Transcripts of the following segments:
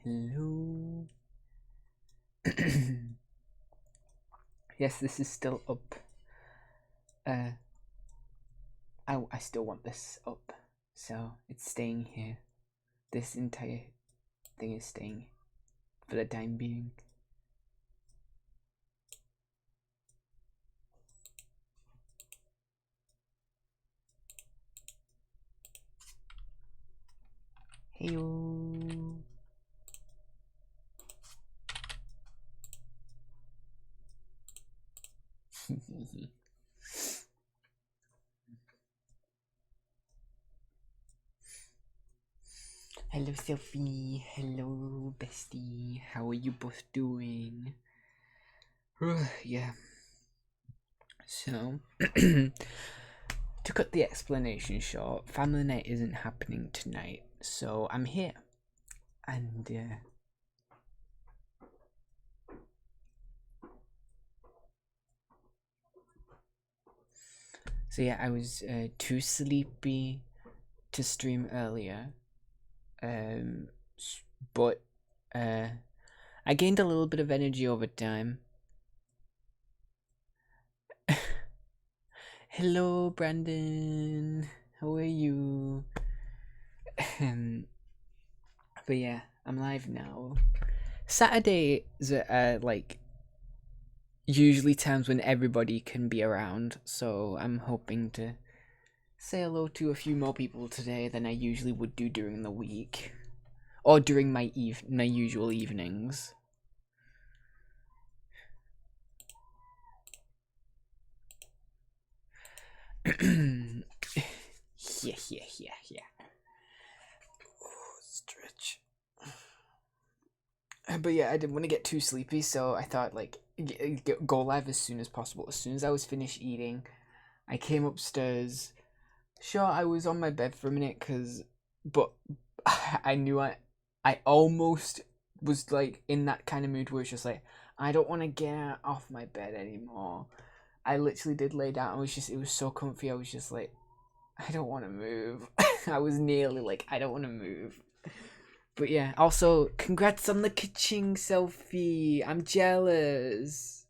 hello. Yes, this is still up. I still want this up, so it's staying here. This entire thing is staying for the time being. Heyo. Hello, Sophie. Hello, bestie. How are you both doing? Yeah. So, to cut the explanation short, family night isn't happening tonight, so I'm here. And, so yeah, I was too sleepy to stream earlier. But I gained a little bit of energy over time. Hello, Brandon. How are you? But yeah, I'm live now. Saturdays are like usually times when everybody can be around, so I'm hoping to say hello to a few more people today than I usually would do during the week, or during my usual evenings. Yeah. Stretch. But yeah, I didn't want to get too sleepy, so I thought like go live as soon as possible. As soon as I was finished eating, I came upstairs. Sure, I was on my bed for a minute, but I knew I almost was like in that kind of mood where it's just like I don't want to get off my bed anymore. I literally did lay down. It was so comfy. I was just like, I don't want to move. I was nearly like, I don't want to move. But yeah, also, congrats on the ka-ching selfie. I'm jealous.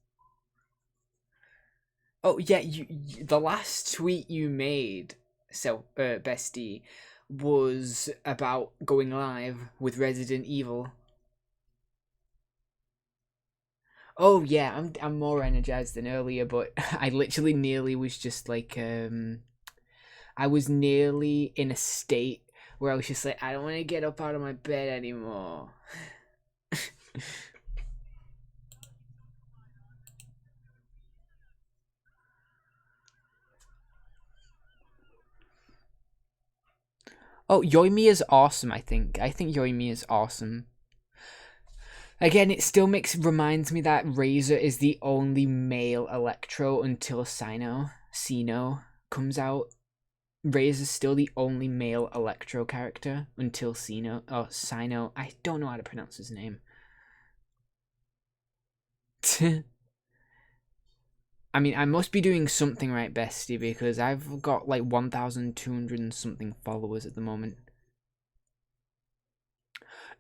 Oh yeah, the last tweet you made, bestie, was about going live with Resident Evil. Oh yeah, I'm more energized than earlier, but I literally nearly was just like I was nearly in a state where I was just like, I don't want to get up out of my bed anymore. Oh, Yoimi is awesome, I think. I think Yoimi is awesome. Again, it still reminds me that Razor is the only male Electro until Sino comes out. Razor's still the only male Electro character until Sino. I don't know how to pronounce his name. I mean, I must be doing something right, bestie, because I've got like 1,200 and something followers at the moment.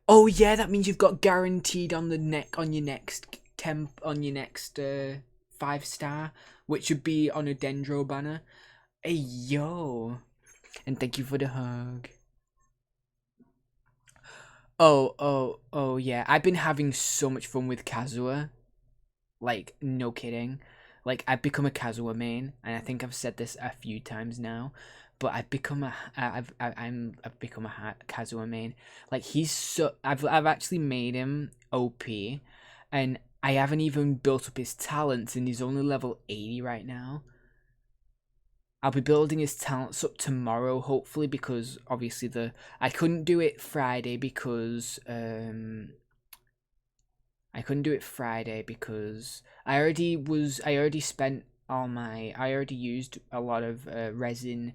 Oh yeah, that means you've got guaranteed on your next 5-star, which would be on a Dendro banner. Hey yo, and thank you for the hug. Oh yeah, I've been having so much fun with Kazuha. Like, no kidding. Like, I've become a Kazuha main, and I think I've said this a few times now, but I've become I've become a Kazuha main. Like, I've actually made him OP, and I haven't even built up his talents, and he's only level 80 right now. I'll be building his talents up tomorrow, hopefully, because obviously I couldn't do it Friday because I couldn't do it Friday because I already spent I already used a lot of resin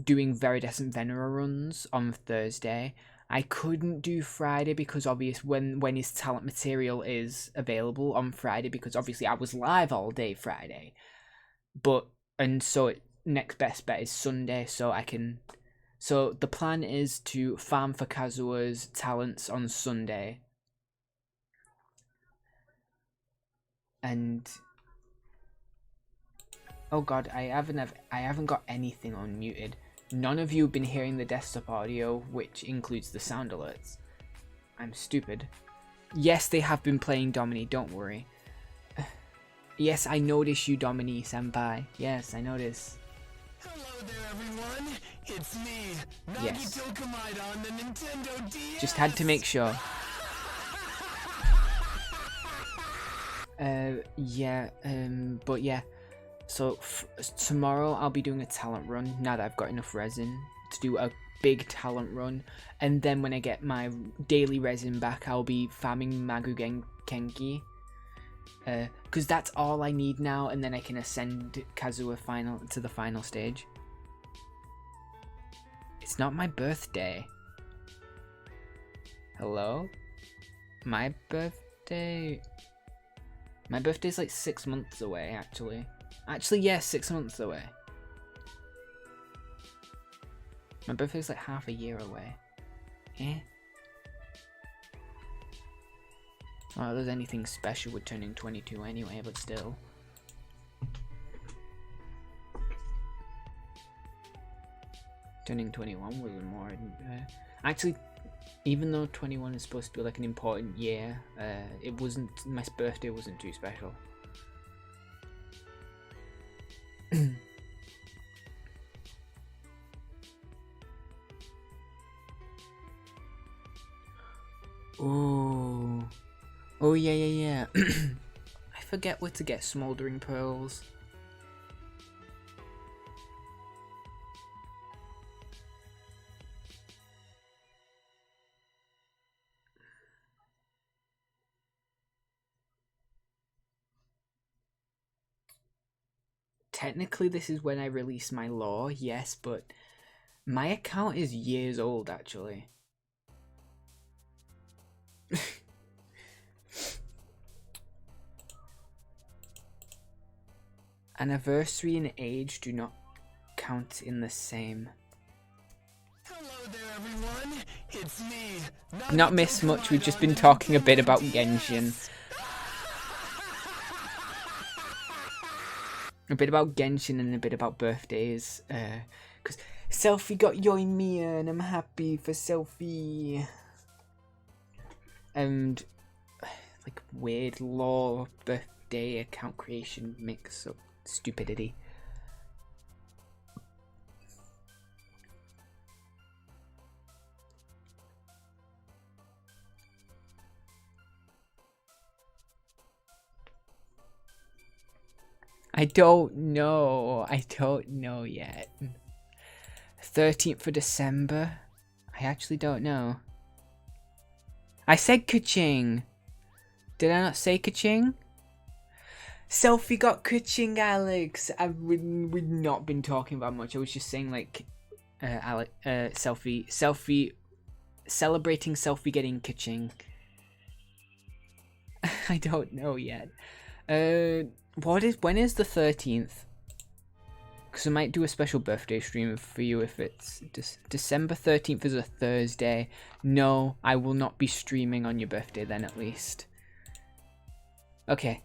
doing Viridescent Venera runs on Thursday. I couldn't do Friday because when his talent material is available on Friday, because obviously I was live all day Friday. But and so next best bet is Sunday, so I can So the plan is to farm for Kazua's talents on Sunday. And oh god, I haven't got anything unmuted. None of you have been hearing the desktop audio, which includes the sound alerts. I'm stupid. Yes, they have been playing Domini, don't worry. Yes, I notice you, Domini senpai. Yes, I notice. Hello there, everyone. It's me, Yes. Nagito on the Nintendo DS. Just had to make sure. But yeah. So tomorrow I'll be doing a talent run now that I've got enough resin to do a big talent run, and then when I get my daily resin back, I'll be farming Magu Kenki. Because that's all I need now, and then I can ascend Kazuha to the final stage. It's not my birthday. Hello? My birthday? My birthday's like 6 months away, actually. Actually, yeah, 6 months away. My birthday's like half a year away. Eh? Not that there's anything special with turning 22 anyway, but still. Turning 21 was more... actually, even though 21 is supposed to be like an important year, it wasn't... my birthday wasn't too special. Oh... oh yeah. I forget where to get smoldering pearls. Technically this is when I release my lore, yes, but my account is years old actually. Anniversary and age do not count in the same. Hello there, everyone. It's me. Not missed much, we've just been talking a bit about Genshin. A bit about Genshin and a bit about birthdays. Because Selfie got Yoimiya and I'm happy for Selfie. And like weird lore birthday account creation mix up stupidity. I don't know yet. 13th of December? I actually don't know. I said Kaching. Did I not say Kaching? Selfie got Kaching, Alex. We've not been talking about much. I was just saying like, Selfie, celebrating Selfie getting Kaching. I don't know yet. When is the 13th? Because I might do a special birthday stream for you if it's December 13th is a Thursday. No, I will not be streaming on your birthday then at least. Okay.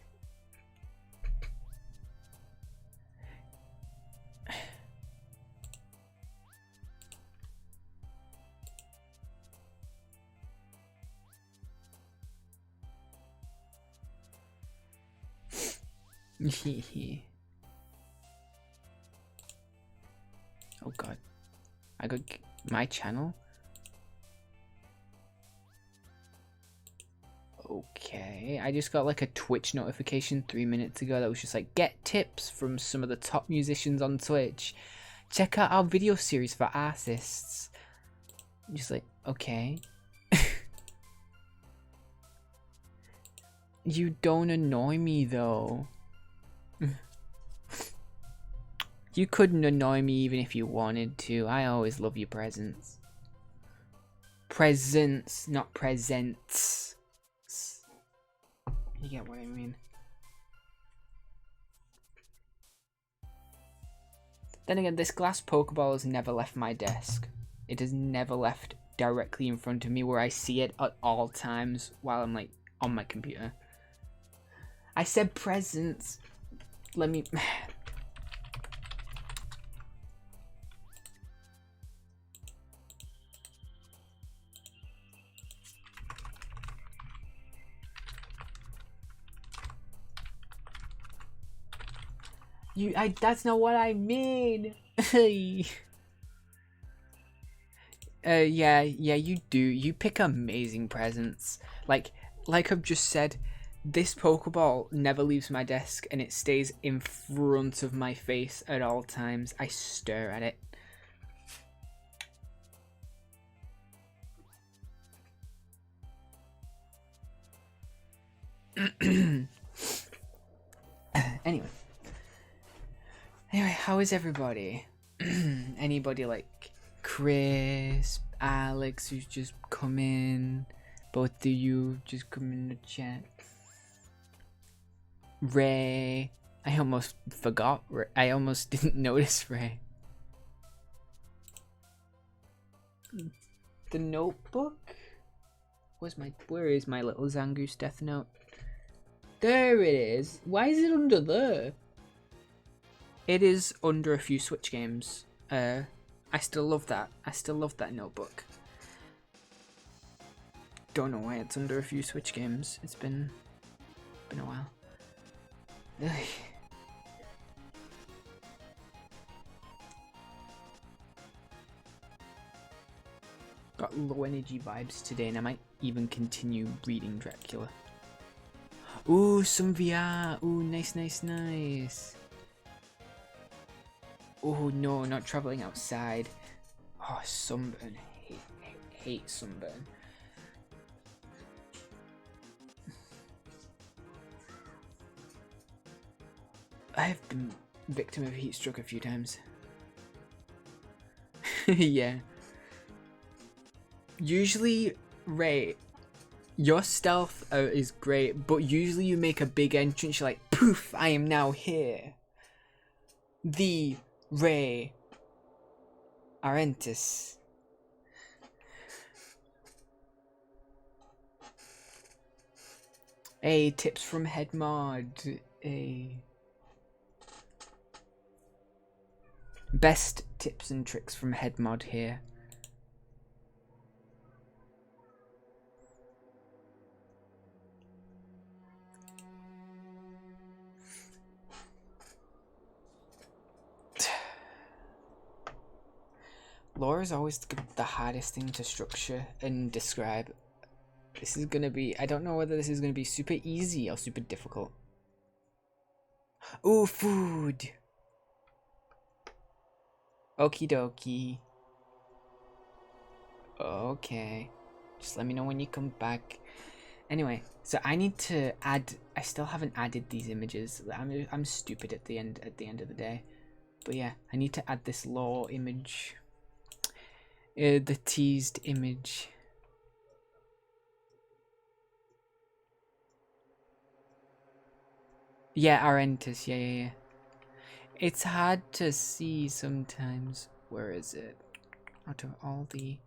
Oh god. I got my channel? Okay. I just got like a Twitch notification 3 minutes ago that was just like, get tips from some of the top musicians on Twitch. Check out our video series for artists. I'm just like, okay. You don't annoy me though. You couldn't annoy me even if you wanted to. I always love your presents. Presents, not presents. You get what I mean. Then again, this glass Pokeball has never left my desk. It has never left directly in front of me where I see it at all times while I'm like on my computer. I said presents. Let me... that's not what I mean. Yeah, you do. You pick amazing presents. Like I've just said, this Pokeball never leaves my desk and it stays in front of my face at all times. I stare at it. Anyway, how is everybody? Anybody like Chris, Alex, who's just come in? Both of you just come in the chat. Ray, I almost forgot. I almost didn't notice Ray. The notebook. Where is my little Zangoose Death Note? There it is. Why is it under there? It is under a few Switch games. I still love that. I still love that notebook. Don't know why it's under a few Switch games. It's been a while. Ugh. Got low energy vibes today, and I might even continue reading Dracula. Ooh, some VR. Ooh, nice. Oh no, not traveling outside. Oh, sunburn. Hate sunburn. I have been victim of heat stroke a few times. Yeah. Usually, Ray, your stealth is great, but usually you make a big entrance, you're like, poof, I am now here. The Ray Arentis. Hey, tips from Head Mod. Hey. Best tips and tricks from Head Mod here. Lore is always the hardest thing to structure and describe. This is gonna be... I don't know whether this is gonna be super easy or super difficult. Ooh, food! Okie dokie. Okay. Just let me know when you come back. Anyway, so I need to add... I still haven't added these images. I'm stupid at the end of the day. But yeah, I need to add this lore image. The teased image. Yeah, Arentis. Yeah. It's hard to see sometimes. Where is it? Out of all the...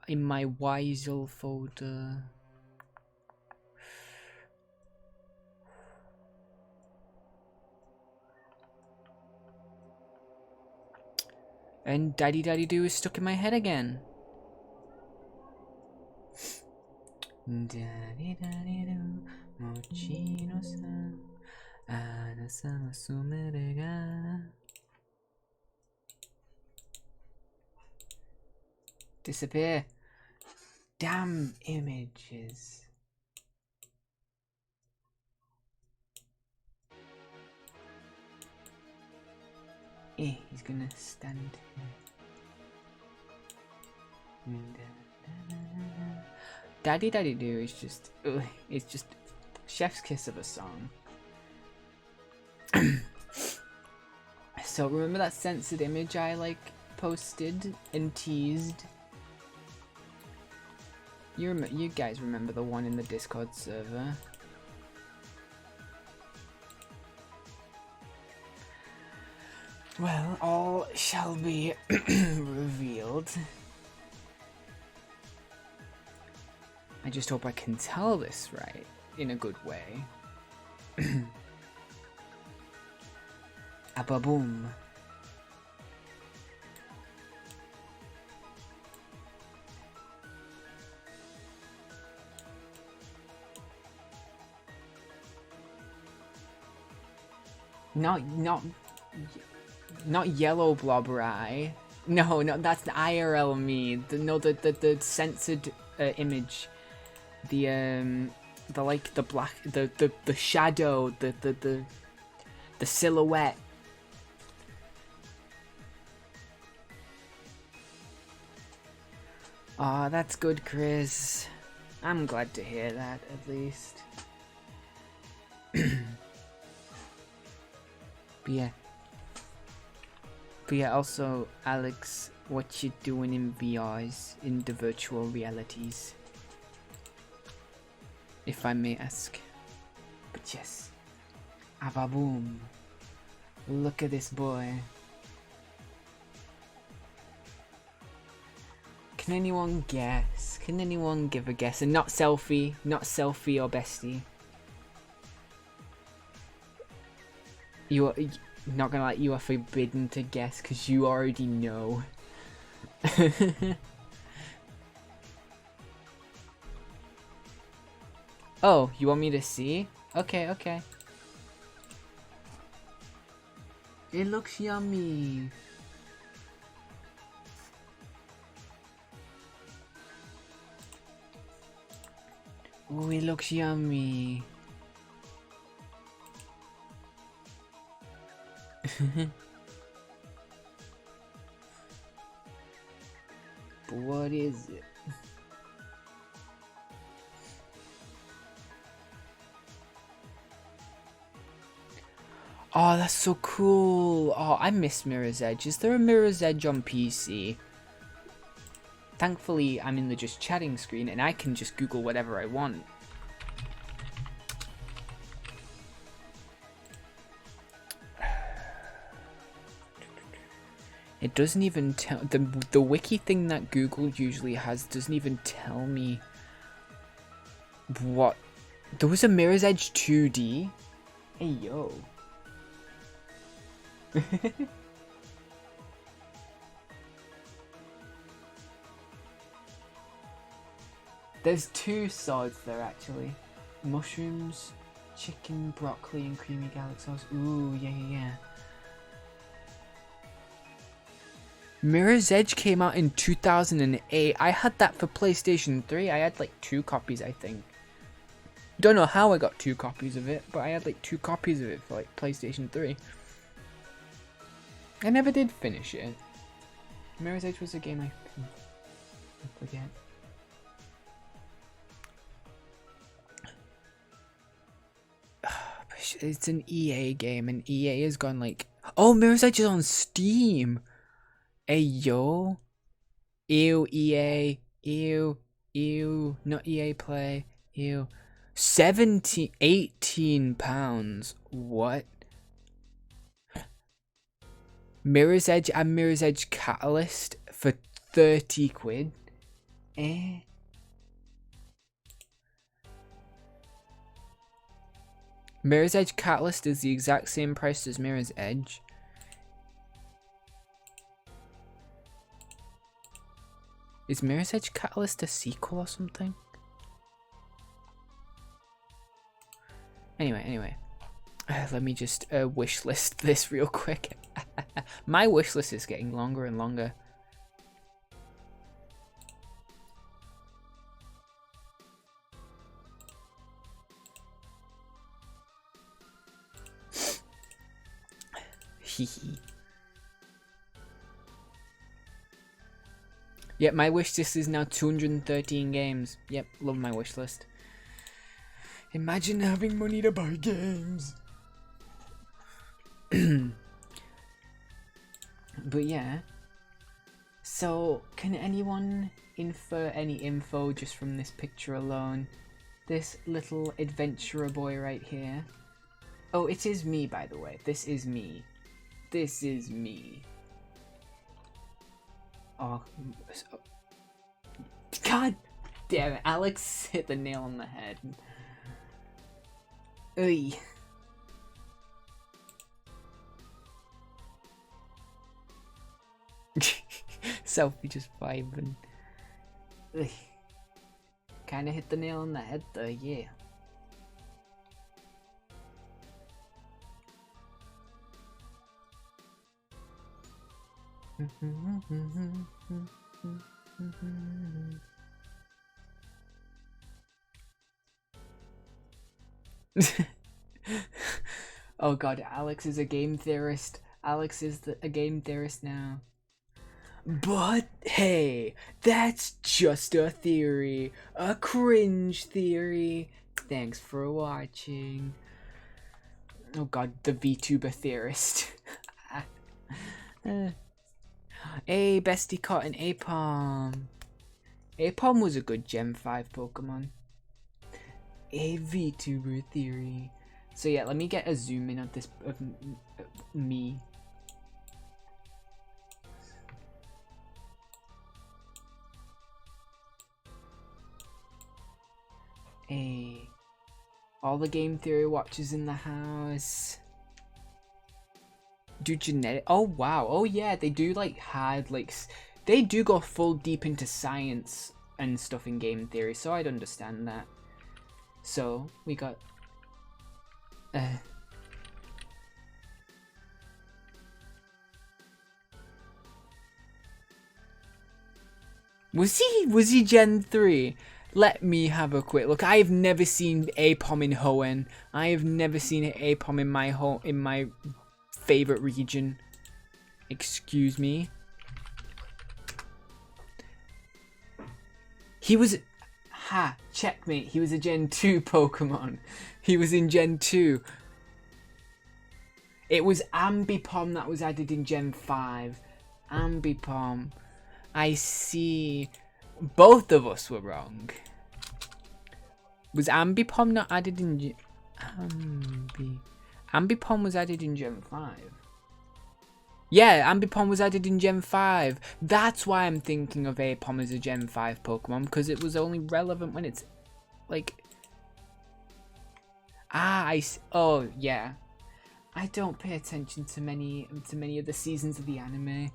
in my Weisel folder. And Daddy Daddy Doo is stuck in my head again. Daddy Daddy Doo, Mochino-san, Anasama Sumere ga. Disappear. Damn images. He's gonna stand here. Daddy Daddy Doo is just... it's just chef's kiss of a song. So remember that censored image I like posted and teased? You guys remember the one in the Discord server? Well, all shall be revealed. I just hope I can tell this right, in a good way. Ababoom. Not yellow blobber eye. No, that's the IRL me. The censored image. The like the black the shadow, the silhouette. Aw, oh, that's good, Chris. I'm glad to hear that, at least. But yeah, also, Alex, what you doing in VRs, in the virtual realities? If I may ask. But yes. Ababoom. Look at this boy. Can anyone guess? Can anyone give a guess? And not selfie or bestie. You are not gonna lie, you are forbidden to guess because you already know. Oh, you want me to see? Okay, okay. It looks yummy. Oh, it looks yummy. But what is it? Oh, that's so cool. Oh, I miss Mirror's Edge. Is there a Mirror's Edge on PC? Thankfully, I'm in the just chatting screen and I can just Google whatever I want. It doesn't even tell the wiki thing that Google usually has doesn't even tell me what. There was a Mirror's Edge 2D. Hey yo. There's two swords there actually. Mushrooms, chicken, broccoli, and creamy garlic sauce. Ooh, yeah. Mirror's Edge came out in 2008. I had that for PlayStation 3. I had like 2 copies, I think. Don't know how I got 2 copies of it, but I had like 2 copies of it for like PlayStation 3. I never did finish it. Mirror's Edge was a game I forget. It's an EA game, and EA has gone like, oh, Mirror's Edge is on Steam. Hey yo, ew EA, ew, not EA Play, ew. 18 pounds. What? Mirror's Edge and Mirror's Edge Catalyst for 30 quid. Eh? Mirror's Edge Catalyst is the exact same price as Mirror's Edge. Is Mirror's Edge Catalyst a sequel or something? Anyway. Let me just wish list this real quick. My wish list is getting longer and longer. Yep, my wish list is now 213 games. Yep, love my wish list. Imagine having money to buy games. But yeah. So, can anyone infer any info just from this picture alone? This little adventurer boy right here. Oh, it is me, by the way. This is me. This is me. Oh, God damn it! Alex hit the nail on the head. Oy. Selfie just vibing. Kinda hit the nail on the head though, yeah. Oh god, Alex is a game theorist. Alex is a game theorist now. But hey, that's just a theory. A cringe theory. Thanks for watching. Oh god, the VTuber theorist. Hey, bestie caught an Apom. Apom was a good Gen 5 Pokemon. A VTuber theory. So yeah, let me get a zoom in of this of me. Hey, all the game theory watchers in the house. Do genetic? Oh wow! Oh yeah, they do like hard like they do go full deep into science and stuff in game theory. So I'd understand that. So we got. Was he Gen 3? Let me have a quick look. I have never seen Apom in Hoenn. I have never seen Apom in my favorite region. Excuse me. He was checkmate. He was a Gen 2 Pokemon. He was in Gen 2. It was Ambipom that was added in Gen 5. Ambipom. I see. Both of us were wrong. Was Ambipom not added in Ambipom was added in Gen 5. Yeah, Ambipom was added in Gen 5. That's why I'm thinking of Apom as a Gen 5 Pokemon, because it was only relevant when it's like oh yeah. I don't pay attention to many of the seasons of the anime.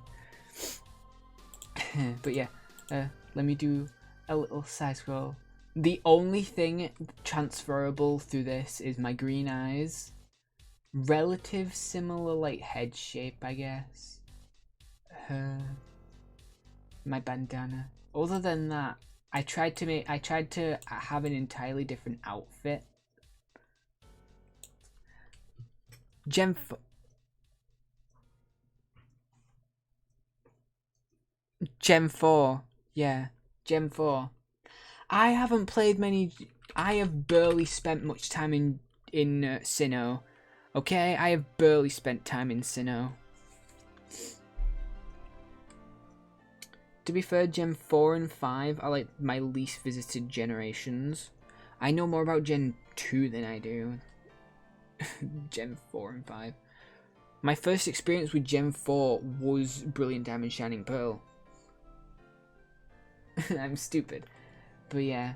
But yeah, let me do a little side scroll. The only thing transferable through this is my green eyes. Relative similar like head shape, I guess. My bandana. Other than that, I tried to have an entirely different outfit. Gen 4, yeah, Gen 4. I haven't played many. I have barely spent much time in Sinnoh. Okay, I have barely spent time in Sinnoh. To be fair, Gen 4 and 5 are like my least visited generations. I know more about Gen 2 than I do Gen 4 and 5. My first experience with Gen 4 was Brilliant Diamond Shining Pearl. I'm stupid. But yeah.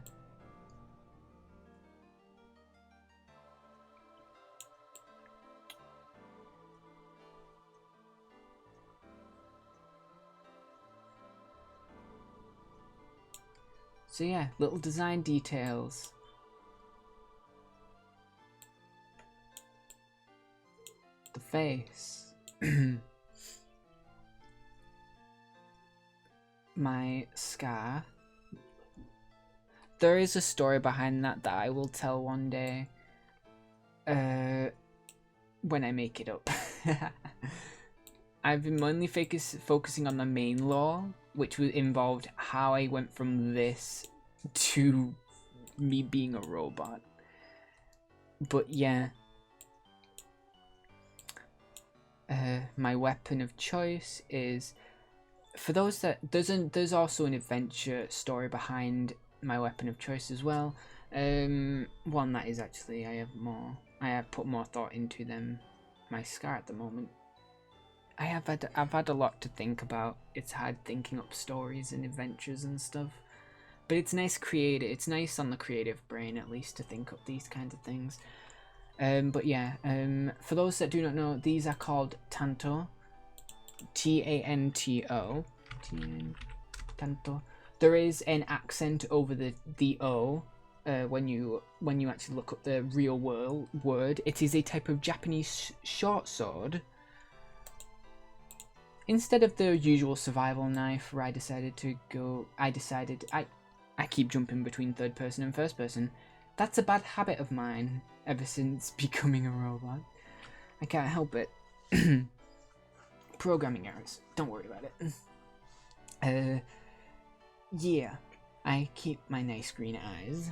So yeah, little design details. The face. My scar. There is a story behind that I will tell one day. When I make it up. I've been mainly focusing on the main lore, which involved how I went from this to me being a robot. But yeah. My weapon of choice is, for those that there's also an adventure story behind my weapon of choice as well. One that is actually I have put more thought into than my scar at the moment. I've had a lot to think about. It's hard thinking up stories and adventures and stuff. But it's nice it's nice on the creative brain at least to think up these kinds of things. But yeah, for those that do not know, these are called Tanto. Tanto. Tanto. There is an accent over the O when you actually look up the real word. It is a type of Japanese short sword. Instead of the usual survival knife, where I keep jumping between third person and first person. That's a bad habit of mine ever since becoming a robot. I can't help it. Programming errors. Don't worry about it. Yeah. I keep my nice green eyes.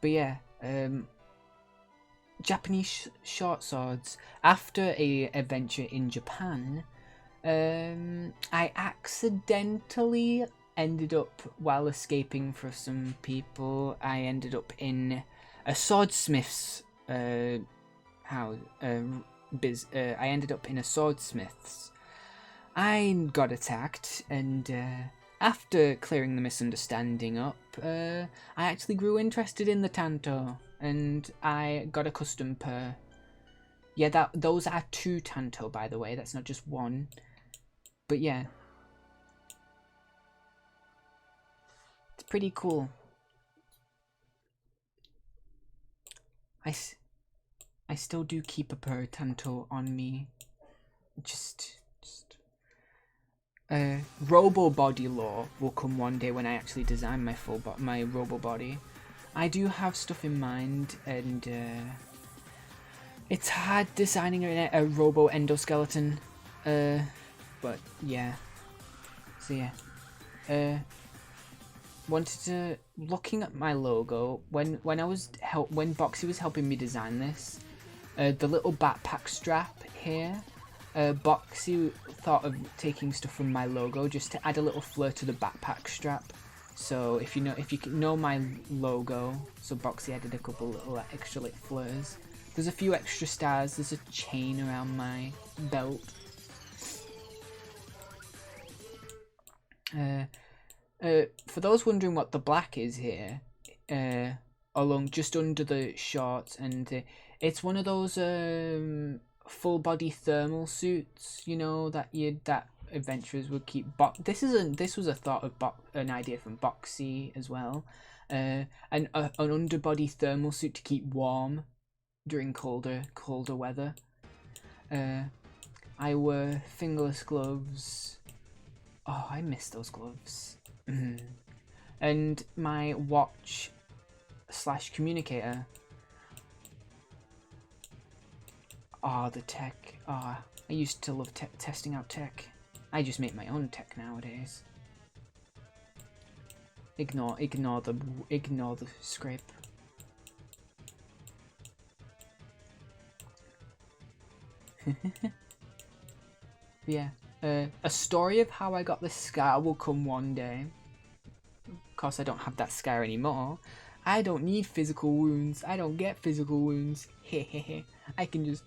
But yeah, Japanese short swords. After a adventure in Japan, I accidentally ended up, while escaping from some people, I ended up in a swordsmith's I ended up in a swordsmith's. I got attacked, and after clearing the misunderstanding up, I actually grew interested in the Tanto, and I got a custom pair. Yeah, those are 2 Tanto, by the way. That's not just 1. But yeah, it's pretty cool. I still do keep a pair of Tanto on me. Robo body lore will come one day when I actually design my robo body. I do have stuff in mind, and it's hard designing a robo endoskeleton. But yeah. So yeah. Wanted to looking at my logo when Boxy was helping me design this. The little backpack strap here. Boxy thought of taking stuff from my logo just to add a little flair to the backpack strap. So if you know my logo, so Boxy added a couple little extra like flares. There's a few extra stars. There's a chain around my belt. For those wondering what the black is here, along just under the shorts, and it's one of those full body thermal suits, you know, that adventurers would keep. This was a thought of an idea from Boxy as well. An underbody thermal suit to keep warm during colder weather. I wear fingerless gloves. Oh, I miss those gloves. And my watch / communicator. Ah, the tech. Ah, I used to love testing out tech. I just make my own tech nowadays. Ignore the scrape. Yeah. A story of how I got this scar will come one day. Of course, I don't have that scar anymore. I don't need physical wounds. I don't get physical wounds. Hehehe. I can just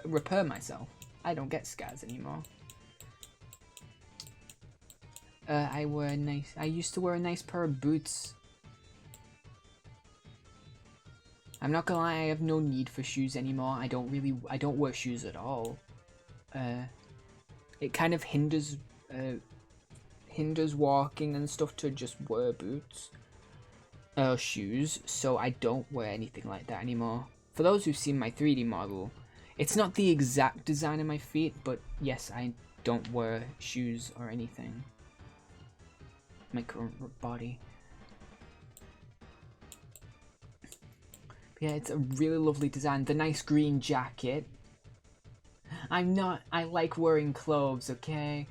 repair myself. I don't get scars anymore. I used to wear a nice pair of boots. I'm not gonna lie, I have no need for shoes anymore. I don't wear shoes at all. It kind of hinders walking and stuff to just wear boots or shoes, so I don't wear anything like that anymore. For those who've seen my 3D model, it's not the exact design of my feet, but yes, I don't wear shoes or anything. My current body. But yeah, it's a really lovely design. The nice green jacket. I like wearing clothes, okay?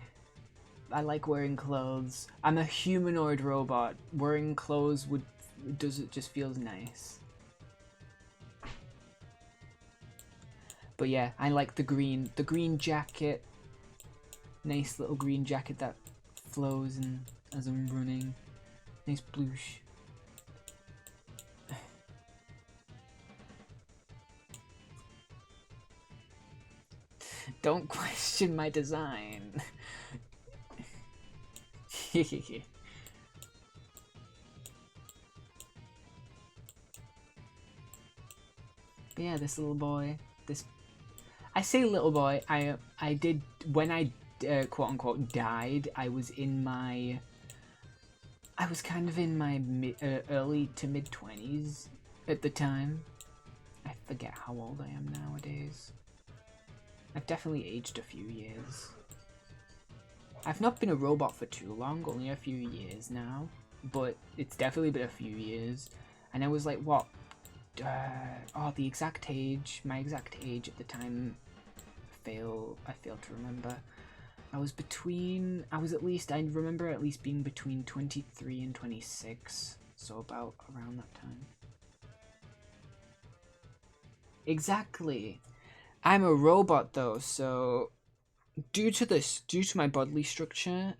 I like wearing clothes. I'm a humanoid robot. Wearing clothes it just feels nice. But yeah, I like the green jacket. Nice little green jacket that flows as I'm running. Nice bloosh. Don't question my design. But yeah, this little boy, I say little boy, I did, when I quote unquote died, I was kind of in my early to mid 20s at the time. I forget how old I am nowadays. I've definitely aged a few years. I've not been a robot for too long, only a few years now, but it's definitely been a few years. And I was like, what? The exact age, my exact age at the time, I failed to remember. I remember at least being between 23 and 26, so about around that time. Exactly. I'm a robot though, so due to my bodily structure,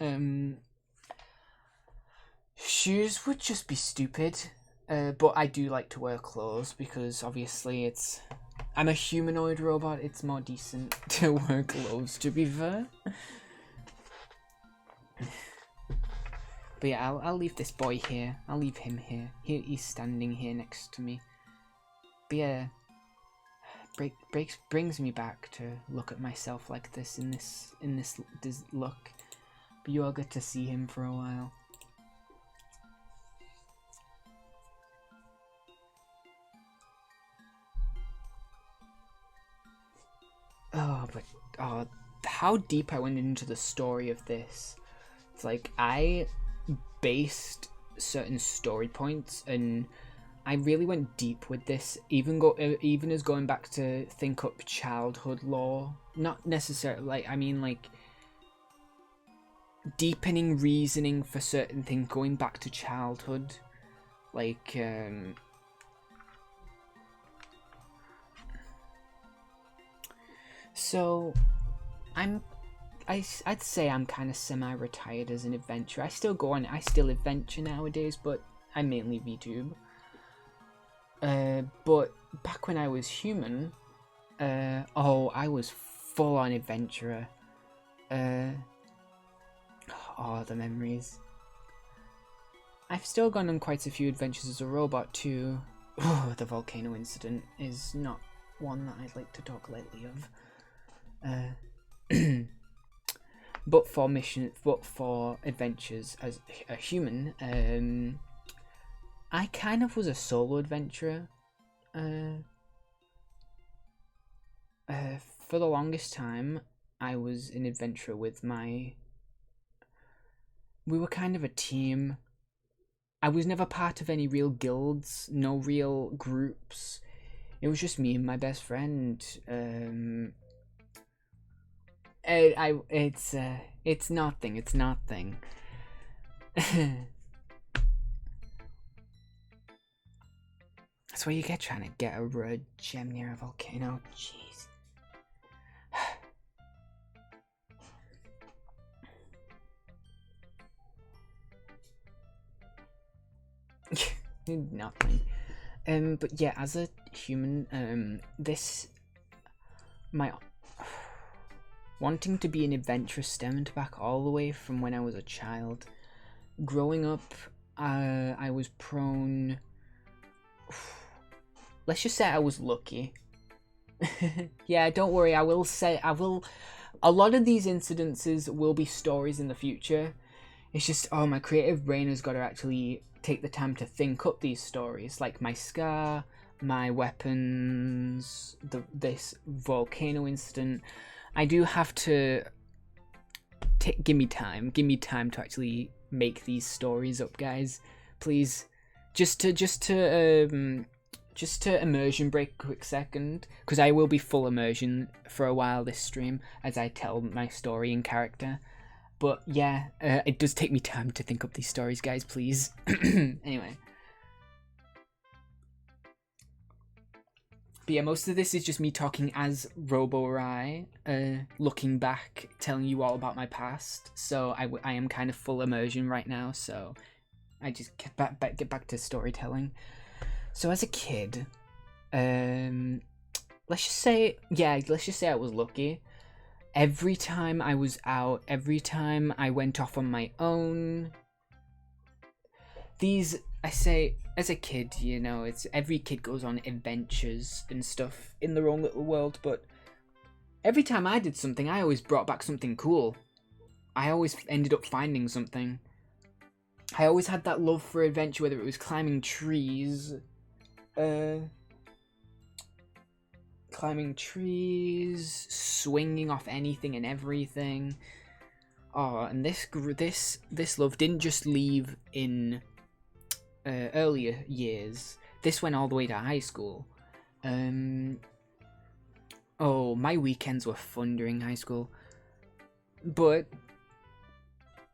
shoes would just be stupid. But I do like to wear clothes because obviously I'm a humanoid robot. It's more decent to wear clothes, to be fair. But yeah, I'll leave this boy here. I'll leave him here. He's standing here next to me. But yeah, brings me back to look at myself like this in this look. But you all get to see him for a while. How deep I went into the story of this. It's like I based certain story points and I really went deep with this, even as going back to think up childhood lore. Not necessarily, I mean deepening reasoning for certain things, going back to childhood. So, I'd say I'm kind of semi-retired as an adventurer. I still adventure nowadays, but I mainly VTube. But back when I was human, I was full-on adventurer. The memories. I've still gone on quite a few adventures as a robot too. Oh, the volcano incident is not one that I'd like to talk lightly of. But for adventures as a human, I kind of was a solo adventurer. For the longest time, I was an adventurer with we were kind of a team. I was never part of any real guilds, no real groups. It was just me and my best friend. It's nothing. It's nothing. That's what you get trying to get a red gem near a volcano. Jeez. Nothing. But yeah, as a human, my wanting to be an adventurer stemmed back all the way from when I was a child. Growing up, I was prone. Let's just say I was lucky. Yeah, don't worry. I will. A lot of these incidences will be stories in the future. It's just, my creative brain has got to actually take the time to think up these stories, like my scar, my weapons, this volcano incident. I do have to give me time to actually make these stories up, guys. Please, just to immersion break a quick second, because I will be full immersion for a while this stream as I tell my story in character. But yeah, it does take me time to think up these stories, guys, please. Anyway. But yeah, most of this is just me talking as Robo-Rai, looking back, telling you all about my past. So I am kind of full immersion right now, so I just get back to storytelling. So as a kid, let's just say I was lucky. every time I was out, every time I went off on my own, I say, as a kid, you know, it's every kid goes on adventures and stuff in their own little world, but every time I did something, I always brought back something cool. I always ended up finding something. I always had that love for adventure, whether it was climbing trees, swinging off anything and everything. Oh, and this love didn't just leave in earlier years. This went all the way to high school. Oh, my weekends were fun during high school, but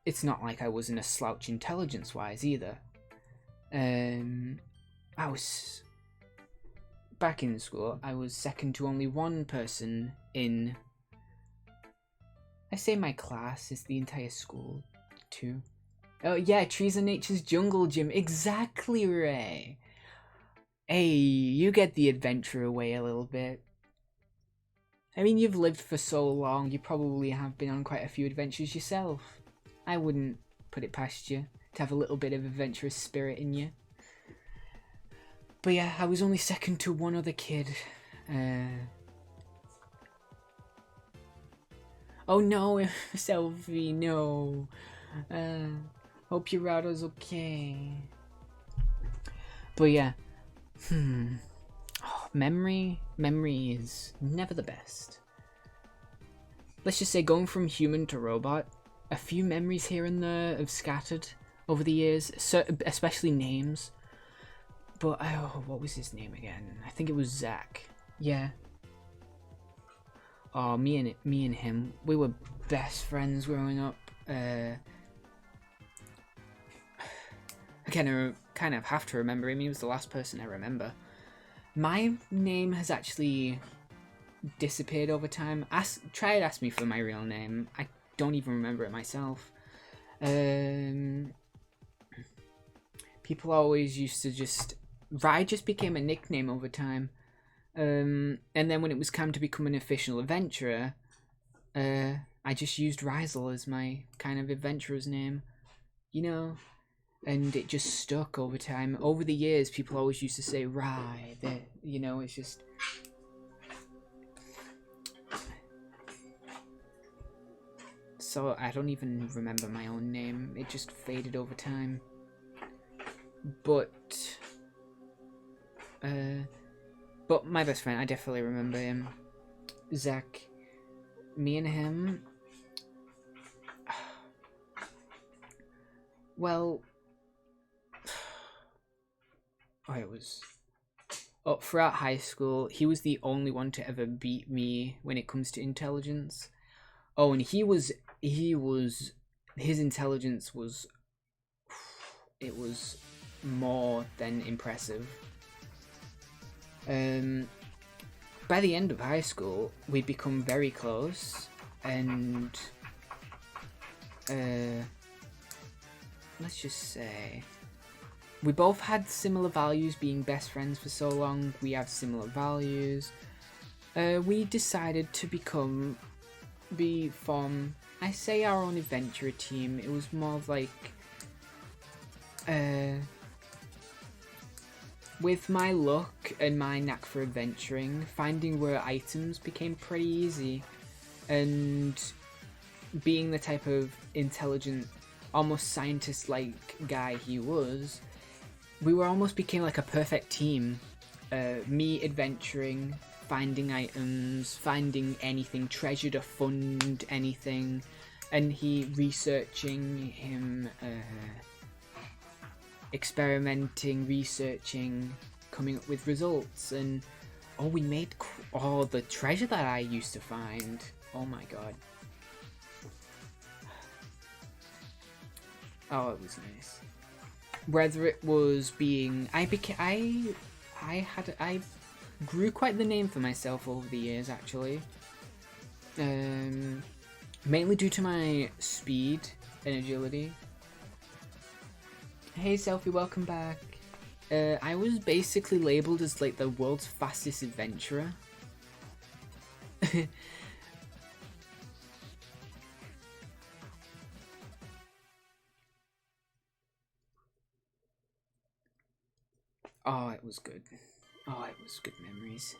it's not like I wasn't a slouch intelligence-wise either. I was back in school. I was second to only one person in. I say my class is the entire school, too. Oh yeah, Trees and Nature's Jungle Gym. Exactly, Ray. Hey, you get the adventure away a little bit. I mean, you've lived for so long, you probably have been on quite a few adventures yourself. I wouldn't put it past you to have a little bit of adventurous spirit in you. But yeah, I was only second to one other kid. Oh no, Selfie, no. Hope your router's okay. But yeah. Oh, memory is never the best. Let's just say going from human to robot, a few memories here and there have scattered over the years, especially names. But what was his name again? I think it was Zach. Yeah. Oh, me and him, we were best friends growing up. I kind of have to remember him. He was the last person I remember. My name has actually disappeared over time. Try and ask me for my real name. I don't even remember it myself. People always used to just... Rye just became a nickname over time. And then when it was time to become an official adventurer, I just used Rizel as my kind of adventurer's name. You know? And it just stuck over time. Over the years, people always used to say Rye. You know, it's just... So I don't even remember my own name. It just faded over time. But my best friend, I definitely remember him. Zach. Me and him... Well... throughout high school, he was the only one to ever beat me when it comes to intelligence. Oh, and his intelligence was, it was more than impressive. By the end of high school, we'd become very close, and let's just say we both had similar values. Being best friends for so long, we have similar values. We decided to form, I say, our own adventure team. It was more of like, with my luck and my knack for adventuring, finding rare items became pretty easy, and being the type of intelligent, almost scientist-like guy he was, we almost became like a perfect team. Me adventuring, finding items, finding anything, treasure to fund anything, and he researching, him experimenting, researching, coming up with results. And we made the treasure that I used to find. Oh my god. Oh, it was nice. Whether it was being, I grew quite the name for myself over the years, actually. Mainly due to my speed and agility. Hey Selfie, welcome back. I was basically labelled as like the world's fastest adventurer. Oh, it was good. Oh, it was good memories.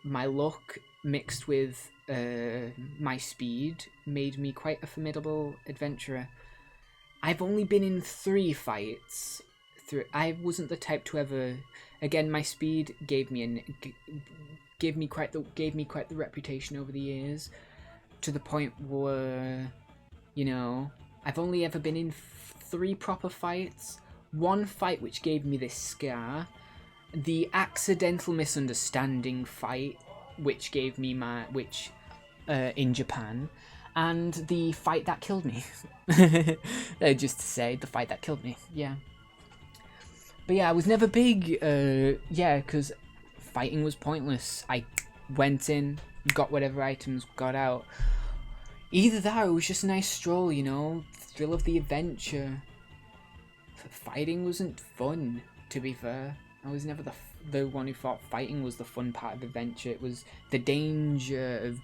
My luck mixed with my speed made me quite a formidable adventurer. I've only been in 3 fights. I wasn't the type to ever. Again, my speed gave me quite the reputation over the years, to the point where, you know, I've only ever been in 3 proper fights. One fight which gave me this scar, the accidental misunderstanding fight, which gave me in Japan, and the fight that killed me. Just to say, the fight that killed me. Yeah. But yeah, I was never big. Yeah, because fighting was pointless. I went in, got whatever items, got out. Either that, or it was just a nice stroll, you know, thrill of the adventure. Fighting wasn't fun, to be fair. I was never the one who thought fighting was the fun part of adventure. It was the danger of,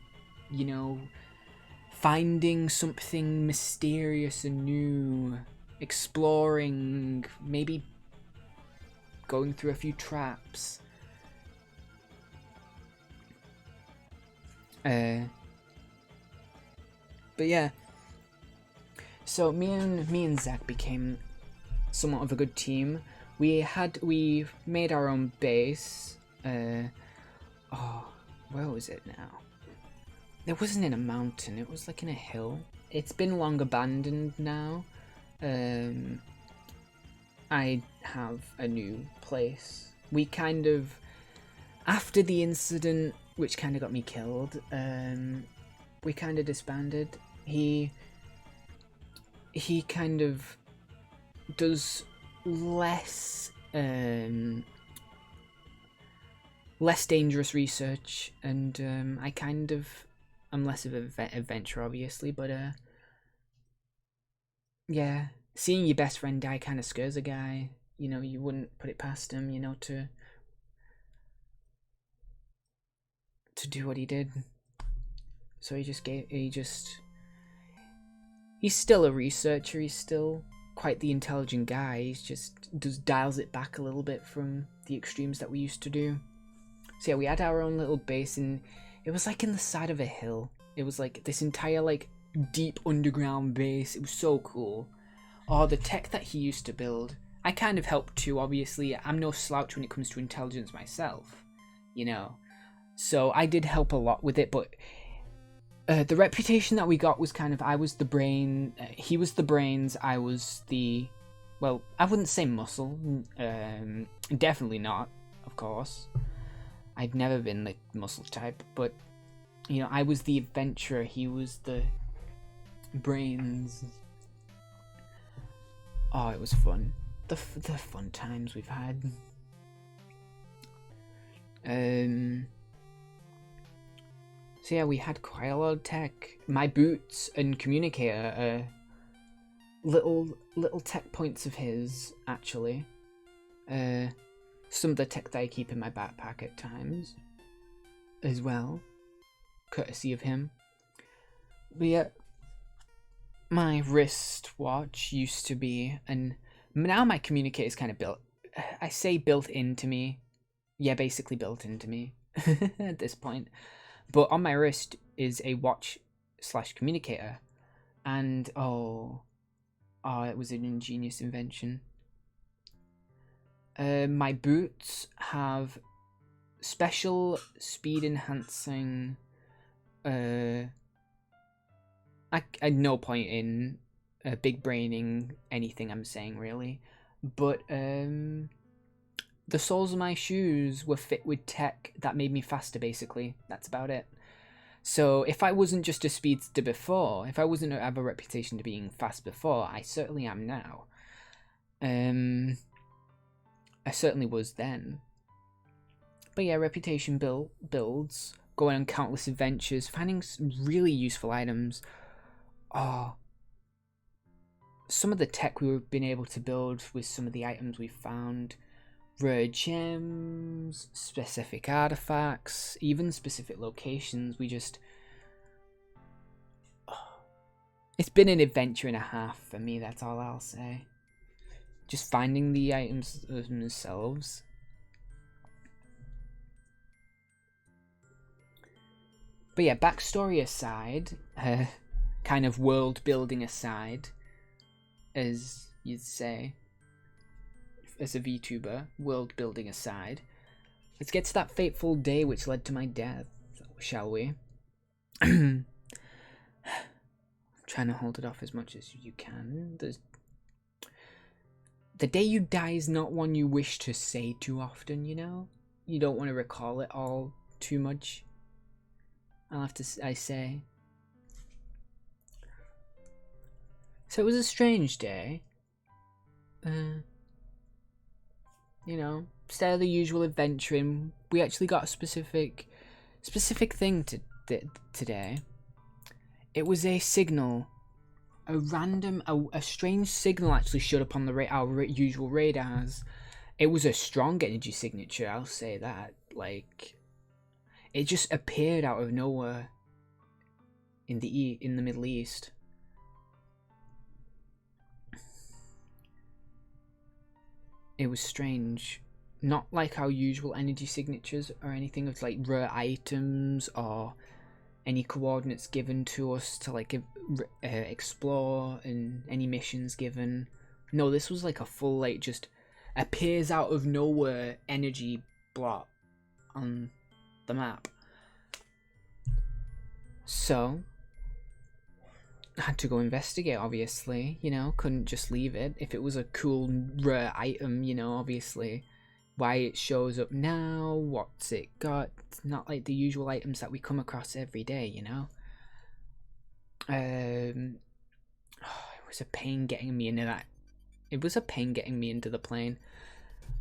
you know, finding something mysterious and new, exploring, maybe going through a few traps. But yeah, so me and Zach became somewhat of a good team. We made our own base. Oh, where was it now? It wasn't in a mountain, it was like in a hill. It's been long abandoned now. I have a new place. We kind of, after the incident which kind of got me killed, we kind of disbanded. He kind of does less dangerous research, and I kind of am less of an adventurer, obviously, but yeah, seeing your best friend die kind of scares a guy. You know, you wouldn't put it past him, you know, to do what he did. So he's still a researcher, he's still quite the intelligent guy, he's just dials it back a little bit from the extremes that we used to do. So yeah, we had our own little base, and it was like in the side of a hill. It was like this entire like deep underground base. It was so cool. Oh, the tech that he used to build. I kind of helped too, obviously. I'm no slouch when it comes to intelligence myself, you know. So I did help a lot with it, but the reputation that we got was kind of, I was the brain, he was the brains, I was the, well, I wouldn't say muscle, definitely not, of course. I'd never been the muscle type, but, you know, I was the adventurer, he was the brains. Oh, it was fun. The fun times we've had. So yeah, we had quite a lot of tech. My boots and communicator are little tech points of his, actually. Some of the tech that I keep in my backpack at times, as well, courtesy of him. But yeah, my wristwatch used to be, and now my communicator is kind of built. I say built into me. Yeah, basically built into me at this point. But on my wrist is a watch / communicator, and oh, it was an ingenious invention. My boots have special speed enhancing. I had no point in big braining anything I'm saying really, but the soles of my shoes were fit with tech that made me faster, basically. That's about it. So if I wasn't just a speedster before, if I wasn't to have a reputation to being fast before, I certainly am now. I certainly was then. But yeah, reputation builds, going on countless adventures, finding some really useful items. Oh, some of the tech we've been able to build with some of the items we found. Rare gems, specific artifacts, even specific locations. It's been an adventure and a half for me, that's all I'll say. just finding the items themselves. But yeah, backstory aside, kind of world building aside, as you'd say, as a VTuber, world building aside, let's get to that fateful day which led to my death, shall we? Trying to hold it off as much as you can. The day you die is not one you wish to say too often, you know? You don't want to recall it all too much. I say. So it was a strange day. You know, instead of the usual adventuring, we actually got a specific thing today. It was a signal. A strange signal actually showed up on our usual radars. It was a strong energy signature, I'll say that. Like, it just appeared out of nowhere in the Middle East. It was strange. Not like our usual energy signatures or anything of like rare items or any coordinates given to us to like explore and any missions given. No, this was like a full like just appears out of nowhere energy blot on the map. So I had to go investigate, obviously, you know, couldn't just leave it. If it was a cool rare item, you know, obviously why it shows up now, what's it got. It's not like the usual items that we come across every day, you know. It was a pain getting me into that. It was a pain getting me into the plane.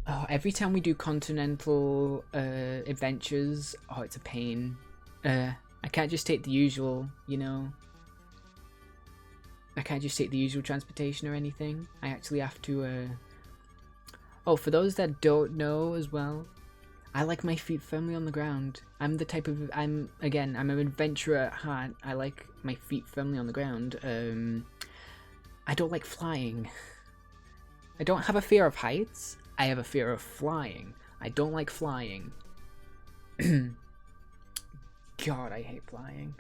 Oh, every time we do continental adventures, oh, it's a pain. I can't just take the usual, you know. I can't just take the usual transportation or anything. I actually have to Oh, for those that don't know as well, I like my feet firmly on the ground. I'm the type of I'm an adventurer at heart. I like my feet firmly on the ground. I don't like flying. I don't have a fear of heights. I have a fear of flying. I don't like flying. God, I hate flying.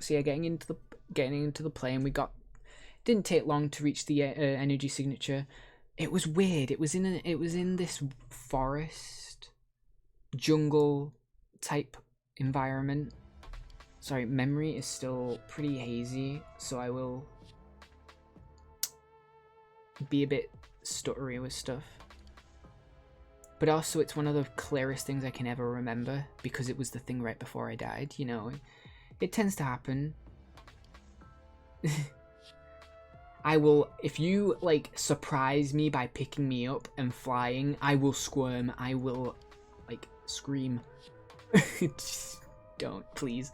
So yeah, getting into the plane, didn't take long to reach the energy signature. It was weird. It was in this forest, jungle type environment. Sorry, memory is still pretty hazy, so I will be a bit stuttery with stuff. But also, it's one of the clearest things I can ever remember because it was the thing right before I died. You know, it tends to happen. I will, if you like surprise me by picking me up and flying, I will squirm. I will like scream. Just don't, please.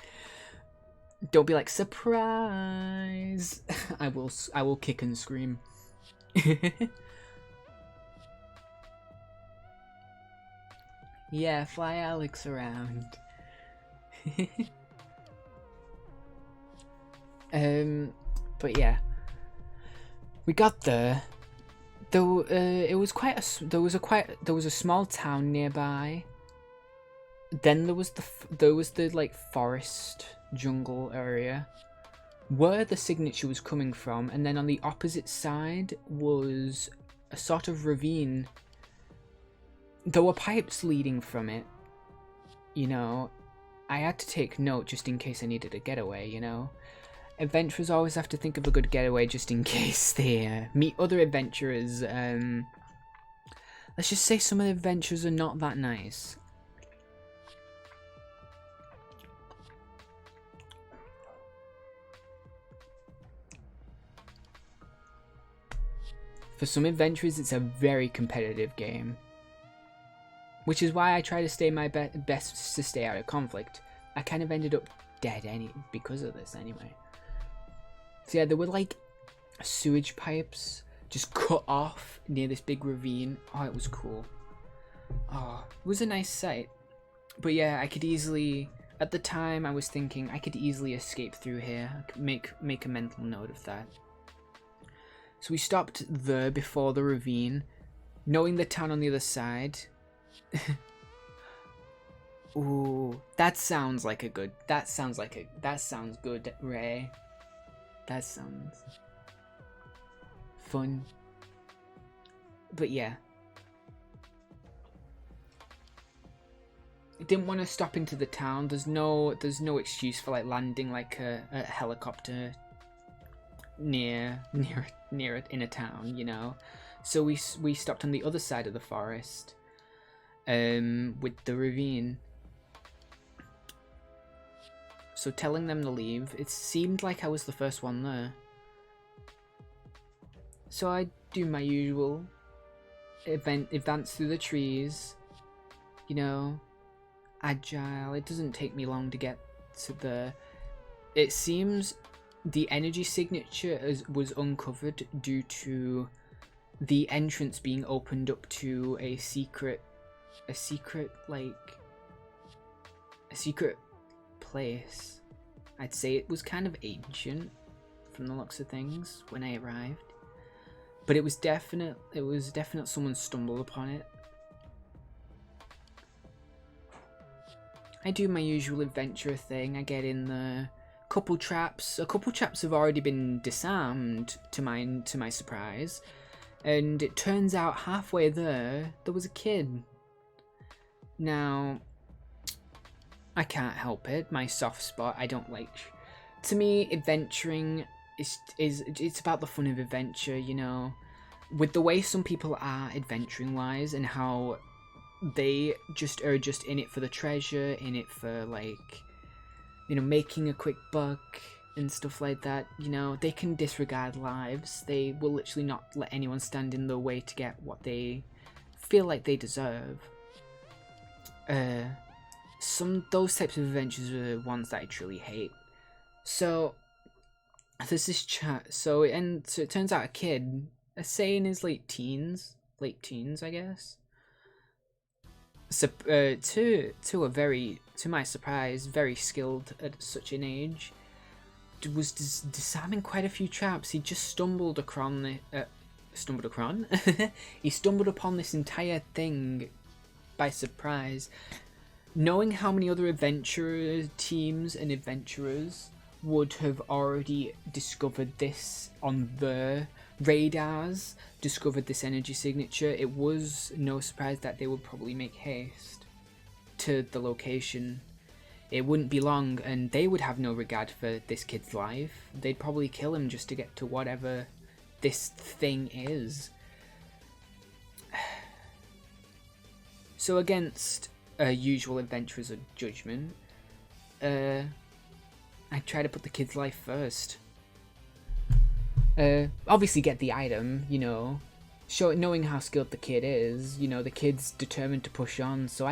Don't be like surprise. I will kick and scream. Yeah, fly Alex around. But yeah. We got there. Though it was there was a small town nearby. Then there was the like forest jungle area where the signature was coming from, and then on the opposite side was a sort of ravine. There were pipes leading from it. You know, I had to take note just in case I needed a getaway, you know. Adventurers always have to think of a good getaway just in case they meet other adventurers. Let's just say some of the adventurers are not that nice. For some adventurers, it's a very competitive game. Which is why I try to stay my best to stay out of conflict. I kind of ended up dead because of this anyway. So yeah, there were like sewage pipes just cut off near this big ravine. Oh, it was cool. Oh, it was a nice sight. But yeah, I could easily, at the time I was thinking I could easily escape through here. I could make a mental note of that. So we stopped there before the ravine, knowing the town on the other side. Ooh, that sounds good, Ray. That sounds fun. But yeah. I didn't want to stop into the town. There's no excuse for like landing like a helicopter near it in a town, you know. So we stopped on the other side of the forest, with the ravine. So telling them to leave, it seemed like I was the first one there. So I do my usual advance through the trees, you know, agile. It doesn't take me long to get to the... It seems the energy signature was uncovered due to the entrance being opened up to a secret place. I'd say it was kind of ancient from the looks of things when I arrived, but it was definite someone stumbled upon it. I do my usual adventurer thing. I get in the couple traps. A couple traps have already been disarmed to my surprise, and it turns out halfway there was a kid. Now, I can't help it. My soft spot. I don't like. To me, adventuring it's about the fun of adventure. You know, with the way some people are adventuring wise, and how they are just in it for the treasure, in it for like, you know, making a quick buck and stuff like that. You know, they can disregard lives. They will literally not let anyone stand in their way to get what they feel like they deserve. Those types of adventures are the ones that I truly hate. So there's this chat. So it turns out a kid, say in his late teens, I guess. So to my surprise, very skilled at such an age, was disarming quite a few traps. He just stumbled upon he stumbled upon this entire thing by surprise. Knowing how many other adventurer teams and adventurers would have already discovered this on their radars, discovered this energy signature, it was no surprise that they would probably make haste to the location. It wouldn't be long and they would have no regard for this kid's life. They'd probably kill him just to get to whatever this thing is. So against usual adventurers of judgment, I try to put the kid's life first. Obviously get the item, you know, knowing how skilled the kid is, you know, the kid's determined to push on, so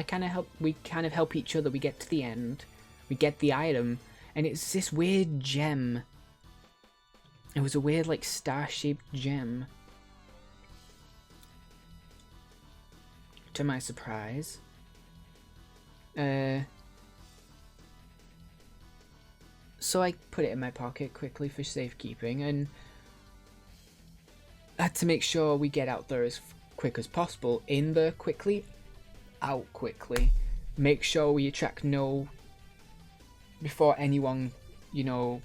we kind of help each other. We get to the end, we get the item, and it's this weird gem. It was a weird, like, star-shaped gem. To my surprise. So I put it in my pocket quickly for safekeeping, and had to make sure we get out there as quick as possible. In there quickly, out quickly. Make sure we attract no... before anyone, you know,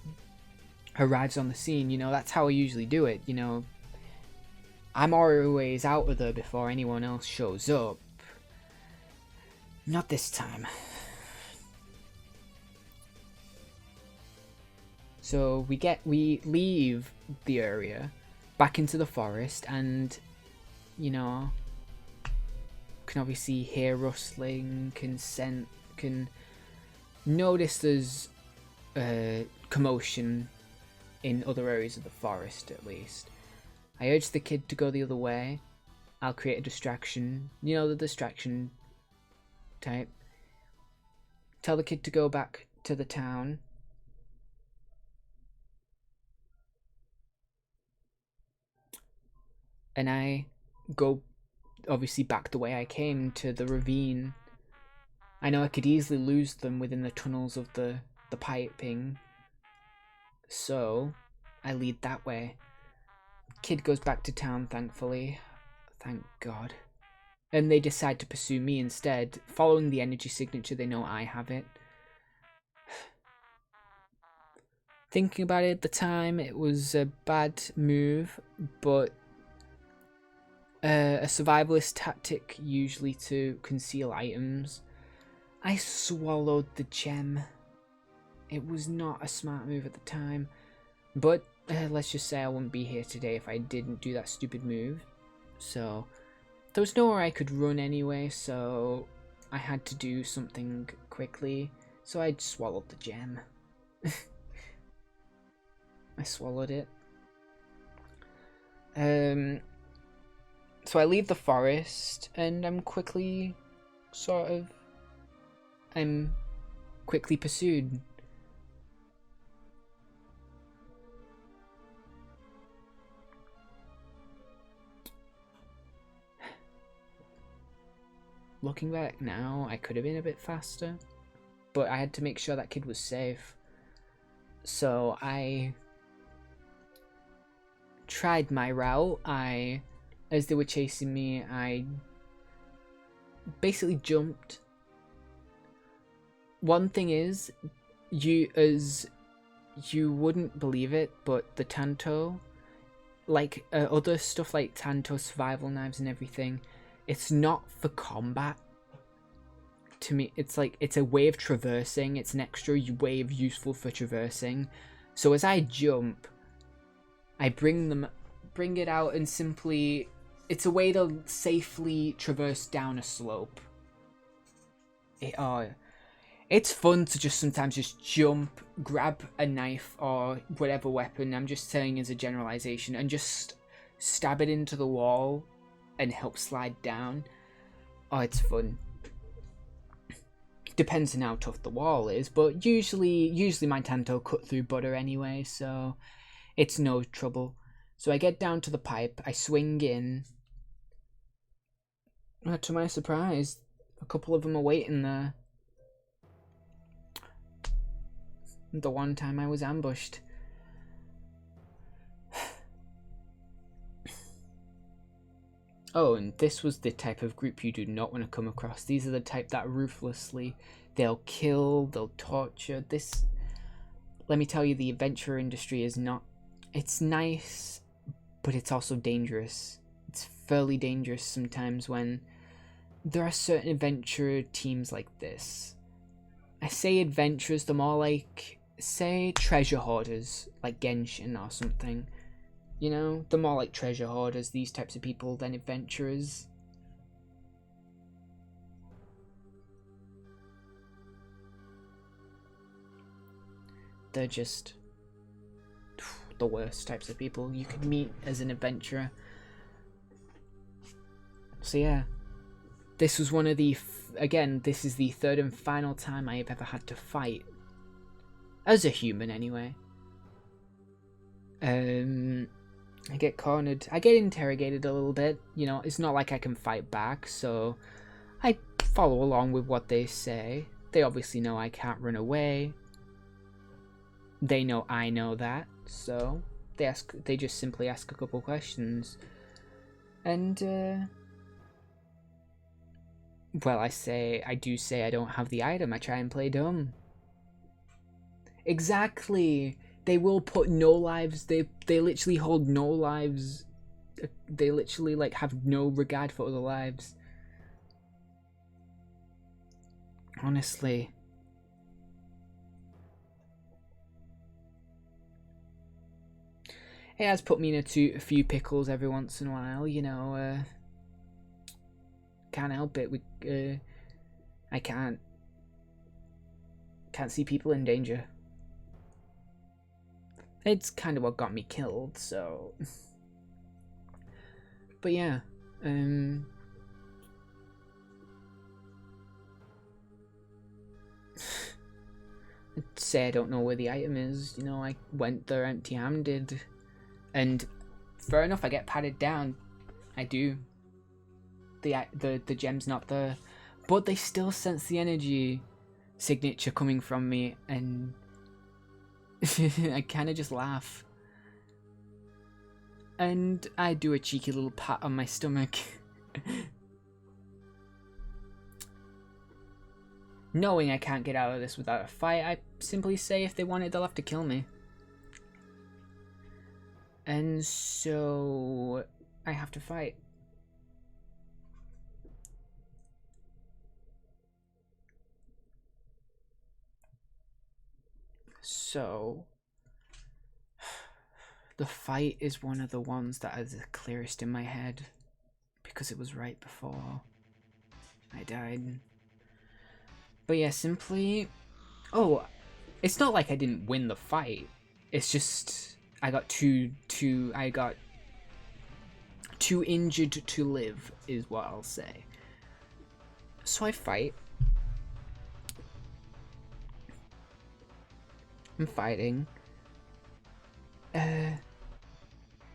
arrives on the scene. You know, that's how I usually do it, you know. I'm always out of there before anyone else shows up. Not this time. So we leave the area back into the forest, and you know, can obviously hear rustling, can notice there's commotion in other areas of the forest at least. I urge the kid to go the other way. I'll create a distraction, you know, the distraction type. Tell the kid to go back to the town. And I go, obviously, back the way I came to the ravine. I know I could easily lose them within the tunnels of the piping. So, I lead that way. Kid goes back to town, thankfully. Thank God. And they decide to pursue me instead. Following the energy signature, they know I have it. Thinking about it at the time, it was a bad move, but a survivalist tactic usually to conceal items. I swallowed the gem. It was not a smart move at the time, but let's just say I wouldn't be here today if I didn't do that stupid move. So there was nowhere I could run anyway, so I had to do something quickly, so I swallowed the gem. I swallowed it. So I leave the forest, and I'm quickly pursued. Looking back now, I could have been a bit faster, but I had to make sure that kid was safe. So I tried my route. As they were chasing me, I basically jumped. One thing is, you wouldn't believe it, but the Tanto, like other stuff like Tanto survival knives and everything, it's not for combat. To me, it's like it's a way of traversing. It's an extra way of useful for traversing. So as I jump, I bring it out, and simply, it's a way to safely traverse down a slope. It's fun to just sometimes just jump, grab a knife or whatever weapon, I'm just saying as a generalization, and just stab it into the wall and help slide down. Oh, it's fun. Depends on how tough the wall is, but usually my Tanto cut through butter anyway, so it's no trouble. So I get down to the pipe, I swing in. To my surprise, a couple of them are waiting there. The one time I was ambushed. Oh, and this was the type of group you do not want to come across. These are the type that ruthlessly, they'll kill, they'll torture. This, let me tell you, the adventure industry is not, it's nice, but it's also dangerous. It's fairly dangerous sometimes when there are certain adventure teams like this. I say adventurers, they're more like, say, treasure hoarders, like Genshin or something. You know, they're more like treasure hoarders, these types of people, than adventurers. They're just the worst types of people you could meet as an adventurer. So yeah, this was one of the, again, this is the third and final time I have ever had to fight. As a human, anyway. I get cornered. I get interrogated a little bit. You know, it's not like I can fight back, so I follow along with what they say. They obviously know I can't run away. They know I know that, so they just simply ask a couple questions. And well, I do say I don't have the item. I try and play dumb. Exactly. They will put no lives. They literally hold no lives. They literally like have no regard for other lives. Honestly. It has put me in a few pickles every once in a while, you know. Can't help it. I can't see people in danger. It's kind of what got me killed, so. But yeah, I'd say I don't know where the item is. You know, I went there empty-handed, and fair enough, I get patted down. I do. The gem's not there, but they still sense the energy signature coming from me, and I kind of just laugh. And I do a cheeky little pat on my stomach. Knowing I can't get out of this without a fight, I simply say if they want it, they'll have to kill me. And so I have to fight. So the fight is one of the ones that is the clearest in my head because it was right before I died. But yeah, simply, oh, it's not like I didn't win the fight. It's just I got too injured to live is what I'll say. So I fight. I'm fighting.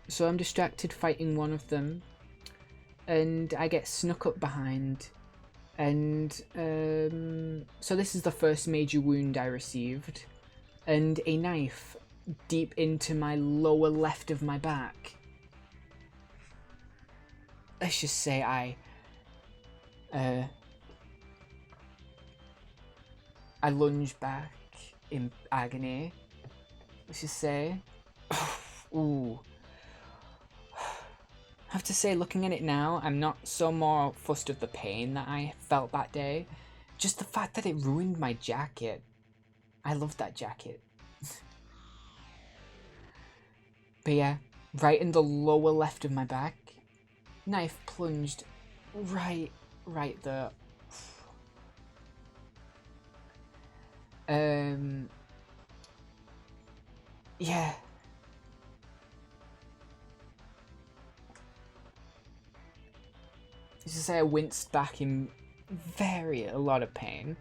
So I'm distracted fighting one of them, and I get snuck up behind, and so this is the first major wound I received, and a knife deep into my lower left of my back. Let's just say I lunge back in agony. Let's just say, ooh. I have to say, looking at it now, I'm not so more fussed of the pain that I felt that day. Just the fact that it ruined my jacket. I loved that jacket. But yeah, right in the lower left of my back, knife plunged right there. Yeah. Just to say, I winced back in a lot of pain.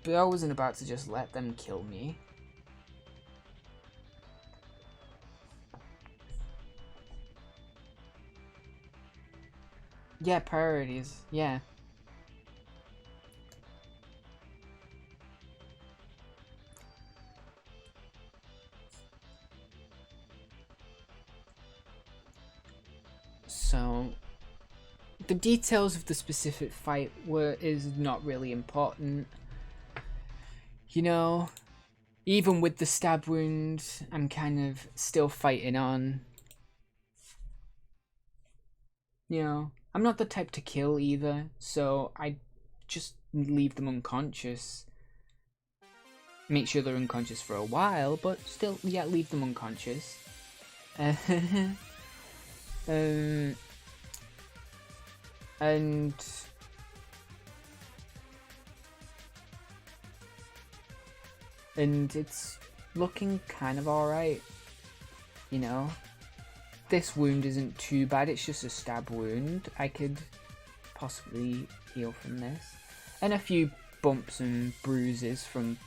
But I wasn't about to just let them kill me. Yeah, priorities, yeah. So the details of the specific fight is not really important. You know, even with the stab wound, I'm kind of still fighting on. You know, I'm not the type to kill either, so I just leave them unconscious. Make sure they're unconscious for a while, but still, yeah, leave them unconscious. And it's looking kind of alright, you know. This wound isn't too bad, it's just a stab wound. I could possibly heal from this. And a few bumps and bruises from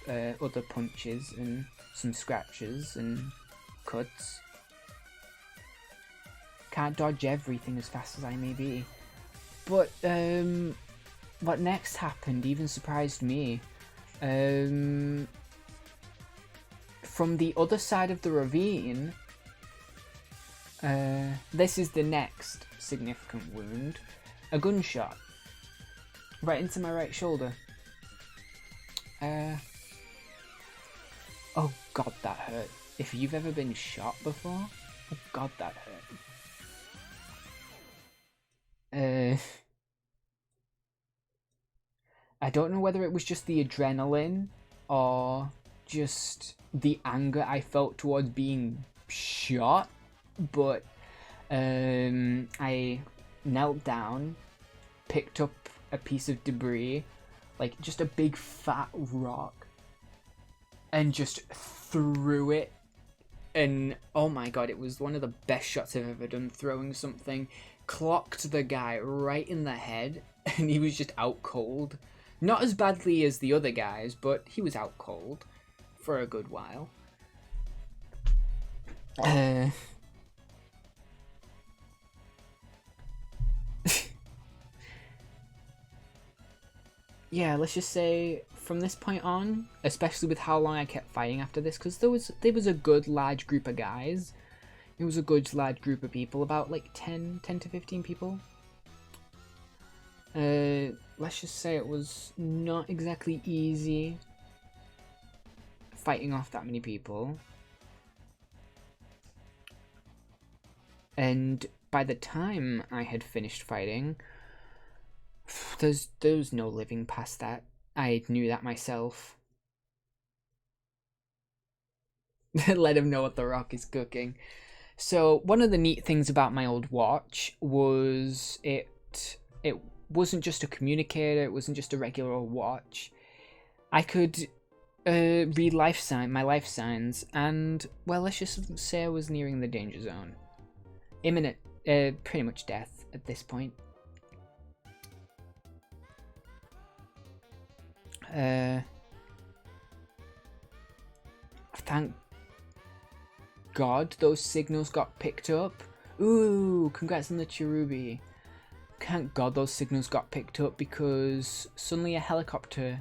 other punches and some scratches and cuts. Can't dodge everything as fast as I may be. But what next happened even surprised me. From the other side of the ravine, this is the next significant wound. A gunshot right into my right shoulder. Oh god, that hurt. If you've ever been shot before, oh god, that hurt. I don't know whether it was just the adrenaline or just the anger I felt towards being shot, but I knelt down, picked up a piece of debris, like just a big fat rock, and just threw it. And oh my god, it was one of the best shots I've ever done, throwing something. Clocked the guy right in the head, and he was just out cold. Not as badly as the other guys, but he was out cold for a good while. Yeah, let's just say from this point on, especially with how long I kept fighting after this, because there was a good large group of guys. It was a good large group of people, about like 10 to 15 people. Let's just say it was not exactly easy fighting off that many people. And by the time I had finished fighting, there was no living past that. I knew that myself. Let him know what the Rock is cooking. So one of the neat things about my old watch was it wasn't just a communicator, it wasn't just a regular old watch. I could read my life signs, and well, let's just say I was nearing the danger zone. Imminent, pretty much death at this point. Thank God those signals got picked up. Ooh, congrats on the cherubi. Thank God those signals got picked up, because suddenly a helicopter,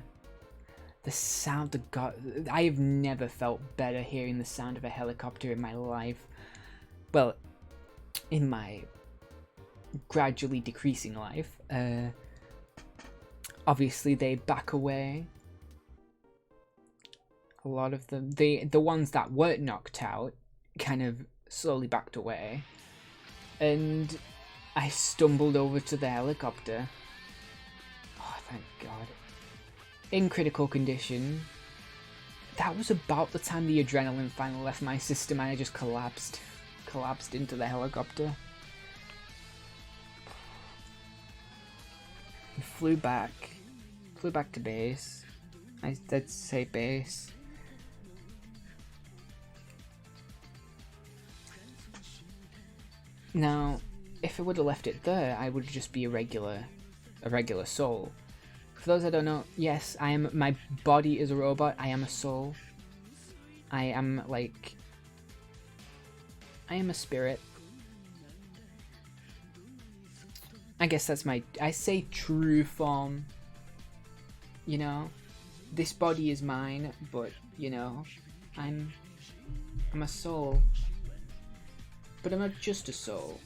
the sound of God, I have never felt better hearing the sound of a helicopter in my life. Well, in my gradually decreasing life. Obviously they back away. A lot of them, the ones that weren't knocked out, kind of slowly backed away, and I stumbled over to the helicopter. Oh, thank God. In critical condition. That was about the time the adrenaline finally left my system and I just collapsed into the helicopter. Flew back to base. I'd say base. Now, if I would have left it there, I would just be a regular soul. For those that don't know, yes, my body is a robot. I am a soul. I am a spirit. I guess that's I say true form. You know, this body is mine, but you know, I'm a soul. But I'm not just a soul.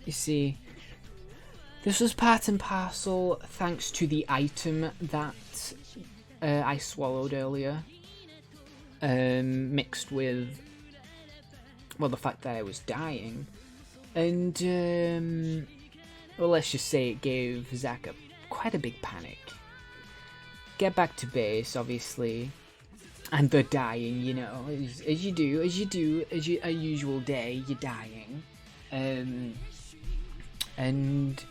You see, this was part and parcel thanks to the item that I swallowed earlier, mixed with, well, the fact that I was dying, and well, let's just say it gave Zach quite a big panic. Get back to base, obviously. And they're dying, you know, as you do, a usual day, you're dying. And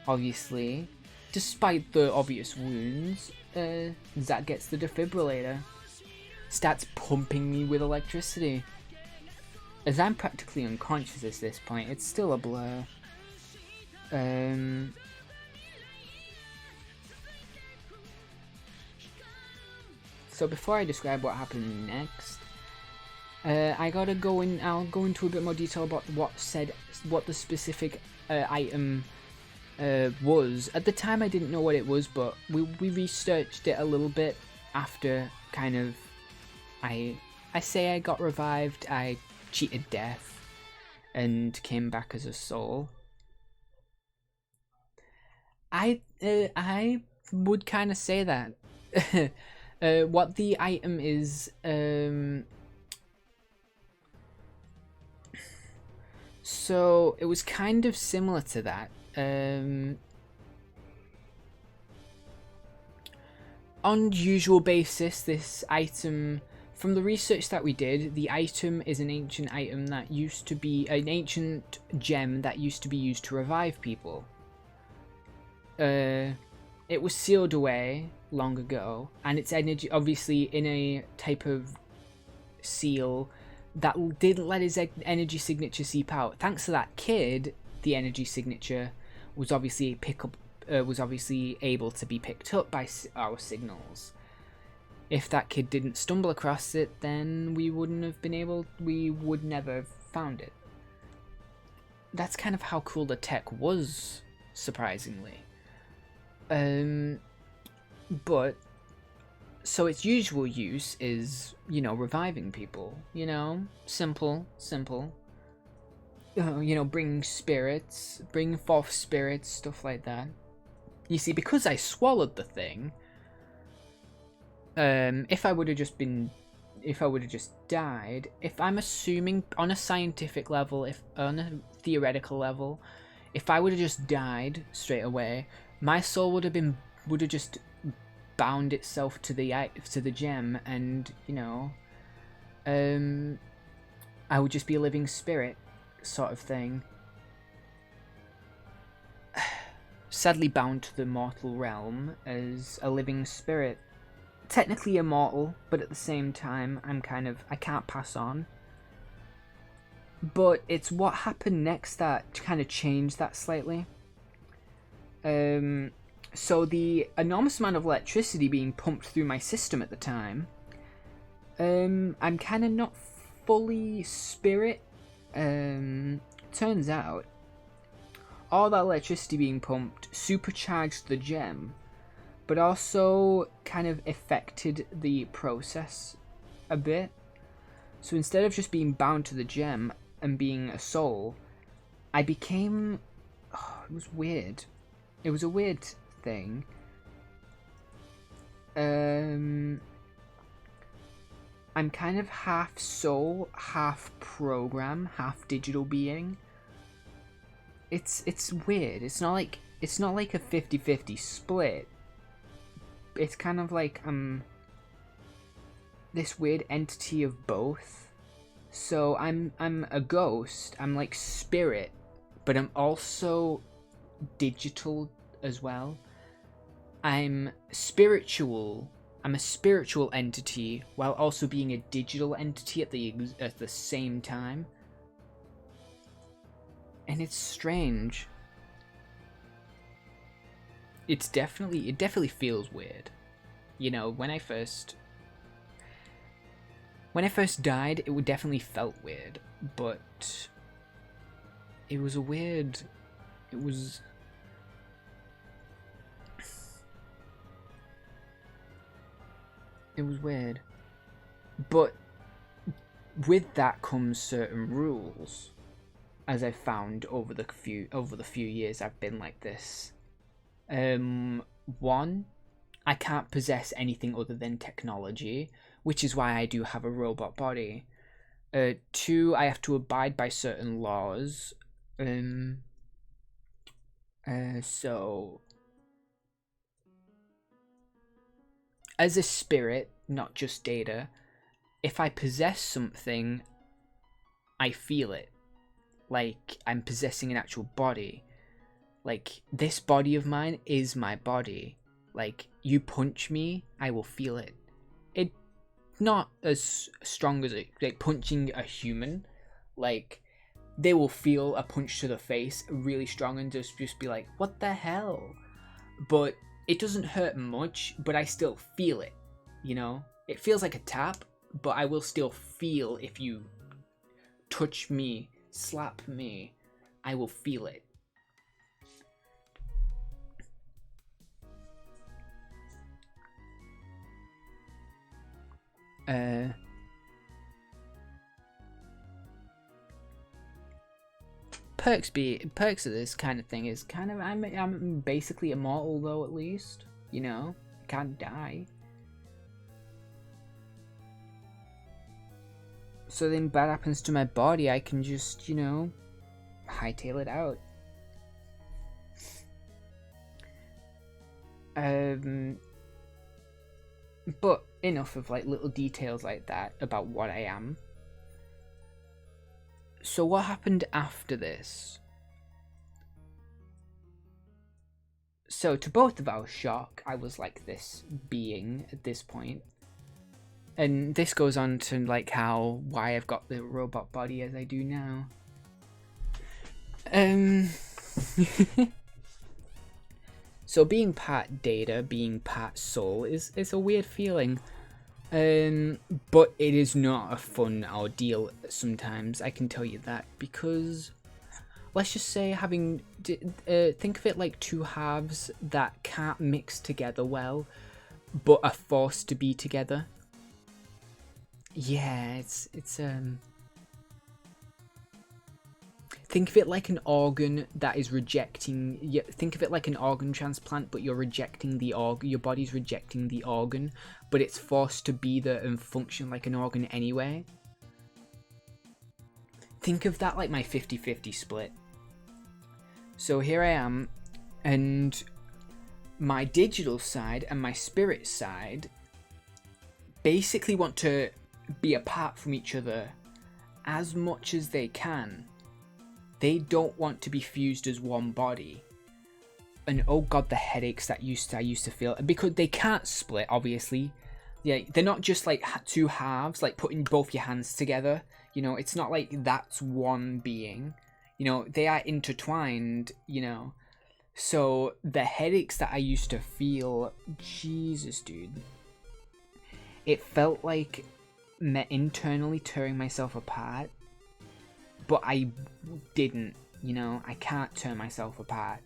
obviously, despite the obvious wounds, Zach gets the defibrillator, starts pumping me with electricity. As I'm practically unconscious at this point, it's still a blur. So before I describe what happened next, I'll go into a bit more detail about what the specific item was. At the time I didn't know what it was, but we researched it a little bit after kind of, I say I got revived, I cheated death, and came back as a soul. I would kind of say that. What the item is, so it was kind of similar to that. On usual basis, this item, from the research that we did, the item is an ancient item that used to be an ancient gem that used to be used to revive people. It was sealed away long ago, and its energy, obviously in a type of seal that didn't let his energy signature seep out. Thanks to that kid, the energy signature was obviously able to be picked up by our signals. If that kid didn't stumble across it, then we would never have found it. That's kind of how cool the tech was, surprisingly. But So its usual use is, you know, reviving people. You know, simple. You know, bringing spirits, bringing forth spirits, stuff like that. You see, because I swallowed the thing, if I would have just died, if I'm assuming on a scientific level, if on a theoretical level, if I would have just died straight away, my soul would have just bound itself to the gem, and you know, I would just be a living spirit, sort of thing. Sadly bound to the mortal realm as a living spirit. Technically immortal, but at the same time, I can't pass on. But it's what happened next that kind of changed that slightly. So the enormous amount of electricity being pumped through my system at the time, I'm kind of not fully spirit. Turns out, all that electricity being pumped supercharged the gem, but also kind of affected the process a bit. So instead of just being bound to the gem and being a soul, I became... Oh, it was weird. It was a weird thing. I'm kind of half soul, half program, half digital being. It's weird. It's not like a 50-50 split. It's kind of like this weird entity of both. So I'm a ghost. I'm like spirit, but I'm also digital as well. I'm spiritual. I'm a spiritual entity while also being a digital entity at the same time. And it's strange. It definitely feels weird. You know, when I first died, it definitely felt weird, but it was weird. It was weird. But with that comes certain rules, as I found over the few years I've been like this. One, I can't possess anything other than technology, which is why I do have a robot body. Two, I have to abide by certain laws. So as a spirit, not just data, if I possess something, I feel it. Like I'm possessing an actual body. Like, this body of mine is my body. Like, you punch me, I will feel it. It's not as strong as like punching a human. Like, they will feel a punch to the face really strong and just be like, what the hell? But it doesn't hurt much, but I still feel it, you know? It feels like a tap, but I will still feel if you touch me, slap me, I will feel it. Perks of this kind of thing is kind of I'm basically immortal though, at least, you know, I can't die. So then bad happens to my body, I can just, you know, hightail it out. But enough of like little details like that about what I am. So what happened after this? So to both of our shock, I was like this being at this point. And this goes on to like why I've got the robot body as I do now. So being part data, being part soul is a weird feeling. But it is not a fun ordeal sometimes, I can tell you that, because let's just say think of it like two halves that can't mix together well, but are forced to be together. Yeah, it's think of it like an organ that is rejecting. Think of it like an organ transplant, but you're rejecting the organ. Your body's rejecting the organ, but it's forced to be there and function like an organ anyway. Think of that like my 50-50 split. So here I am, and my digital side and my spirit side basically want to be apart from each other as much as they can. They don't want to be fused as one body. And oh god, the headaches that I used to feel, because they can't split, obviously. Yeah, they're not just like two halves, like putting both your hands together. You know, it's not like that's one being. You know, they are intertwined, you know. So the headaches that I used to feel, Jesus, dude. It felt like internally tearing myself apart. But I didn't, you know, I can't tear myself apart.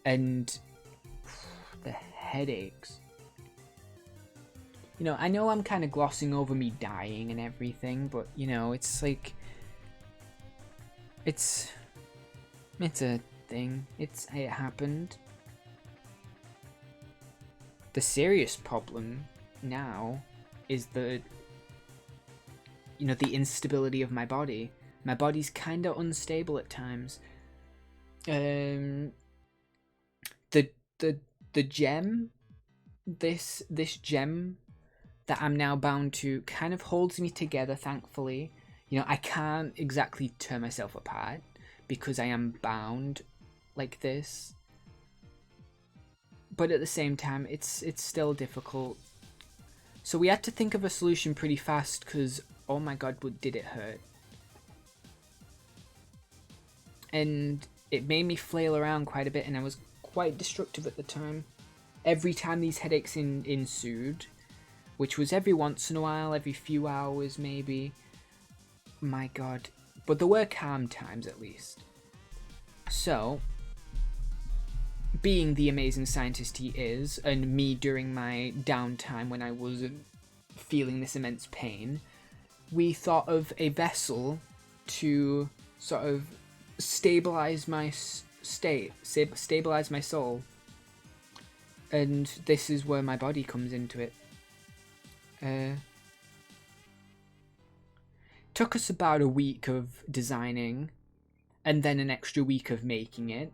And the headaches. You know, I know I'm kind of glossing over me dying and everything, but, you know, it's like... It's a thing. It happened. The serious problem now is the instability of my body. My body's kind of unstable at times. The gem, this gem that I'm now bound to, kind of holds me together, thankfully. You know, I can't exactly tear myself apart because I am bound like this. But at the same time, it's still difficult. So we had to think of a solution pretty fast because, oh my god, did it hurt. And it made me flail around quite a bit, and I was quite destructive at the time. Every time these headaches ensued, which was every once in a while, every few hours maybe. My god. But there were calm times at least. So, being the amazing scientist he is, and me during my downtime when I wasn't feeling this immense pain, we thought of a vessel to sort of stabilize my state, stabilize my soul. And this is where my body comes into it. Took us about a week of designing, and then an extra week of making it.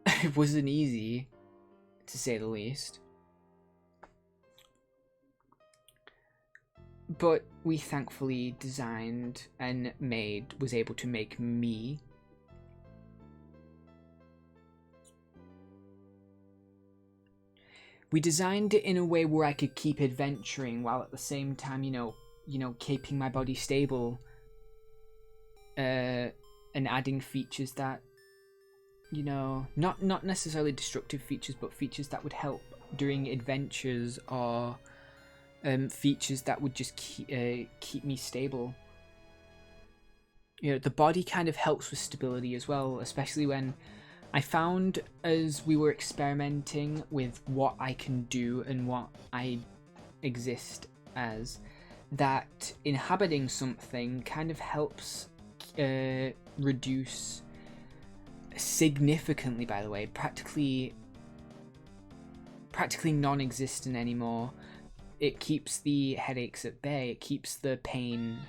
It wasn't easy, to say the least. But we thankfully designed and was able to make me. We designed it in a way where I could keep adventuring while at the same time, you know, keeping my body stable, and adding features that, you know, not necessarily destructive features, but features that would help during adventures, or features that would just keep me stable. You know, the body kind of helps with stability as well, especially when I found, as we were experimenting with what I can do and what I exist as, that inhabiting something kind of helps reduce significantly, by the way, practically non-existent anymore. It keeps the headaches at bay, it keeps the pain,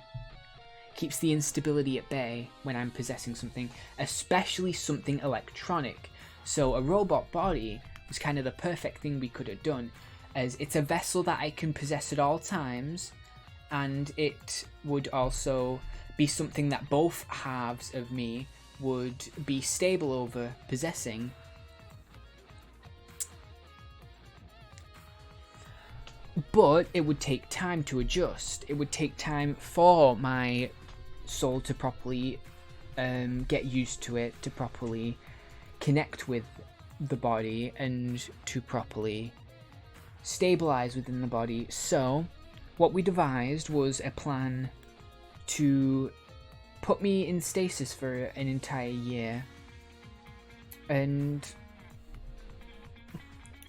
keeps the instability at bay when I'm possessing something, especially something electronic. So a robot body was kind of the perfect thing we could have done, as it's a vessel that I can possess at all times, and it would also be something that both halves of me would be stable over possessing. But it would take time to adjust. It would take time for my soul to properly get used to it, to properly connect with the body, and to properly stabilize within the body. So what we devised was a plan to put me in stasis for an entire year, and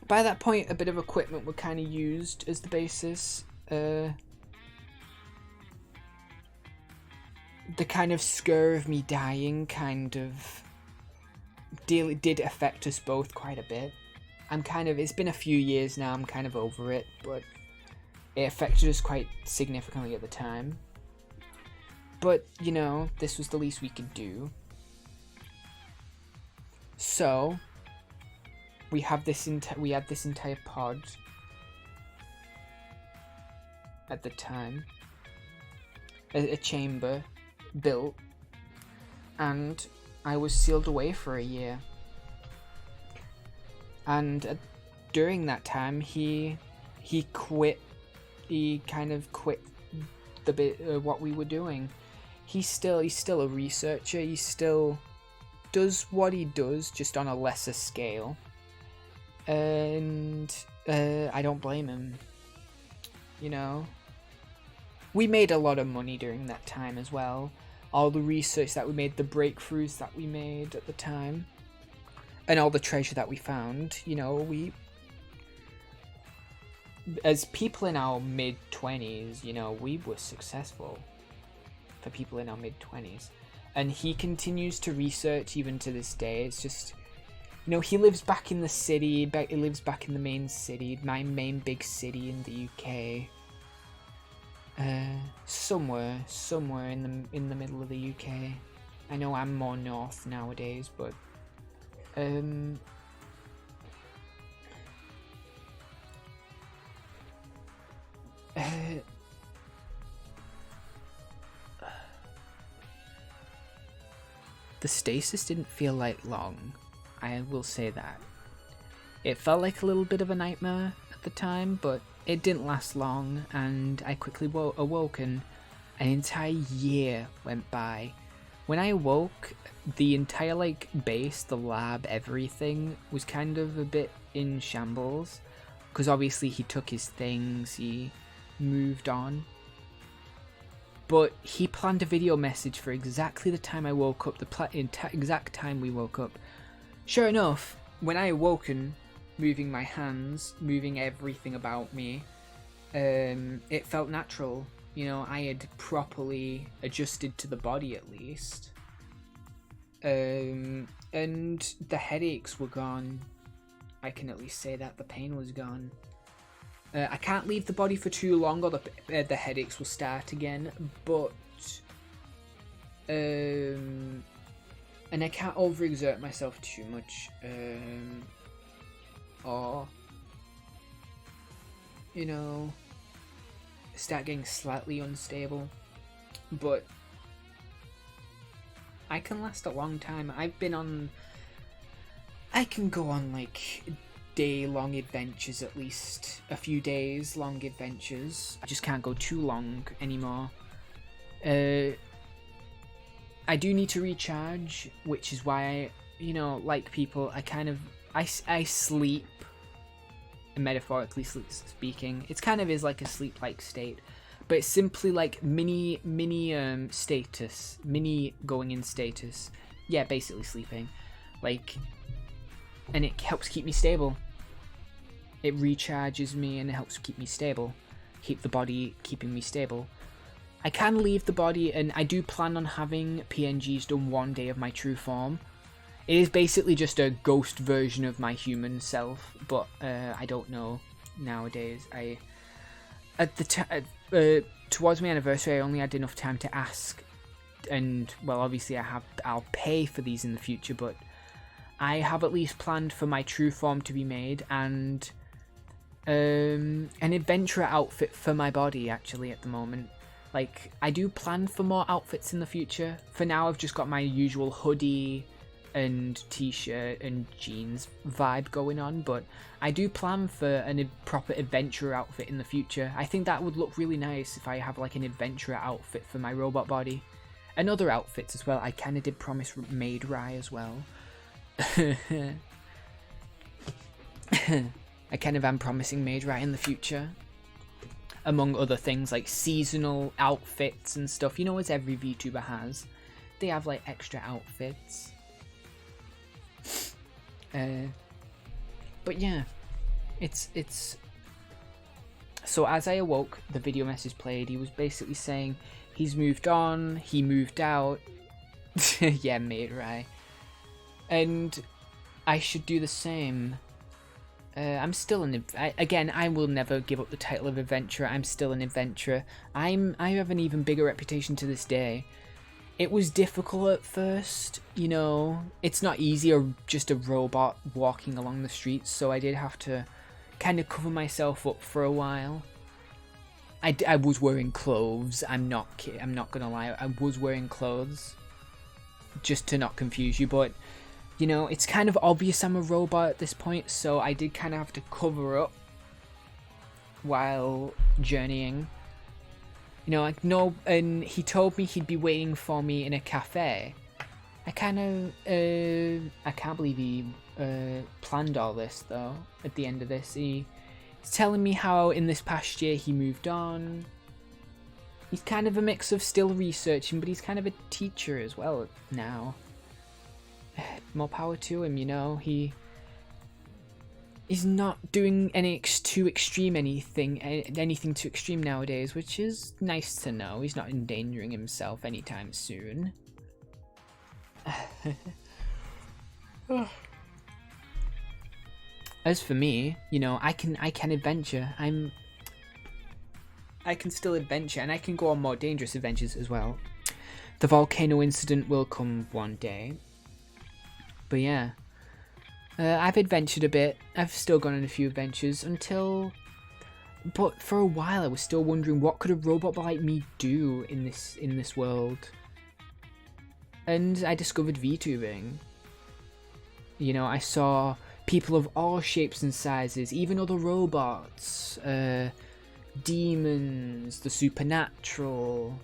by that point, a bit of equipment were kind of used as the basis. The kind of scare of me dying kind of did affect us both quite a bit. It's been a few years now, I'm kind of over it, but it affected us quite significantly at the time. But, you know, this was the least we could do. So, we had this entire pod at the time, a chamber built, and I was sealed away for a year. And during that time, he quit. He kind of quit the bit what we were doing. He's still a researcher. He still does what he does, just on a lesser scale. And I don't blame him. You know, we made a lot of money during that time as well. All the research that we made, the breakthroughs that we made at the time, and all the treasure that we found. You know, we, as people in our mid-20s, you know, we were successful for people in our mid-20s. And he continues to research even to this day. It's just, you know, he lives back in the city. He lives back in the main city, my main big city in the UK. Somewhere in the middle of the UK. I know I'm more north nowadays, but the stasis didn't feel like long, I will say that. It felt like a little bit of a nightmare at the time, but it didn't last long, and I quickly awoke, and an entire year went by. When I awoke, the entire base, the lab, everything was kind of a bit in shambles, because obviously he took his things, he moved on. But he planned a video message for exactly the time I woke up, the exact time we woke up. Sure enough, when I awoken, moving my hands, moving everything about me, it felt natural. You know, I had properly adjusted to the body at least. And the headaches were gone. I can at least say that the pain was gone. I can't leave the body for too long, or the headaches will start again. But and I can't overexert myself too much, or you know, start getting slightly unstable. But I can last a long time. I can go on day-long adventures, at least a few days long adventures. I just can't go too long anymore. I do need to recharge, which is why I, you know, like people, I sleep, metaphorically speaking. It kind of is like a sleep-like state, but it's simply like mini status, mini going in status. Yeah, basically sleeping, and it helps keep me stable. It recharges me and it helps keep me stable, keep the body keeping me stable. I can leave the body, and I do plan on having PNGs done one day of my true form. It is basically just a ghost version of my human self, but I don't know nowadays. Towards my anniversary, I only had enough time to ask, and well, obviously I'll pay for these in the future, but I have at least planned for my true form to be made, and an adventurer outfit for my body actually at the moment. I do plan for more outfits in the future. For now, I've just got my usual hoodie and t-shirt and jeans vibe going on, but I do plan for a proper adventurer outfit in the future. I think that would look really nice if I have an adventurer outfit for my robot body, and other outfits as well. I kind of did promise Maid Rye as well. I kind of am promising Maid Rye in the future, among other things like seasonal outfits and stuff. You know, as every VTuber has, they have extra outfits. But yeah, it's so as I awoke, the video message played. He was basically saying he's moved on, he moved out. Yeah, mate, right. And I should do the same. I'm still again, I will never give up the title of adventurer. I'm still an adventurer. I have an even bigger reputation to this day. It was difficult at first, you know. It's not easy or just a robot walking along the streets, so I did have to kind of cover myself up for a while. I was wearing clothes. I'm not gonna lie. I was wearing clothes just to not confuse you, but you know, it's kind of obvious I'm a robot at this point, so I did kind of have to cover up while journeying. You know, like, no, and he told me he'd be waiting for me in a cafe. I kind of, I can't believe he planned all this, though, at the end of this. He's telling me how in this past year he moved on. He's kind of a mix of still researching, but he's kind of a teacher as well now. More power to him, you know. He's not doing anything too extreme nowadays, which is nice to know. He's not endangering himself anytime soon. As for me, you know, I can adventure. I can still adventure, and I can go on more dangerous adventures as well. The volcano incident will come one day. But yeah, I've adventured a bit. I've still gone on a few adventures but for a while I was still wondering, what could a robot like me do in this world? And I discovered VTubing. You know, I saw people of all shapes and sizes, even other robots, demons, the supernatural,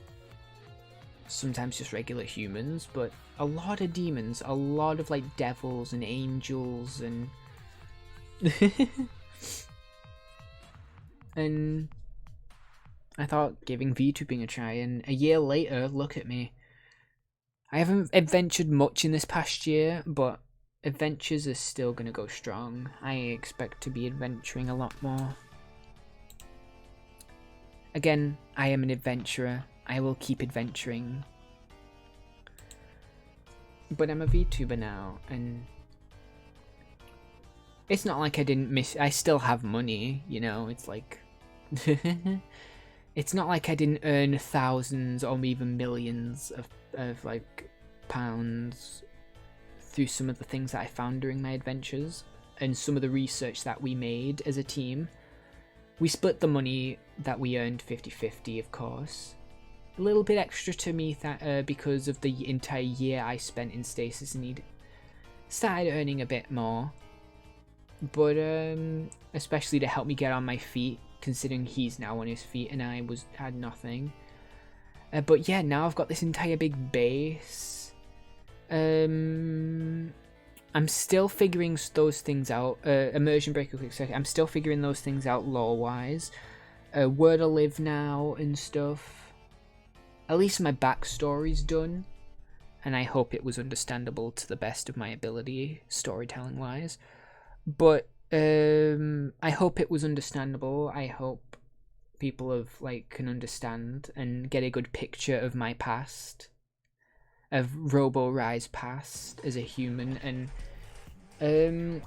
sometimes just regular humans, but a lot of demons, a lot of like devils and angels and and I thought giving VTubing a try, and a year later, look at me. I haven't adventured much in this past year, but adventures are still gonna go strong. I expect to be adventuring a lot more. Again, I am an adventurer. I will keep adventuring. But I'm a VTuber now, and it's not like I didn't miss. I still have money, you know. It's like it's not like I didn't earn thousands or even millions of like pounds through some of the things that I found during my adventures and some of the research that we made as a team. We split the money that we earned 50-50, of course. A little bit extra to me because of the entire year I spent in stasis, and he'd started earning a bit more. But especially to help me get on my feet, considering he's now on his feet and I had nothing. But yeah, now I've got this entire big base. I'm still figuring those things out. Immersion break, a quick second. I'm still figuring those things out lore-wise. Where to live now and stuff. At least my backstory's done, and I hope it was understandable to the best of my ability, storytelling-wise. But I hope it was understandable. I hope people can understand and get a good picture of my past, of Robo-Rise past as a human. And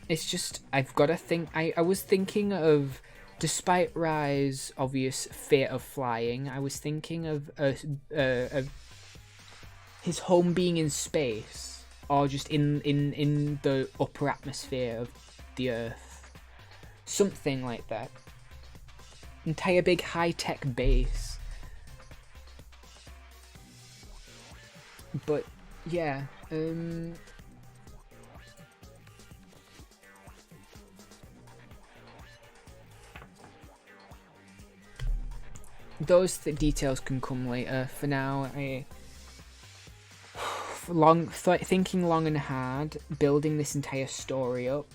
it's just, I've got to think. I was thinking of, despite Rye's obvious fear of flying, I was thinking of his home being in space, or just in the upper atmosphere of the Earth. Something like that. Entire big high-tech base. But, yeah, those details can come later. For now, thinking long and hard, building this entire story up.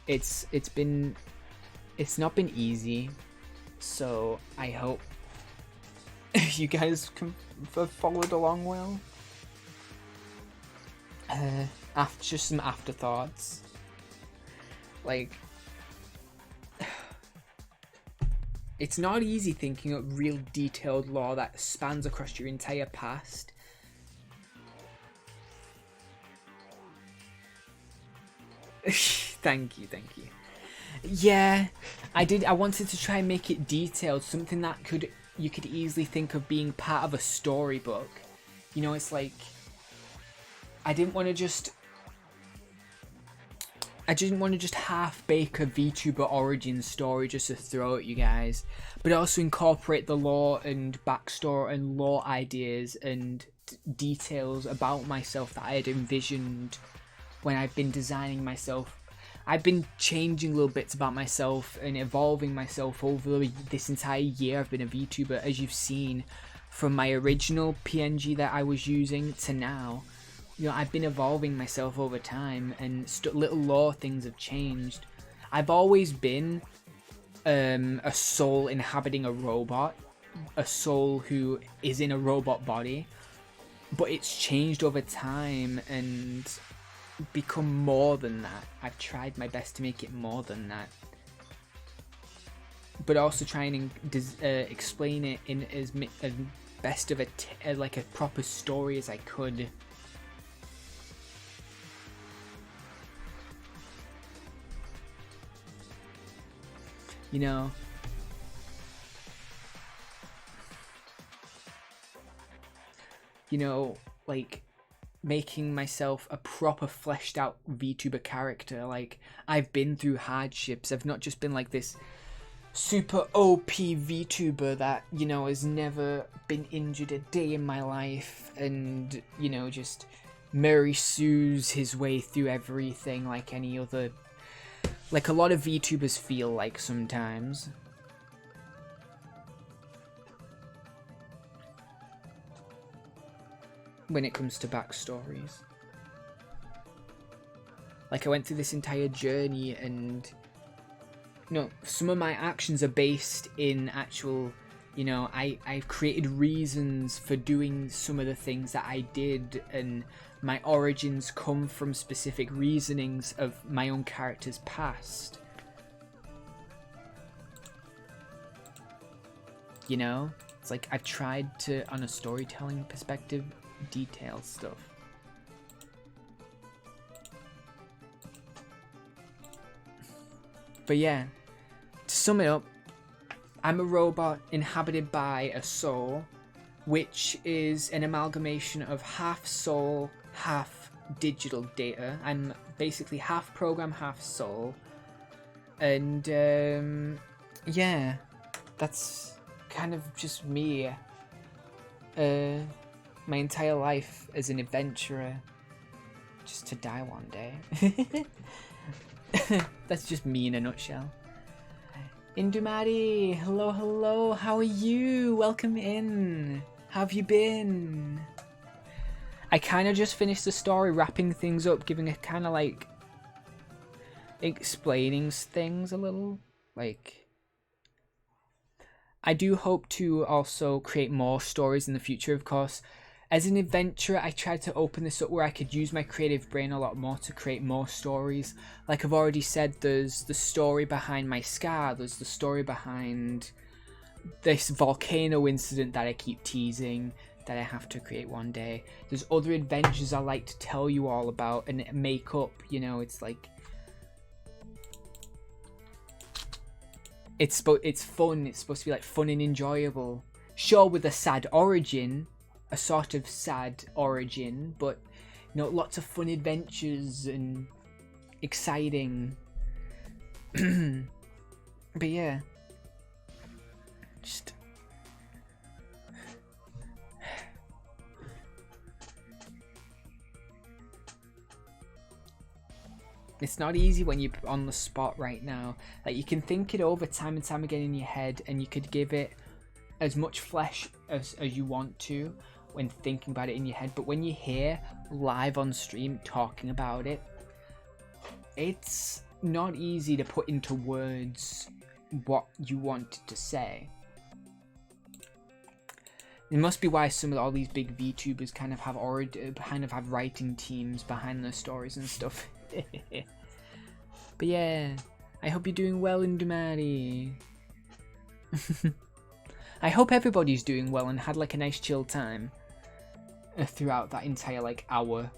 It's not been easy, so I hope you guys have followed along well. After just some afterthoughts, like, It's not easy thinking up real detailed lore that spans across your entire past. Thank you. Yeah, I wanted to try and make it detailed, something that you could easily think of being part of a storybook. You know, it's like I didn't want to just half bake a VTuber origin story just to throw at you guys, but also incorporate the lore and backstory and lore ideas and details about myself that I had envisioned when I've been designing myself. I've been changing little bits about myself and evolving myself over this entire year I've been a VTuber, as you've seen from my original PNG that I was using to now. You know, I've been evolving myself over time, and little lore things have changed. I've always been a soul inhabiting a robot, a soul who is in a robot body, but it's changed over time and become more than that. I've tried my best to make it more than that, but also trying to explain it in as best of like a proper story as I could. You know, like making myself a proper fleshed out VTuber character. Like, I've been through hardships. I've not just been like this super OP VTuber that, you know, has never been injured a day in my life and, you know, just Mary Sue's his way through everything like any other, like a lot of VTubers feel like sometimes. When it comes to backstories. Like, I went through this entire journey and, you know, some of my actions are based in actual, you know, I've created reasons for doing some of the things that I did, and my origins come from specific reasonings of my own character's past. You know? It's like I've tried to, on a storytelling perspective, detail stuff. But yeah, to sum it up, I'm a robot inhabited by a soul, which is an amalgamation of half soul, half digital data. I'm basically half program, half soul. And yeah, that's kind of just me. My entire life as an adventurer, just to die one day. That's just me in a nutshell. Indumati, hello, how are you? Welcome in. How have you been? I kind of just finished the story, wrapping things up, giving a kind of like explaining things a little. Like, I do hope to also create more stories in the future, of course. As an adventurer, I tried to open this up where I could use my creative brain a lot more to create more stories. Like I've already said, there's the story behind my scar, there's the story behind this volcano incident that I keep teasing, that I have to create one day. There's other adventures I like to tell you all about and make up, you know, it's like... It's fun, it's supposed to be like fun and enjoyable. Sure, with a sad origin, a sort of sad origin, but you know, lots of fun adventures and exciting. But yeah, just it's not easy when you're on the spot right now. Like, you can think it over time and time again in your head, and you could give it as much flesh as you want to when thinking about it in your head, but when you're here live on stream talking about it, it's not easy to put into words what you want to say. It must be why all these big VTubers kind of have writing teams behind their stories and stuff. But yeah, I hope you're doing well, Indumati. I hope everybody's doing well and had like a nice chill time throughout that entire like hour.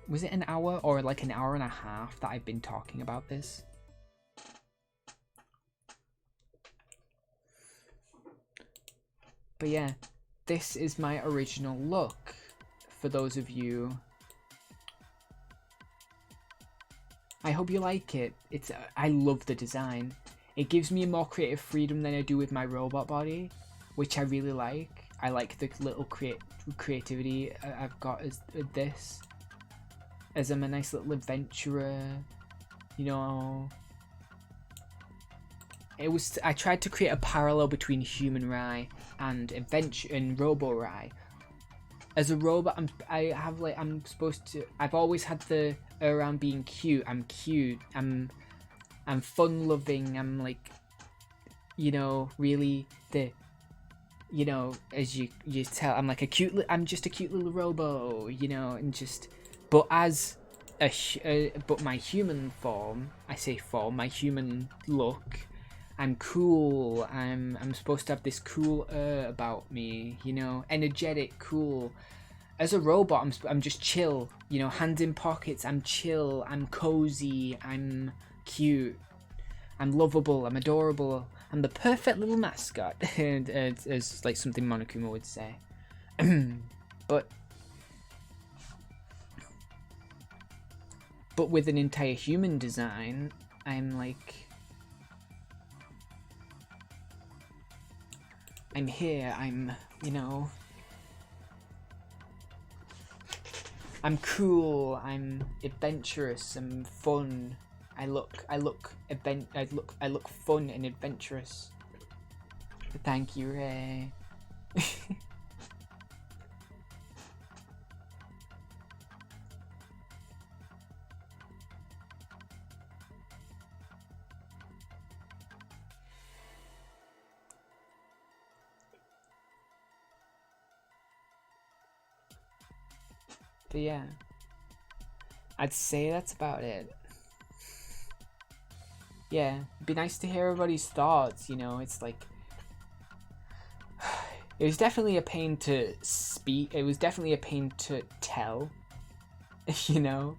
Was it an hour or like an hour and a half that I've been talking about this? But yeah, this is my original look for those of you. I hope you like it. I love the design. It gives me more creative freedom than I do with my robot body, which I really like. I like the little creativity I've got as this, as I'm a nice little adventurer, you know. I tried to create a parallel between human Rai and Robo Rai. As a robot, I've always had the around being cute. I'm cute. I'm fun loving. I'm like, you know, really as you tell, I'm like I'm just a cute little robo, you know, and just, but as but my human form, my human look, I'm cool. I'm supposed to have this cool about me, you know, energetic, cool. As a robot, I'm just chill, you know, hands in pockets. I'm chill. I'm cozy. I'm cute. I'm lovable. I'm adorable. I'm the perfect little mascot, and it's like something Monokuma would say. but with an entire human design, I'm like, I'm here. I'm, you know, I'm cool. I'm adventurous. I'm fun. I look fun and adventurous. Thank you, Ray. But yeah, I'd say that's about it. Yeah, it'd be nice to hear everybody's thoughts, you know. It's like, it was definitely a pain to speak. It was definitely a pain to tell, you know.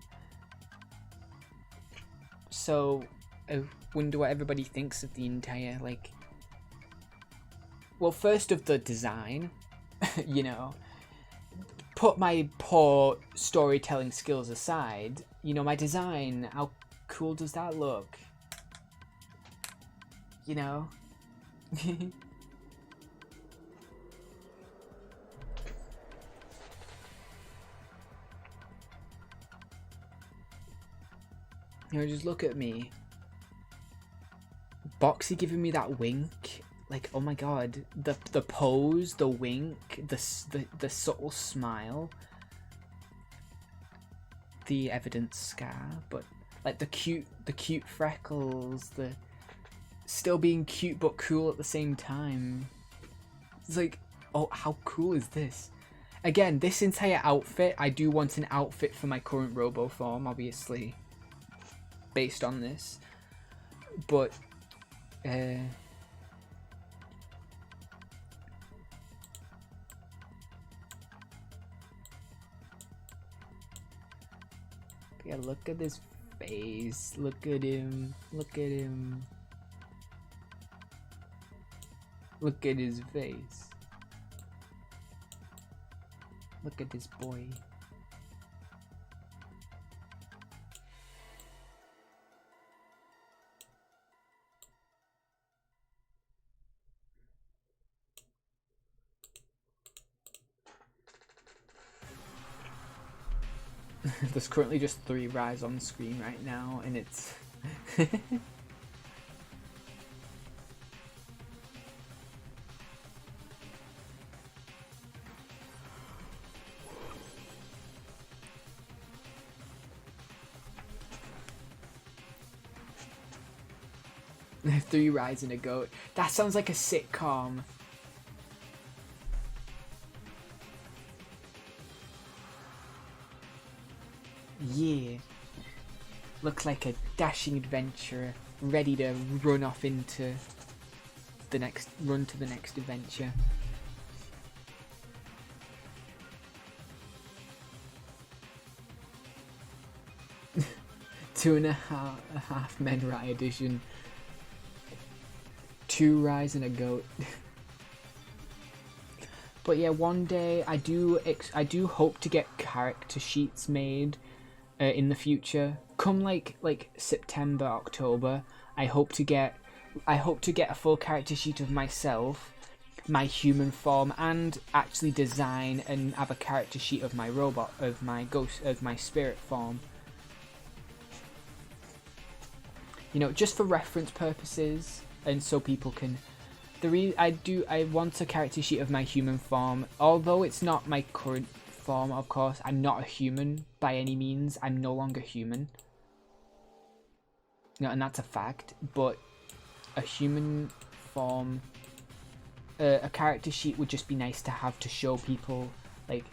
So I wonder what everybody thinks of the entire, like, well, first of the design, you know. Put my poor storytelling skills aside, you know, my design, how cool does that look? You know? You know, just look at me. Boxy giving me that wink. Like, oh my god, the pose, the wink, the subtle smile, the evident scar, but like the cute freckles, the still being cute but cool at the same time. It's like, oh, how cool is this? Again, this entire outfit, I do want an outfit for my current robo form, obviously, based on this, but yeah, look at his face. Look at him. Look at him. Look at his face. Look at this boy. There's currently just 3 Rise on screen right now, and it's... Three Rise and a goat. That sounds like a sitcom. Yeah. Looks like a dashing adventurer, ready to run off into the next run to the next adventure. Two and a half men Rai edition. 2 Rais and a goat. But yeah, one day I do hope to get character sheets made in the future. Come like September, October, I hope to get a full character sheet of myself, my human form, and actually design and have a character sheet of my robot, of my ghost, of my spirit form. You know, just for reference purposes, and so people can. I want a character sheet of my human form, although it's not my current form, of course. I'm not a human by any means. I'm no longer human. You know, and that's a fact. But a human form, a character sheet would just be nice to have to show people. Like,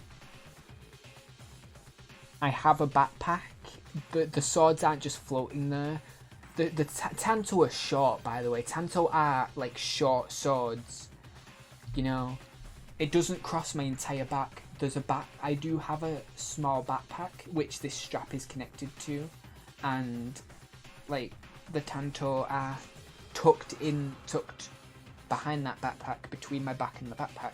I have a backpack, but the swords aren't just floating there. The Tanto are short, by the way. Tanto are like short swords. You know, it doesn't cross my entire back. I do have a small backpack which this strap is connected to, and like the Tanto are tucked behind that backpack, between my back and the backpack.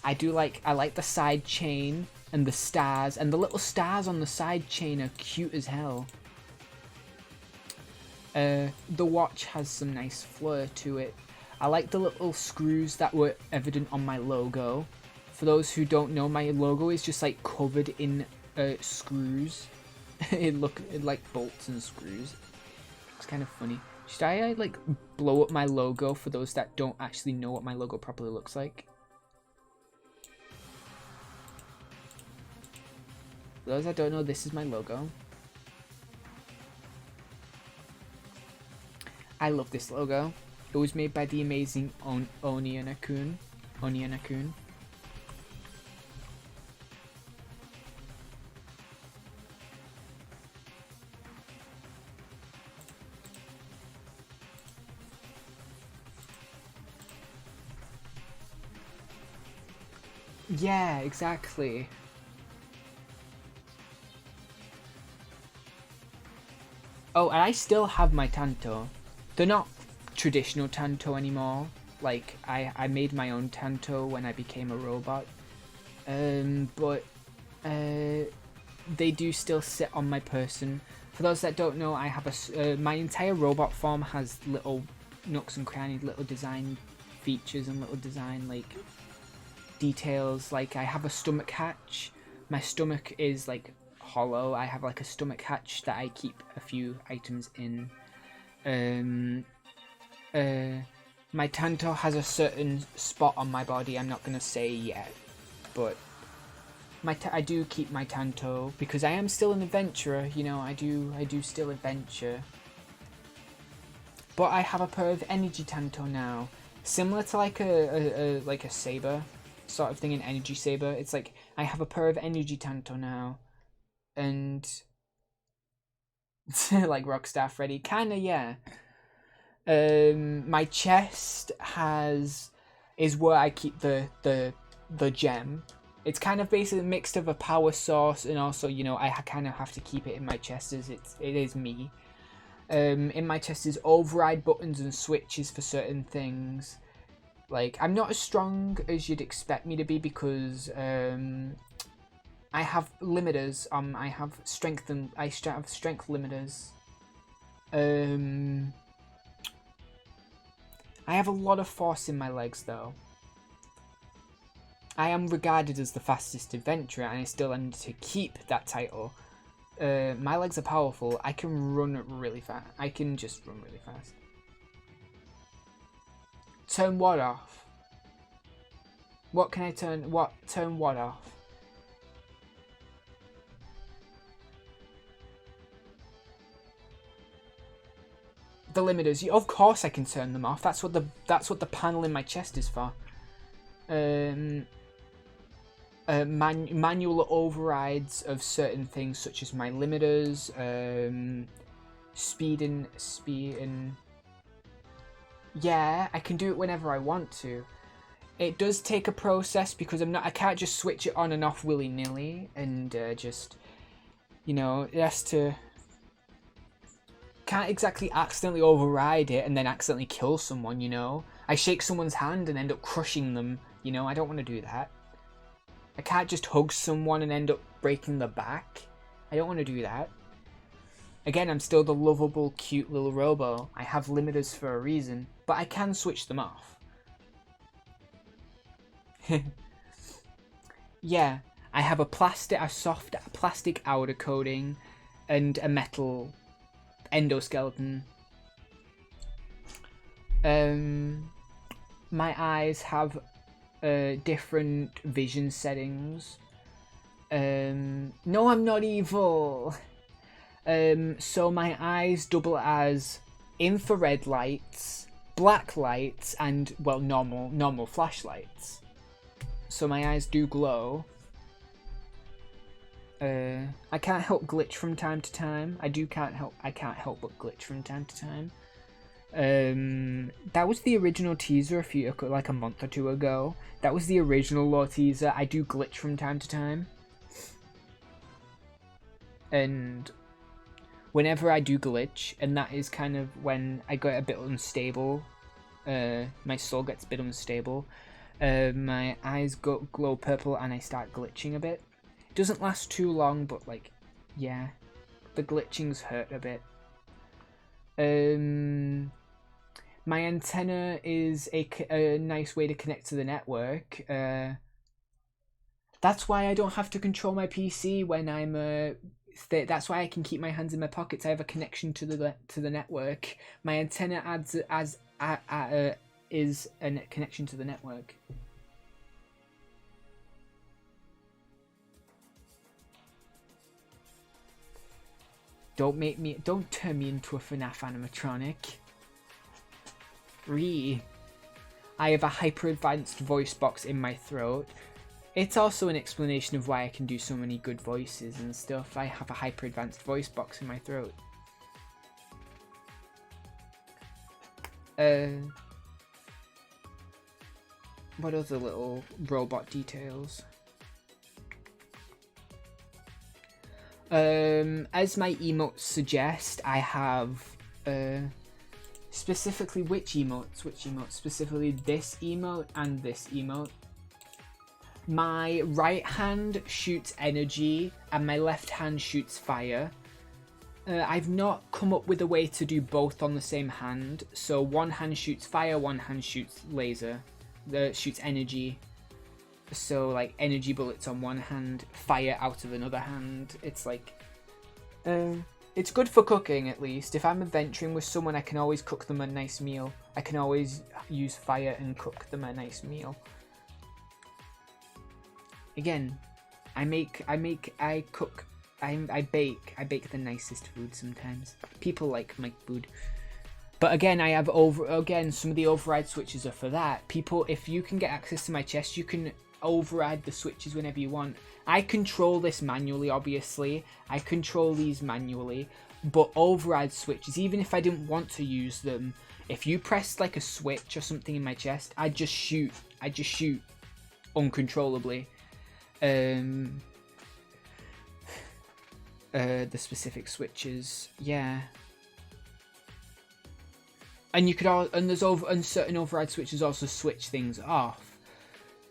I like the side chain and the stars, and the little stars on the side chain are cute as hell. The watch has some nice flair to it. I like the little screws that were evident on my logo. For those who don't know, my logo is just like covered in screws. it like bolts and screws. It's kind of funny. Should I like blow up my logo for those that don't actually know what my logo properly looks like? For those that don't know, this is my logo. I love this logo. It was made by the amazing Oniana-kun. Yeah, exactly. Oh, and I still have my Tanto. They're not traditional Tanto anymore. Like, I made my own Tanto when I became a robot. But they do still sit on my person. For those that don't know, I have my entire robot form has little nooks and crannies, little design features and little design, like, details. Like, I have a stomach hatch. My stomach is, like, hollow. I have, like, a stomach hatch that I keep a few items in. My Tanto has a certain spot on my body. I'm not gonna say yet, but I do keep my Tanto because I am still an adventurer. You know, I do still adventure. But I have a pair of energy Tanto now, similar to like a saber sort of thing, an energy saber. It's like I have a pair of energy Tanto now, and like Rockstar Freddy, kinda, yeah. My chest is where I keep the gem. It's kind of basically mixed of a power source, and also, you know, I kind of have to keep it in my chest as it is me. In my chest is override buttons and switches for certain things. Like, I'm not as strong as you'd expect me to be because I have limiters. I have strength limiters. I have a lot of force in my legs, though. I am regarded as the fastest adventurer, and I still need to keep that title. My legs are powerful. I can run really fast. I can just run really fast. Turn what off? What can I turn? Turn what off? The limiters. Of course I can turn them off. That's what the panel in my chest is for. Manual overrides of certain things such as my limiters, speed and yeah, I can do it whenever I want to. It does take a process because I can't just switch it on and off willy-nilly and just, you know, it has to, can't exactly accidentally override it and then accidentally kill someone, you know. I shake someone's hand and end up crushing them, you know, I don't want to do that. I can't just hug someone and end up breaking their back. I don't want to do that. Again, I'm still the lovable, cute little robo. I have limiters for a reason, but I can switch them off. Yeah, I have a soft plastic outer coating and a metal endoskeleton. My eyes have different vision settings. No, I'm not evil. So my eyes double as infrared lights, black lights, and, well, normal flashlights. So my eyes do glow. I can't help glitch from time to time. I can't help but glitch from time to time. That was the original teaser like a month or two ago. That was the original lore teaser. I do glitch from time to time. And whenever I do glitch, and that is kind of when I get a bit unstable, my soul gets a bit unstable, my eyes glow purple and I start glitching a bit. It doesn't last too long, but, like, yeah, the glitchings hurt a bit. My antenna is a nice way to connect to the network. That's why I don't have to control my PC when I'm that's why I can keep my hands in my pockets. I have a connection to the network. My antenna is a connection to the network. Don't turn me into a FNAF animatronic. I have a hyper advanced voice box in my throat. It's also an explanation of why I can do so many good voices and stuff. I have a hyper advanced voice box in my throat. What other little robot details? As my emotes suggest, I have specifically which emotes? Specifically this emote and this emote. My right hand shoots energy and my left hand shoots fire. I've not come up with a way to do both on the same hand, so one hand shoots fire, one hand shoots laser, shoots energy. So, like, energy bullets on one hand, fire out of another hand. It's like, it's good for cooking, at least. If I'm adventuring with someone, I can always cook them a nice meal. I can always use fire and cook them a nice meal. Again, I bake the nicest food sometimes. People like my food. But again, some of the override switches are for that. People, if you can get access to my chest, you can override the switches whenever you want. I control this manually, obviously. I control these manually. But override switches, even if I didn't want to use them, if you pressed like a switch or something in my chest, I'd just shoot. Uncontrollably. The specific switches, yeah. And you could and certain override switches also switch things off.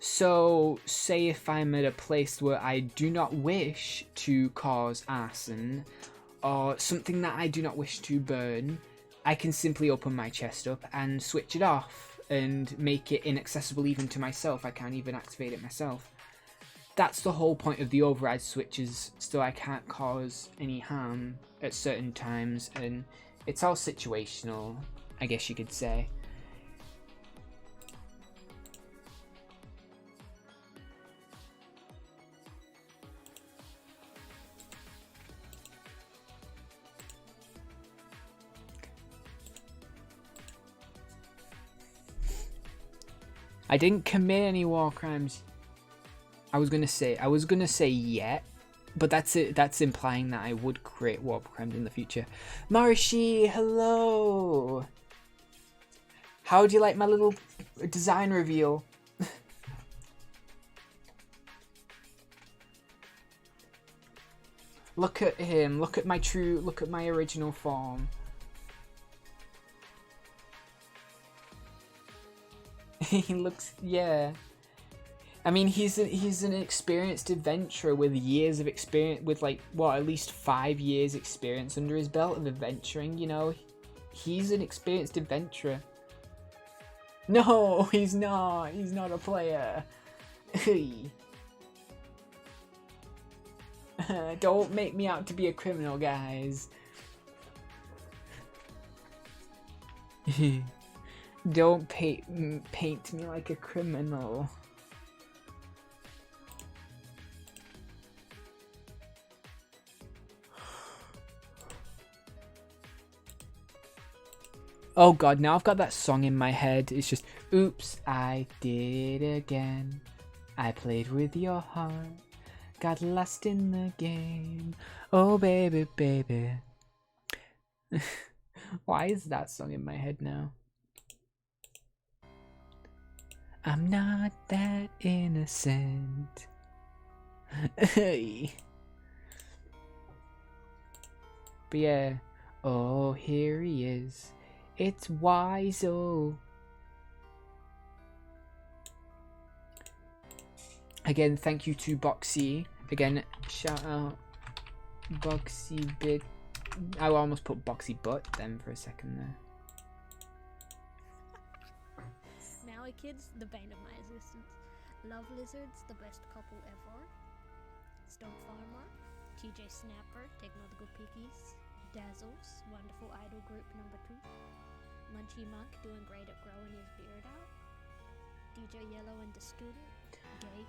So, say if I'm at a place where I do not wish to cause arson, or something that I do not wish to burn, I can simply open my chest up and switch it off and make it inaccessible even to myself. I can't even activate it myself. That's the whole point of the override switches, so I can't cause any harm at certain times, and it's all situational, I guess you could say. I didn't commit any war crimes. I was gonna say yet, but that's it. That's implying that I would create war crimes in the future. Marishi, hello. How do you like my little design reveal? Look at him. Look at my original form. He looks, yeah. I mean, he's an experienced adventurer with years of experience, with like, what, at least 5 years experience under his belt of adventuring, you know? He's an experienced adventurer. No, he's not. He's not a player. Don't make me out to be a criminal, guys. Don't paint me like a criminal. Oh god, now I've got that song in my head. It's just, oops, I did it again. I played with your heart. Got lost in the game. Oh baby, baby. Why is that song in my head now? I'm not that innocent. But yeah. Oh, here he is. It's Wizo. Again, thank you to Boxy. Again, shout out Boxy Bit. I almost put Boxy Butt then for a second there. Maui kids, the bane of my existence. Love lizards, the best couple ever. Stone Farmer, TJ Snapper, take another good pickies. Dazzles, wonderful idol group number 2. Munchy Monk, doing great at growing his beard out. DJ Yellow and the student, gay.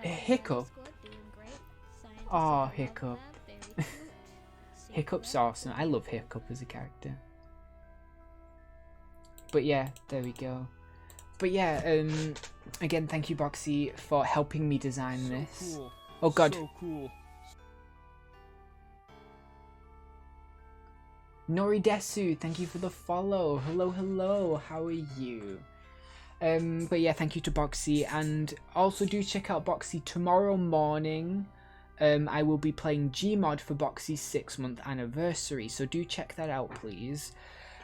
Hiccup. Squad, doing great. Scientist Oh, in the Hiccup. lab, very cute. Hiccup's awesome. I love Hiccup as a character. But yeah, there we go. But yeah, again, thank you, Boxy, for helping me design this. Cool. Oh god. So cool. Noridesu, thank you for the follow. Hello, hello. How are you? But yeah, thank you to Boxy, and also do check out Boxy tomorrow morning. I will be playing Gmod for Boxy's 6-month anniversary, so do check that out, please.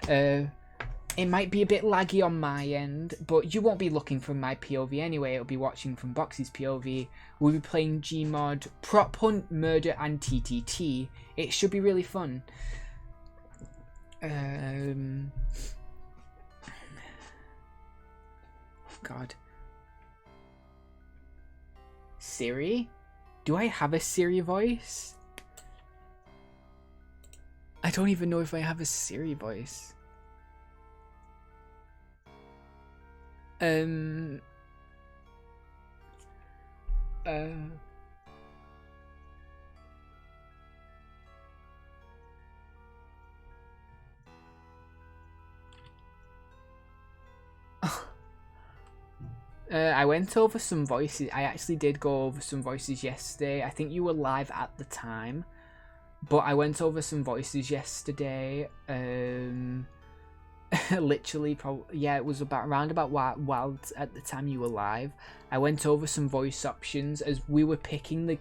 It might be a bit laggy on my end, but you won't be looking from my POV anyway. It'll be watching from Boxy's POV. We'll be playing Gmod, Prop Hunt, Murder, and TTT. It should be really fun. God. Siri? Do I have a Siri voice? I don't even know if I have a Siri voice. I went over some voices. I actually did go over some voices yesterday. I think you were live at the time, but I went over some voices yesterday. Literally, probably, yeah, it was around about while at the time you were live. I went over some voice options as we were picking the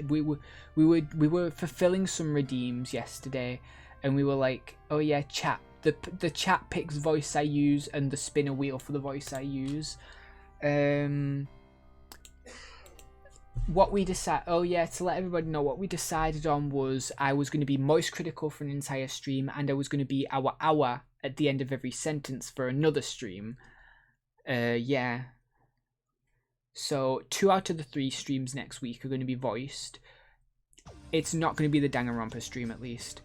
we were fulfilling some redeems yesterday, and we were like, oh yeah, chat. The chat picks voice I use and the spinner wheel for the voice I use. What we decided, oh yeah, to let everybody know, what we decided on was I was going to be Moist Critical for an entire stream, and I was going to be hour at the end of every sentence for another stream. Yeah. So 2 out of the 3 streams next week are going to be voiced. It's not going to be the Danganronpa stream, at least.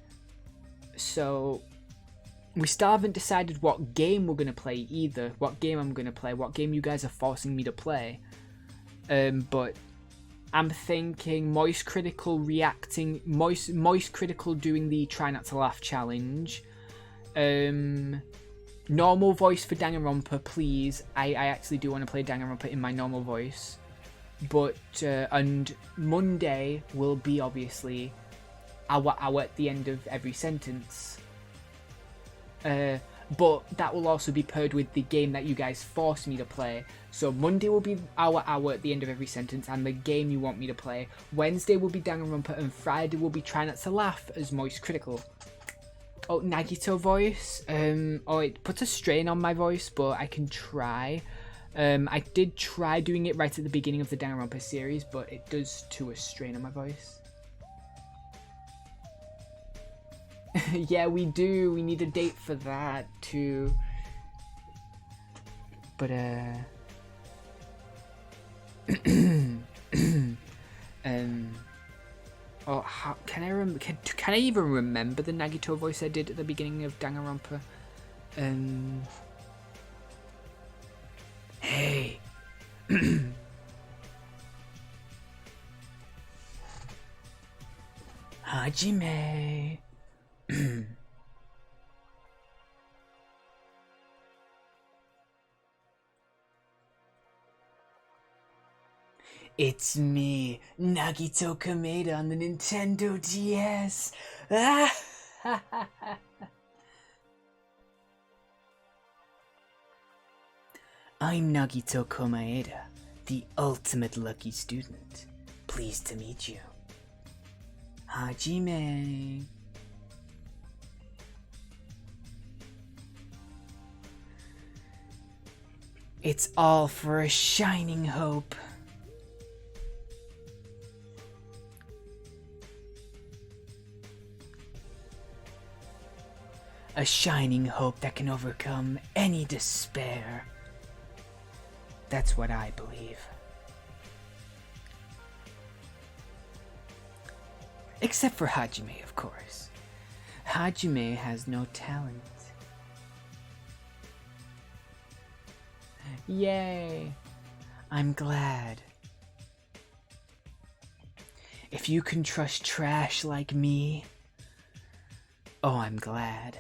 So we still haven't decided what game we're going to play either. What game I'm going to play. What game you guys are forcing me to play. But I'm thinking Moist Critical reacting. Moist Critical doing the Try Not to Laugh challenge. Normal voice for Danganronpa, please. I actually do want to play Danganronpa in my normal voice. But, and Monday will be obviously hour at the end of every sentence. but that will also be paired with the game that you guys force me to play. So Monday will be our hour at the end of every sentence and the game you want me to play. Wednesday will be Danganronpa, and Friday will be Try Not to Laugh as Moist Critical. Oh, Nagito voice. Oh, it puts a strain on my voice, but I can try. I did try doing it right at the beginning of the Danganronpa series, but it does to a strain on my voice. Yeah, we do. We need a date for that too. But oh, how can I can I even remember the Nagito voice I did at the beginning of Danganronpa? Hey. Hajime. It's me, Nagito Kameda on the Nintendo DS. I'm Nagito Komaeda, the ultimate lucky student. Pleased to meet you. Hajime. It's all for a shining hope. A shining hope that can overcome any despair. That's what I believe. Except for Hajime, of course. Hajime has no talent. Yay! I'm glad. If you can trust trash like me, oh, I'm glad.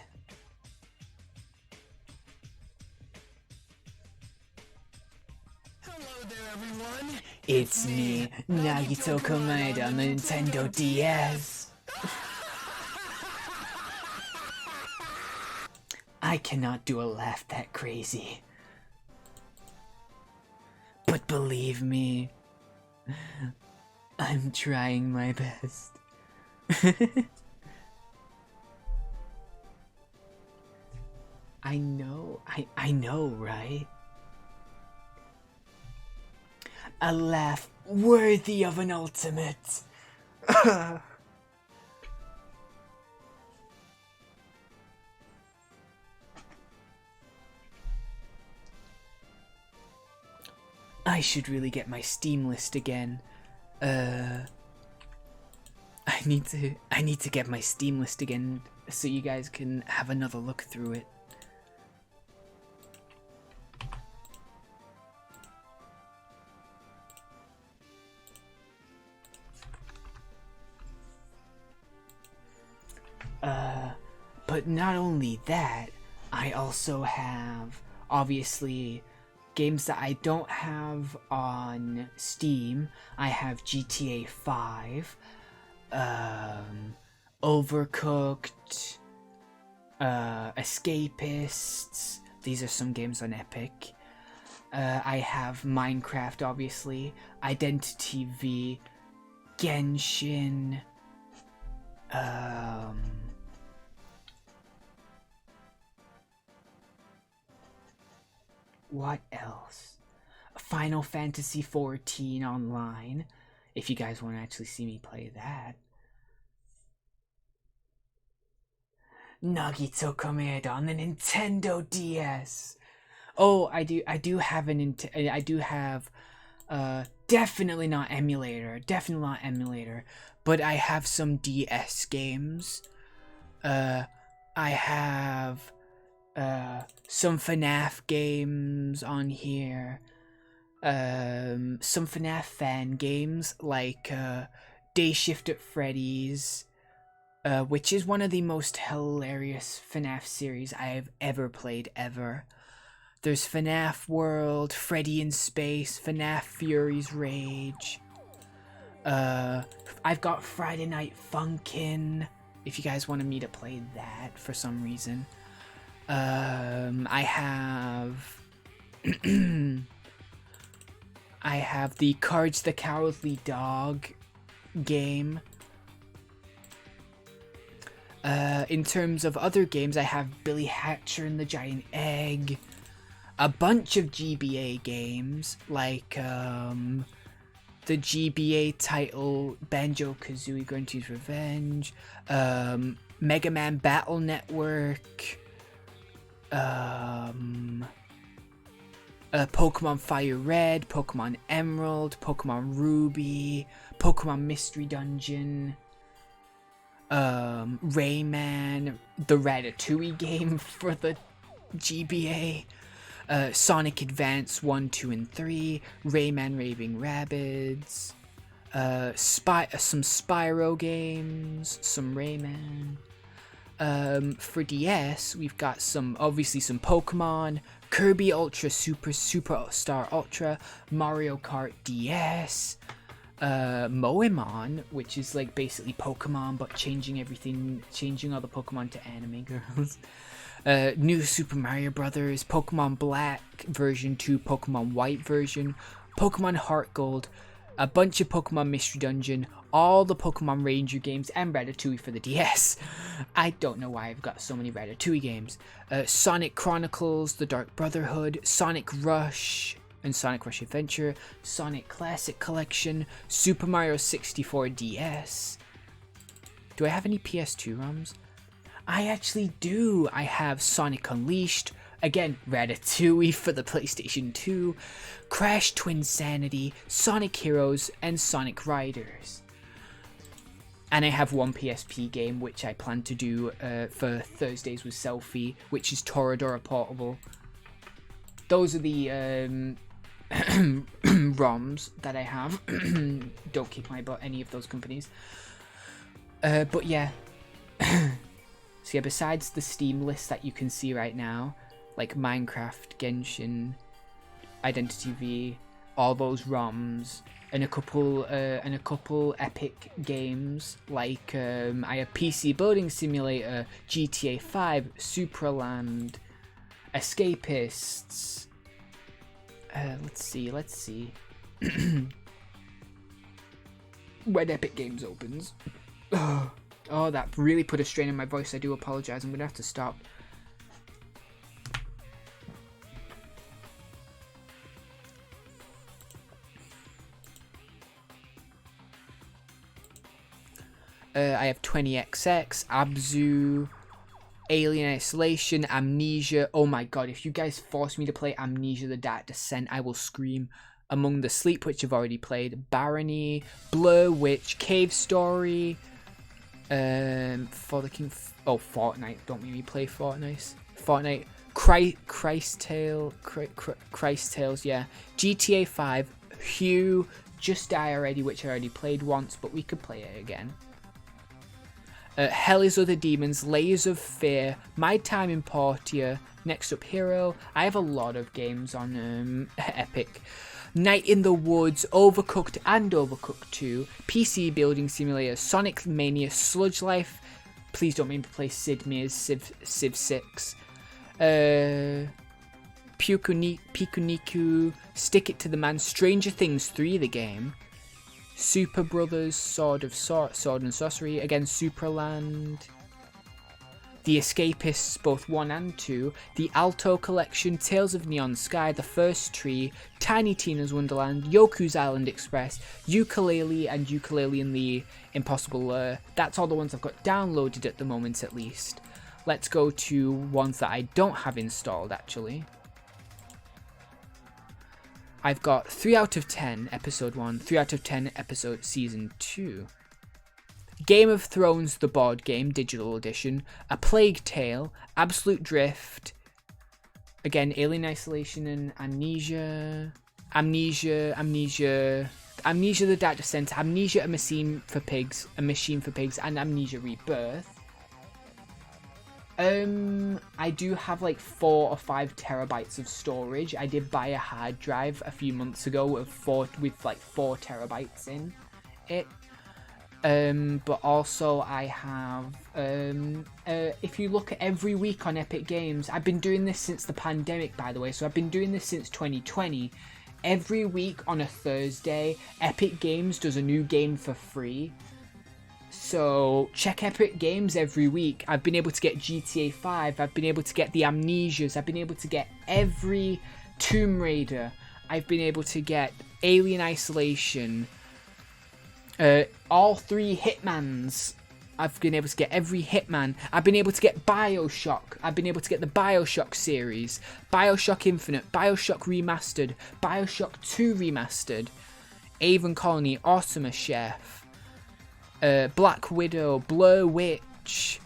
Hello there, everyone. It's me, Nagito Komaeda on the Nintendo DS. I cannot do a laugh that crazy. But believe me, I'm trying my best. I know, right? A laugh worthy of an ultimate. I should really get my Steam list again. I need to get my Steam list again so you guys can have another look through it. But not only that, I also have, obviously, games that I don't have on Steam. I have GTA 5, Overcooked, Escapists. These are some games on Epic. I have Minecraft, obviously, Identity V, Genshin, what else? Final Fantasy 14 online, if you guys want to actually see me play that. Nagito Komaeda on the Nintendo DS. Oh, I do have definitely not emulator, but I have some DS games. I have some FNAF games on here. Some FNAF fan games like Day Shift at Freddy's, which is one of the most hilarious FNAF series I have ever played ever. There's FNAF World, Freddy in Space, FNAF Fury's Rage. I've got Friday Night Funkin', if you guys wanted me to play that for some reason. I have I have the Courage the Cowardly Dog game. In terms of other games, I have Billy Hatcher and the Giant Egg, a bunch of GBA games, like the GBA title Banjo-Kazooie Grunty's Revenge, Mega Man Battle Network, Pokemon Fire Red, Pokemon Emerald, Pokemon Ruby, Pokemon Mystery Dungeon, Rayman, the Ratatouille game for the GBA, Sonic Advance 1, 2, and 3, Rayman Raving Rabbids, some Spyro games, some Rayman. For DS, we've got obviously some Pokemon, Kirby Ultra Superstar Ultra, Mario Kart DS, Moemon, which is like basically Pokemon but changing all the Pokemon to anime girls. New Super Mario Brothers, Pokemon Black version 2, Pokemon White version, Pokemon Heart Gold, a bunch of Pokemon Mystery Dungeon, all the Pokemon Ranger games, and Ratatouille for the DS. I don't know why I've got so many Ratatouille games. Sonic Chronicles, The Dark Brotherhood, Sonic Rush and Sonic Rush Adventure, Sonic Classic Collection, Super Mario 64 DS. Do I have any PS2 ROMs? I actually do. I have Sonic Unleashed, again, Ratatouille for the PlayStation 2, Crash Twinsanity, Sonic Heroes, and Sonic Riders. And I have one PSP game, which I plan to do for Thursdays with Selfie, which is Toradora Portable. Those are the ROMs that I have. Don't kick my butt, any of those companies. But yeah. So yeah, besides the Steam list that you can see right now, like Minecraft, Genshin, Identity V, all those ROMs, and a couple Epic games like I have PC Building Simulator, GTA 5, Supraland, Escapists. Let's see. When Epic Games opens. Oh, that really put a strain on my voice. I do apologize. I'm gonna have to stop. I have 20XX, Abzu, Alien Isolation, Amnesia. Oh my god, if you guys force me to play Amnesia the Dark Descent, I will scream. Among the Sleep, which I've already played, Barony, Blur Witch, Cave Story, For the King... Oh, Fortnite. Don't make me play Fortnite. Christ Tales, yeah. GTA 5, Hue, Just Die Already, which I already played once, but we could play it again. Hell is Other Demons, Layers of Fear, My Time in Portia, Next Up Hero. I have a lot of games on Epic. Night in the Woods, Overcooked and Overcooked 2, PC Building Simulator, Sonic Mania, Sludge Life. Please don't make me play Sid Meier's Civ 6. Pikuniku, Stick It to the Man, Stranger Things 3 the game. Super Brothers, Sword and Sorcery, again Supraland, The Escapists, both 1 and 2, The Alto Collection, Tales of Neon Sky, The First Tree, Tiny Tina's Wonderland, Yoku's Island Express, Yooka-Laylee, and Yooka-Laylee and the Impossible. That's all the ones I've got downloaded at the moment, at least. Let's go to ones that I don't have installed, actually. I've got 3 out of 10 episode 1, 3 out of 10 episode season 2. Game of Thrones the board game digital edition, A Plague Tale, Absolute Drift, again Alien Isolation and Amnesia the Dark Descent, Amnesia A Machine for Pigs, and Amnesia Rebirth. I do have like 4 or 5 terabytes of storage. I did buy a hard drive a few months ago with like 4 terabytes in it. But also I have, if you look at every week on Epic Games, I've been doing this since the pandemic, by the way, so I've been doing this since 2020. Every week on a Thursday, Epic Games does a new game for free. So check Epic Games every week. I've been able to get GTA 5, I've been able to get the Amnesias, I've been able to get every Tomb Raider, I've been able to get Alien Isolation, all 3 Hitmans. I've been able to get every Hitman. I've been able to get Bioshock. I've been able to get the Bioshock series, Bioshock Infinite, Bioshock Remastered, Bioshock 2 Remastered, Avon Colony, Automa Chef, Black Widow, Blur Witch.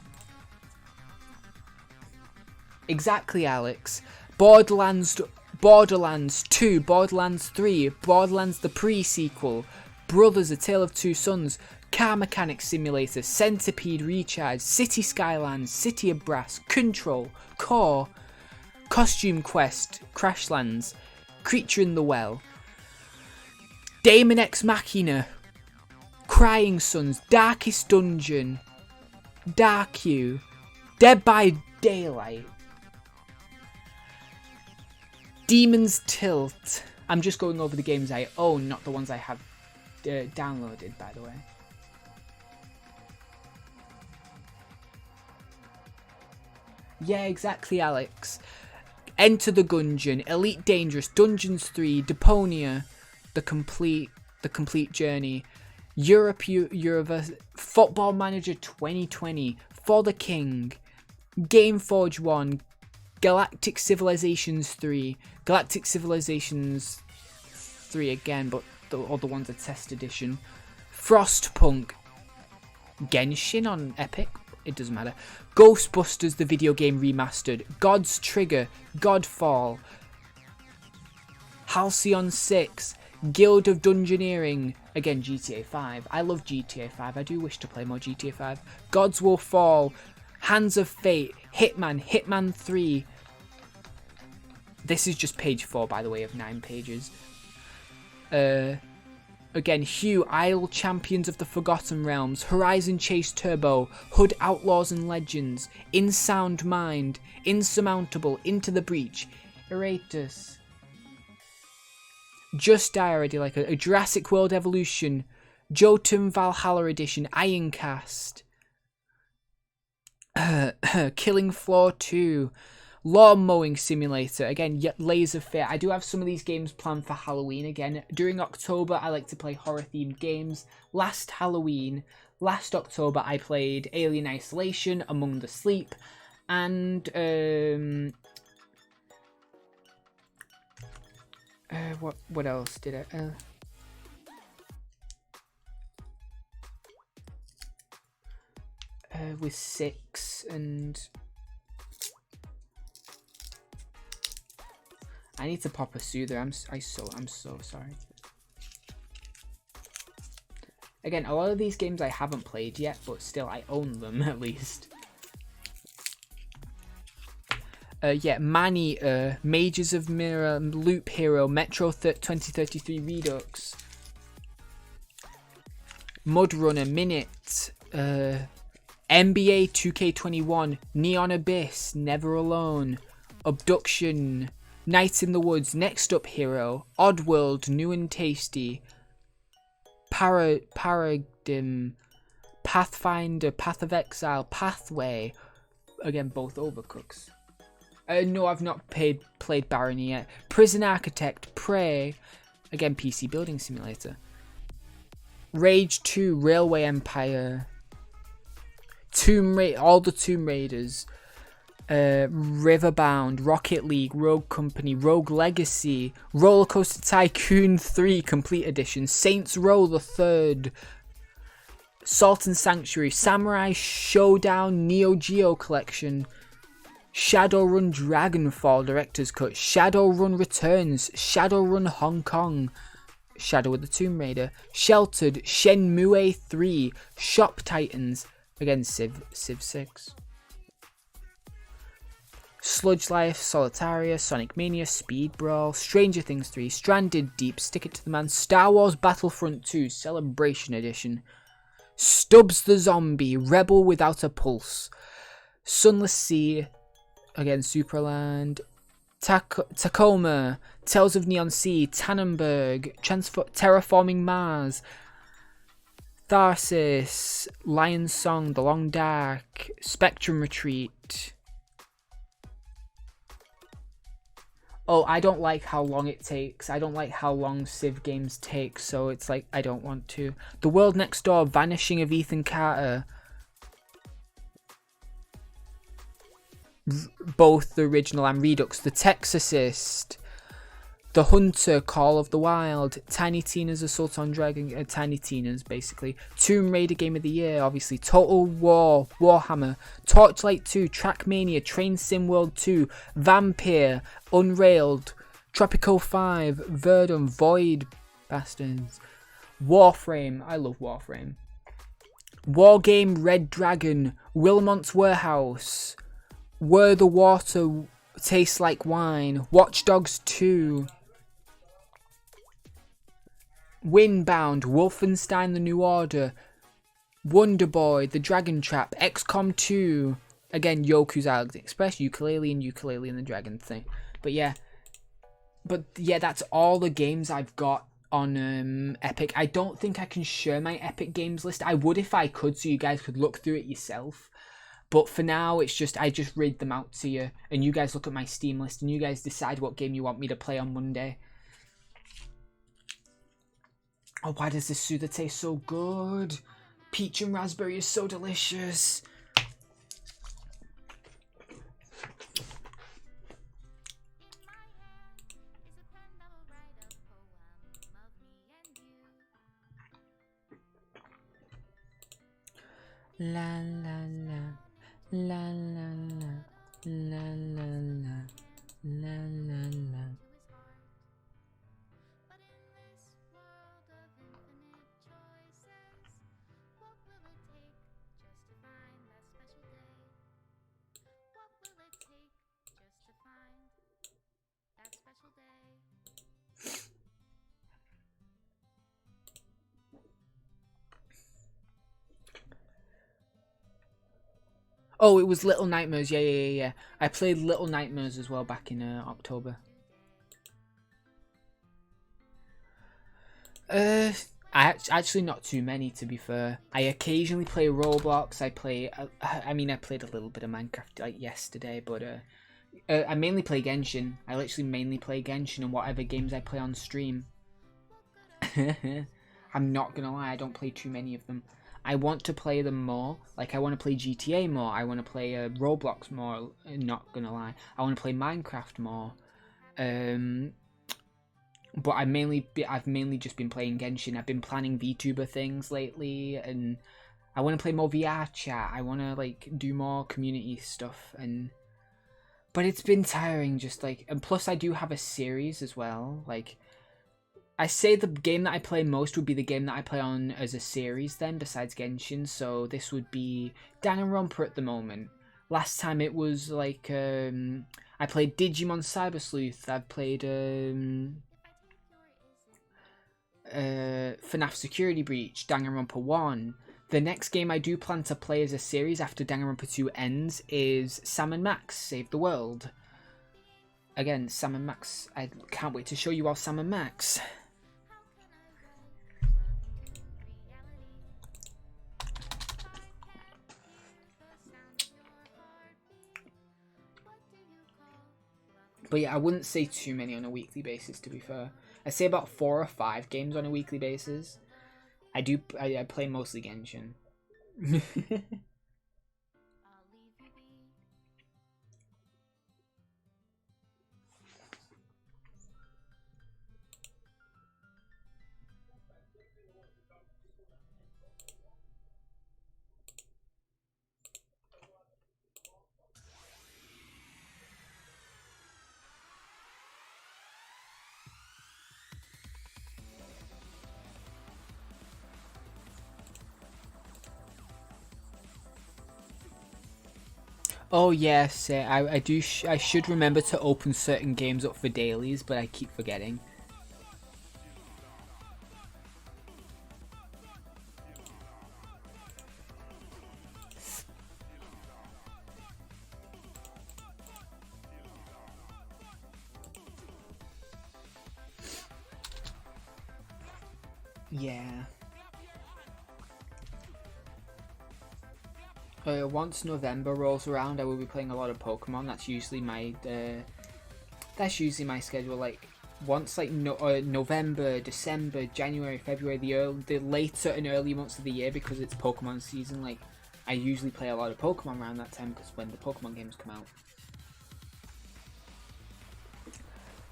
Exactly, Alex. Borderlands 2, Borderlands 3, Borderlands the pre-sequel, Brothers: A Tale of Two Sons, Car Mechanics Simulator, Centipede Recharge, City Skylines, City of Brass, Control, Core, Costume Quest, Crashlands, Creature in the Well, Daemon X Machina, Crying Sons, Darkest Dungeon, Dark You, Dead by Daylight, Demon's Tilt. I'm just going over the games I own, not the ones I have downloaded, by the way. Yeah, exactly, Alex. Enter the Gungeon, Elite Dangerous, Dungeons 3, Deponia, the complete journey, Euroverse, Football Manager 2020, For the King, Gameforge 1, Galactic Civilizations 3, Galactic Civilizations 3 again, but the other one's a test edition, Frostpunk, Genshin on Epic, it doesn't matter, Ghostbusters the video game remastered, God's Trigger, Godfall, Halcyon 6, Guild of Dungeoneering, again GTA 5, I love GTA 5, I do wish to play more GTA 5, Gods Will Fall, Hands of Fate, Hitman, Hitman 3, this is just page 4 by the way of 9 pages, again, Hue, Isle Champions of the Forgotten Realms, Horizon Chase Turbo, Hood Outlaws and Legends, In Sound Mind, Insurmountable, Into the Breach, Eratus, Just Die already, like a Jurassic World Evolution, Jotun Valhalla Edition, Ironcast, Killing Floor 2, Lawn Mowing Simulator, again, Laser Fit. I do have some of these games planned for Halloween again. During October, I like to play horror-themed games. Last October, I played Alien Isolation, Among the Sleep, and, what else did I, with 6, and I need to pop a soother. I'm so sorry. Again, a lot of these games I haven't played yet, but still I own them at least. Yeah, Maneater, Mages of Mirror, Loop Hero, Metro 2033 Redux, Mudrunner, Minute, NBA 2K21, Neon Abyss, Never Alone, Abduction, Night in the Woods, Next Up Hero, Oddworld, New and Tasty, Paradigm, Pathfinder, Path of Exile, Pathway, again both Overcooks. No, I've not played Barony yet. Prison Architect, Prey, again PC Building Simulator. Rage 2, Railway Empire, all the Tomb Raiders, Riverbound, Rocket League, Rogue Company, Rogue Legacy, Roller Coaster Tycoon 3 Complete Edition, Saints Row the Third, Salt and Sanctuary, Samurai Showdown Neo Geo Collection, Shadowrun Dragonfall Director's Cut, Shadowrun Returns, Shadowrun Hong Kong, Shadow of the Tomb Raider, Sheltered, Shenmue 3, Shop Titans, again Civ 6. Sludge Life, Solitaria, Sonic Mania, Speed Brawl, Stranger Things 3, Stranded Deep, Stick It to the Man, Star Wars Battlefront 2 Celebration Edition, Stubbs the Zombie, Rebel Without a Pulse, Sunless Sea, again Superland, Tacoma, Tales of Neon Sea, Tannenberg, Terraforming Mars, Tharsis, Lion's Song, The Long Dark, Spectrum Retreat. Oh, I don't like how long it takes. I don't like how long Civ games take, so it's like, I don't want to. The World Next Door, Vanishing of Ethan Carter. Both the original and Redux. The Texasist. The Hunter, Call of the Wild. Tiny Tina's Assault on Dragon. Tiny Tina's, basically. Tomb Raider Game of the Year, obviously. Total War, Warhammer. Torchlight 2, Trackmania, Train Sim World 2, Vampire, Unrailed, Tropico 5, Verdun, Void, Bastards. Warframe, I love Warframe. Wargame, Red Dragon, Wilmot's Warehouse, Where the Water Tastes Like Wine, Watch Dogs 2, Windbound, Wolfenstein The New Order, Wonder Boy, The Dragon Trap, XCOM 2, again Yoku's Alex Express, Ukulele and the Dragon thing. But yeah, that's all the games I've got on Epic. I don't think I can share my Epic Games list. I would if I could, so you guys could look through it yourself. But for now, it's just, I just read them out to you, and you guys look at my Steam list, and you guys decide what game you want me to play on Monday. Oh, why does this soda taste so good? Peach and raspberry is so delicious. La la la, la la la, la la la, la la la. Oh, it was Little Nightmares. Yeah. I played Little Nightmares as well back in October. Actually not too many, to be fair. I occasionally play Roblox. I played a little bit of Minecraft like yesterday, but I mainly play Genshin. I literally mainly play Genshin and whatever games I play on stream. I'm not gonna lie, I don't play too many of them. I want to play them more. Like, I want to play GTA more. I want to play Roblox more. Not gonna lie, I want to play Minecraft more. But I've mainly just been playing Genshin. I've been planning VTuber things lately, and I want to play more VR chat. I want to like do more community stuff, but it's been tiring. Just like, and plus I do have a series as well. Like, I say the game that I play most would be the game that I play on as a series then, besides Genshin. So this would be Danganronpa at the moment. Last time it was like, I played Digimon Cyber Sleuth. I've played FNAF Security Breach, Danganronpa 1. The next game I do plan to play as a series after Danganronpa 2 ends is Sam and Max Save the World. Again, Sam and Max. I can't wait to show you all Sam and Max. But yeah, I wouldn't say too many on a weekly basis, to be fair. I say about 4 or 5 games on a weekly basis. I play mostly Genshin. Oh yes, I do. I should remember to open certain games up for dailies, but I keep forgetting. Yeah. Once November rolls around, I will be playing a lot of Pokemon. That's usually my schedule. Like once like November, December, January, February, the later and early months of the year, because it's Pokemon season. Like I usually play a lot of Pokemon around that time because when the Pokemon games come out.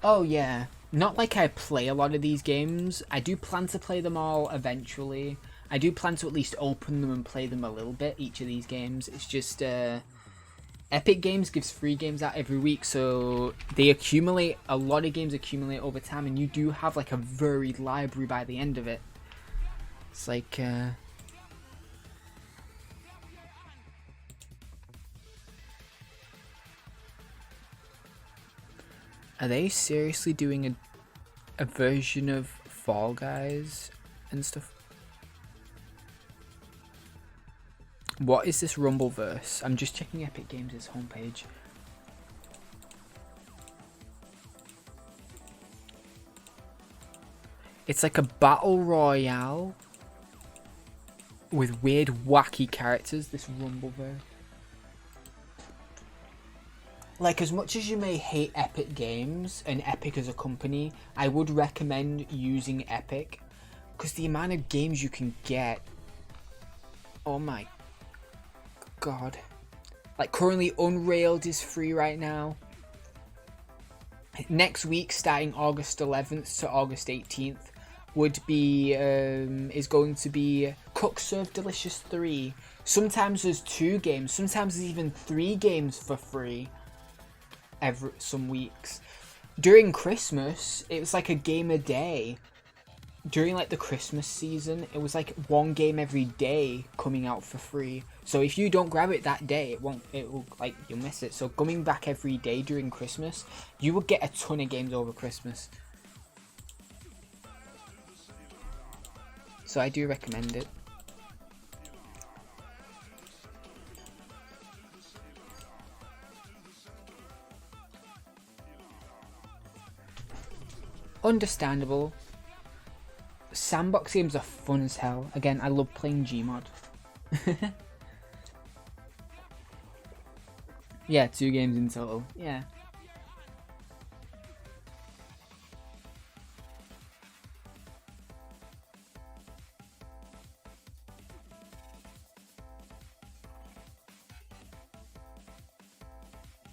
Oh yeah, not like I play a lot of these games. I do plan to play them all eventually. I do plan to at least open them and play them a little bit, each of these games. It's just, Epic Games gives free games out every week, so they accumulate, a lot of games accumulate over time, and you do have like a varied library by the end of it. It's like, are they seriously doing a version of Fall Guys and stuff? What is this Rumbleverse? I'm just checking Epic Games' homepage. It's like a battle royale with weird, wacky characters. This Rumbleverse. Like, as much as you may hate Epic Games and Epic as a company, I would recommend using Epic, because the amount of games you can get. Oh my god. Like, currently Unrailed is free right now. Next week, starting August 11th to August 18th, would be is going to be Cook Serve Delicious 3. Sometimes there's 2 games, sometimes there's even 3 games for free some weeks. During Christmas, it was like a game a day. During like the Christmas season, it was like 1 game every day coming out for free. So if you don't grab it that day, you'll miss it. So coming back every day during Christmas, you will get a ton of games over Christmas. So I do recommend it. Understandable. Sandbox games are fun as hell. Again, I love playing Gmod. Yeah, 2 games in total. Yeah.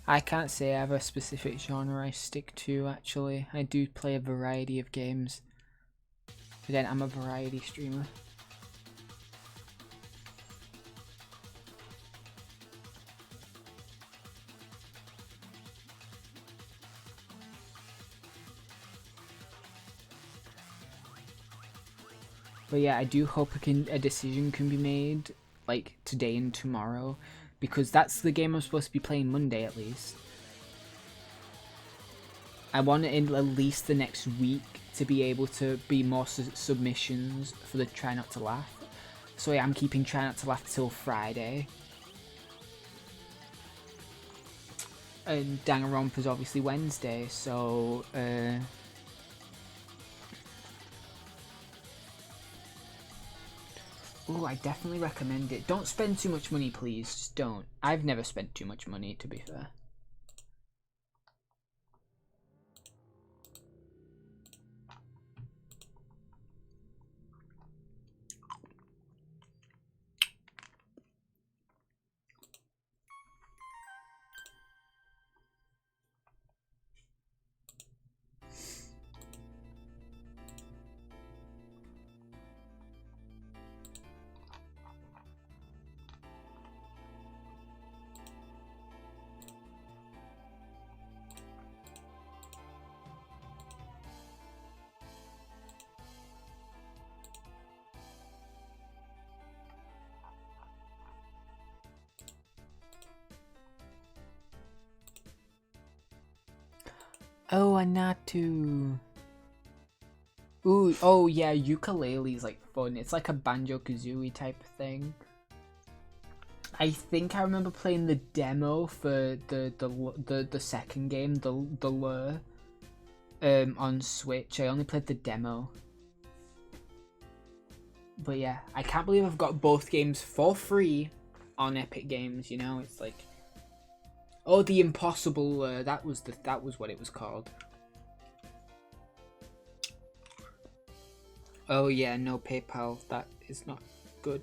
I can't say I have a specific genre I stick to, actually. I do play a variety of games. Again, I'm a variety streamer. But yeah, I do hope a decision can be made, like, today and tomorrow. Because that's the game I'm supposed to be playing Monday, at least. I want it in at least the next week to be able to be more submissions for the Try Not to Laugh. So yeah, I'm keeping Try Not to Laugh till Friday. And Danganronpa is obviously Wednesday, so ooh, I definitely recommend it. Don't spend too much money, please. Just don't. I've never spent too much money, to be fair. Oh, Anatu. Ooh, oh yeah, ukulele is like fun. It's like a Banjo-Kazooie type thing. I think I remember playing the demo for the second game, the Lure, on Switch. I only played the demo. But yeah, I can't believe I've got both games for free on Epic Games. You know, it's like, oh, the Impossible. That was what it was called. Oh yeah, no PayPal. That is not good.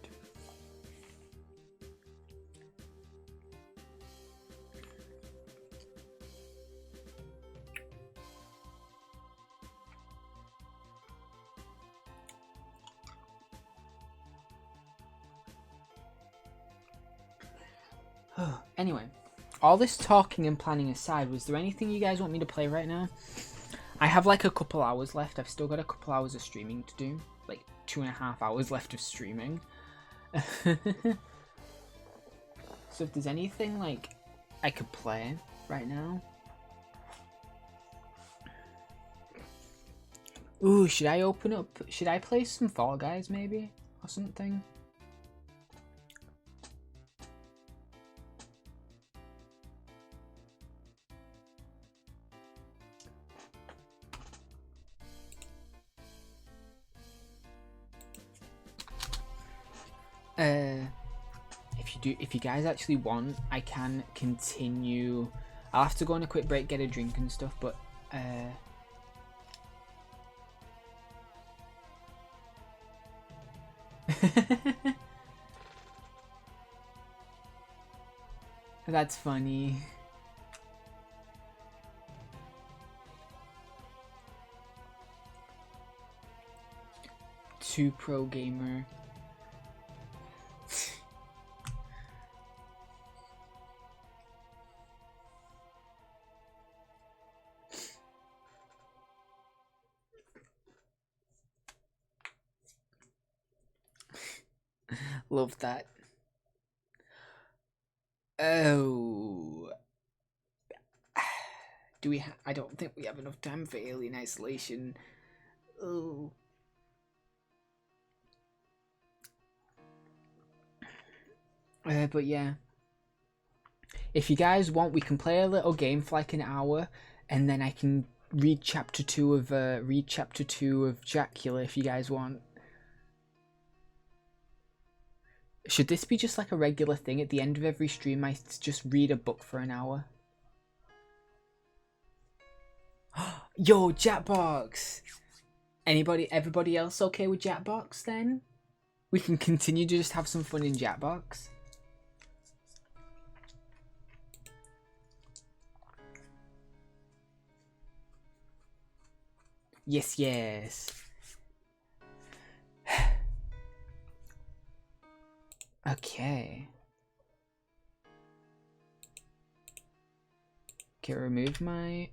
Anyway, all this talking and planning aside, was there anything you guys want me to play right now? I have like a couple hours left. I've still got a couple hours of streaming to do. Like 2.5 hours left of streaming. So if there's anything like I could play right now. Ooh, should I open up? Should I play some Fall Guys maybe? Or something? If you guys actually want, I can continue. I'll have to go on a quick break, get a drink and stuff, but that's funny. Too pro gamer. Love that. Oh. Do we I don't think we have enough time for Alien Isolation. Oh. But yeah. If you guys want, we can play a little game for like an hour, and then I can read chapter 2 of Dracula if you guys want. Should this be just like a regular thing at the end of every stream? I just read a book for an hour. Yo, Jackbox! Everybody else okay with Jackbox then? We can continue to just have some fun in Jackbox. Yes, yes. Okay. Okay, remove my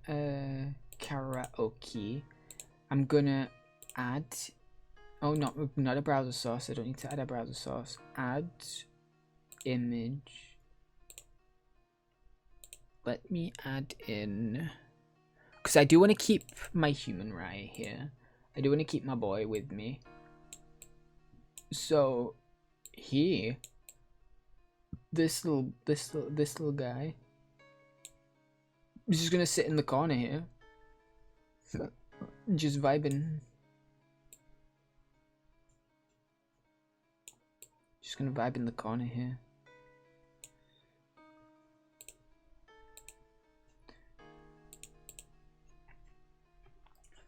karaoke. I'm gonna add. Oh, not a browser source. I don't need to add a browser source. Add image. Let me add in, because I do want to keep my human right here. I do want to keep my boy with me. So here, this little guy is just gonna sit in the corner here, just vibing. Just gonna vibe in the corner here.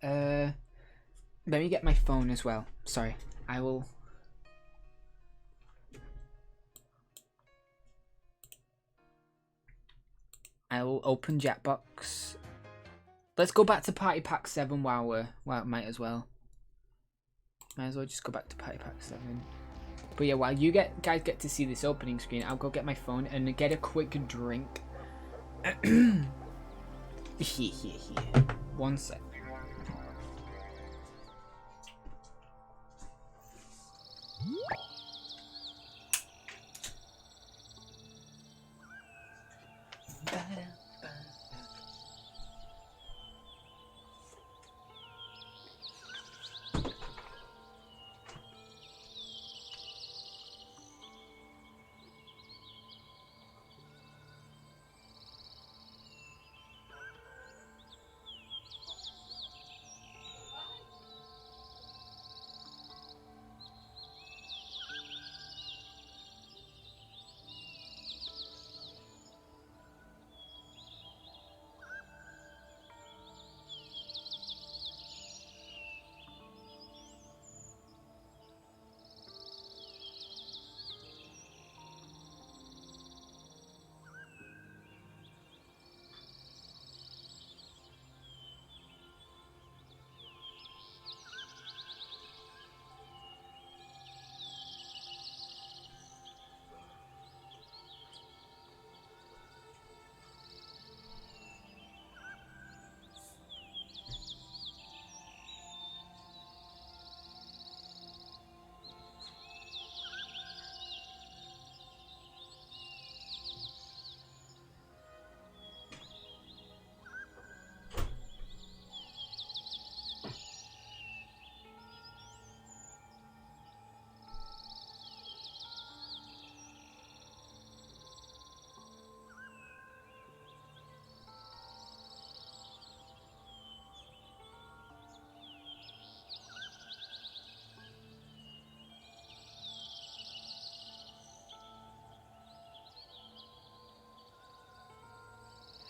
Let me get my phone as well. Sorry, I will open Jackbox. Let's go back to Party Pack 7 while might as well. Might as well just go back to Party Pack 7. But yeah, while you guys get to see this opening screen, I'll go get my phone and get a quick drink. One sec.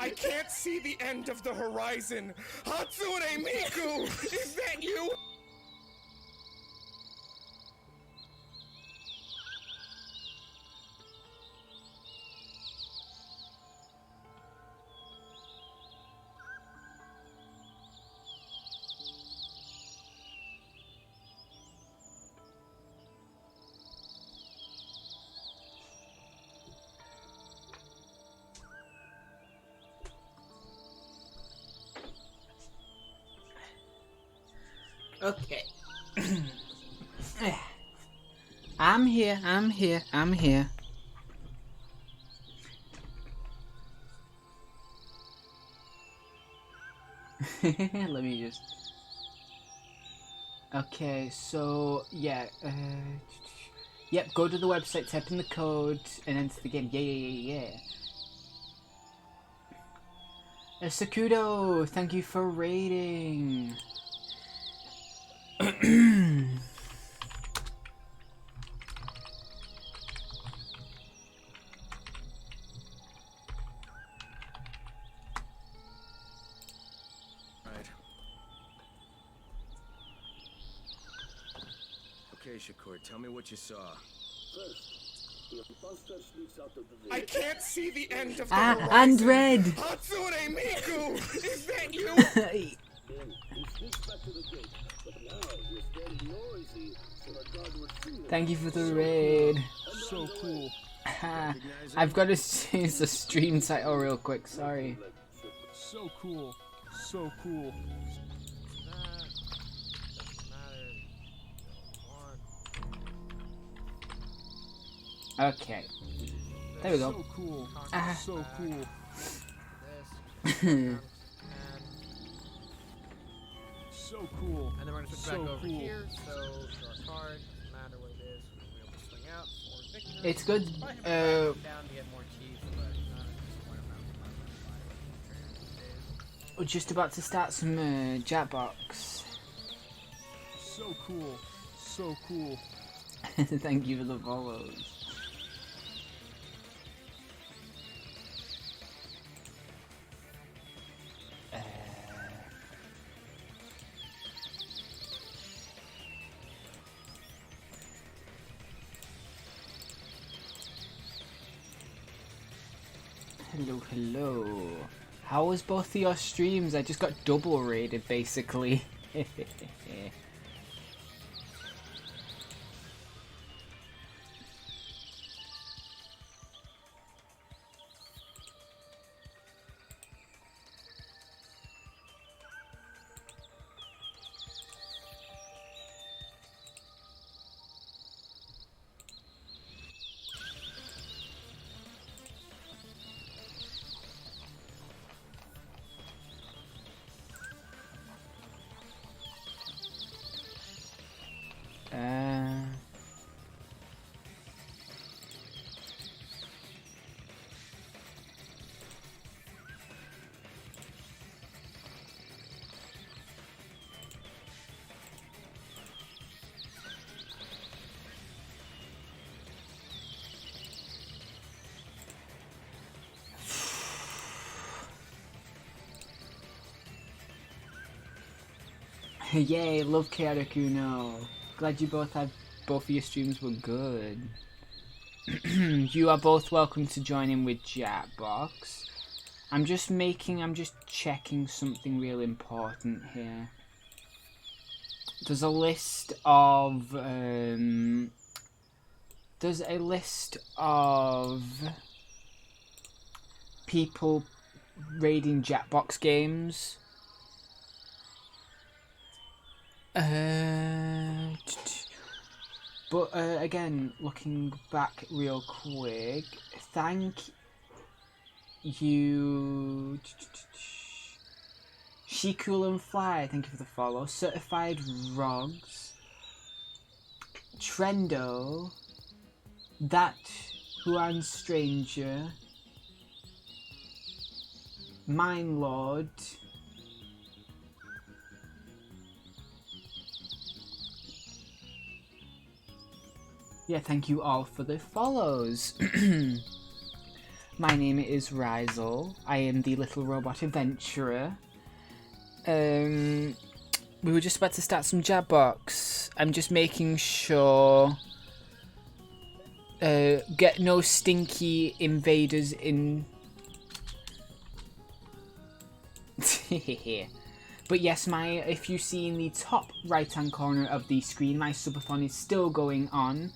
I can't see the end of the horizon. Hatsune Miku, is that you? Okay. I'm here. Let me just... Okay, so, yeah, yep, go to the website, type in the code, and enter the game. Yeah. Sakudo, thank you for raiding. Okay, Shakur, tell me what you saw. First, the imposter sneaks out of the I village. can't see the end of the Ah, horizon. and red! Hatsune Miku, is that you? Then he sneaks back to the gate, but now he's very noisy, so the guard will see him. Thank you for the raid. So cool. I've got to change the stream title real quick, sorry. So cool. So cool. Okay. There we go. So cool. So cool. So cool. And then we're gonna switch So back over cool. here, so draw a card, doesn't matter what it is, we'll be able to swing out for victim. It's good. Probably have to back down to get more teeth, but not at this point I'm not We're just about to start some Jackbox. So cool. So cool. Thank you for the follows. Hello. How was both of your streams? I just got double rated basically. Yay, love Chaotic Uno. Glad you both of your streams were good. You are both welcome to join in with Jackbox. I'm just checking something real important here. There's a list of people raiding Jackbox games. But again, looking back real quick, thank you, She-Cool and Fly, thank you for the follow, Certified Rogs, Trendo, That Huan Stranger, Mine Lord, yeah, thank you all for the follows. My name is Rizel. I am the little robot adventurer. We were just about to start some Jackbox. I'm just making sure... get no stinky invaders in... But yes, if you see in the top right hand corner of the screen, my subathon is still going on.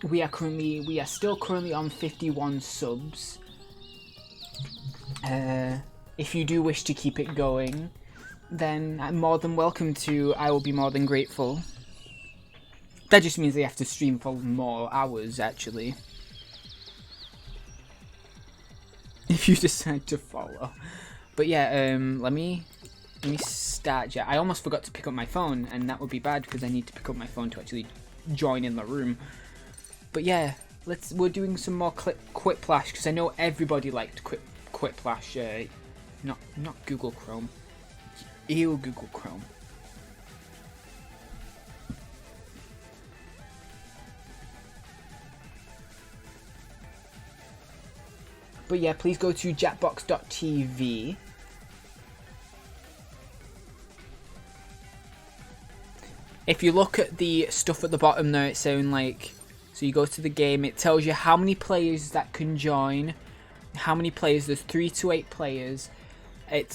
We are still currently on 51 subs. If you do wish to keep it going, then I'm more than welcome to. I will be more than grateful. That just means they have to stream for more hours, actually. If you decide to follow. But yeah, let me start. I almost forgot to pick up my phone, and that would be bad because I need to pick up my phone to actually join in the room. But yeah, we're doing some more Quiplash because I know everybody liked Quiplash. Not Google Chrome. Ew, Google Chrome. But yeah, please go to jackbox.tv. If you look at the stuff at the bottom there, it's saying like, so you go to the game, it tells you how many players that can join, how many players, there's 3 to 8 players.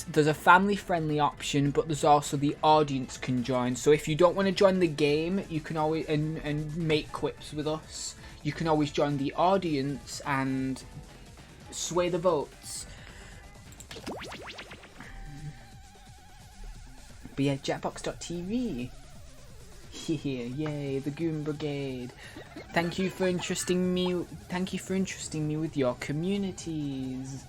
There's a family friendly option, but there's also the audience can join. So if you don't want to join the game, you can always, and make quips with us, you can always join the audience and sway the votes. But yeah, jackbox.tv. Yay, the Goon Brigade. Thank you for entrusting me with your communities.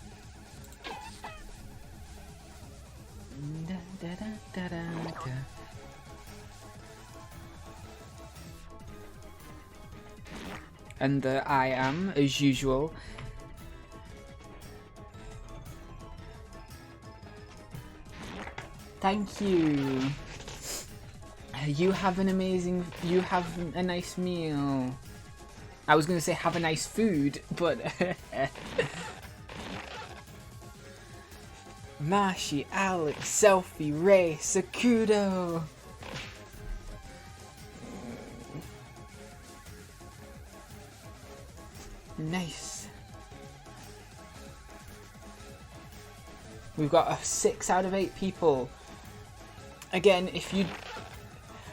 And I am, as usual. Thank you. You have a nice meal. I was going to say have a nice food, but... Mashi, Alex, Selfie, Ray, Sakudo. Nice. We've got a 6 out of 8 people. Again, if you...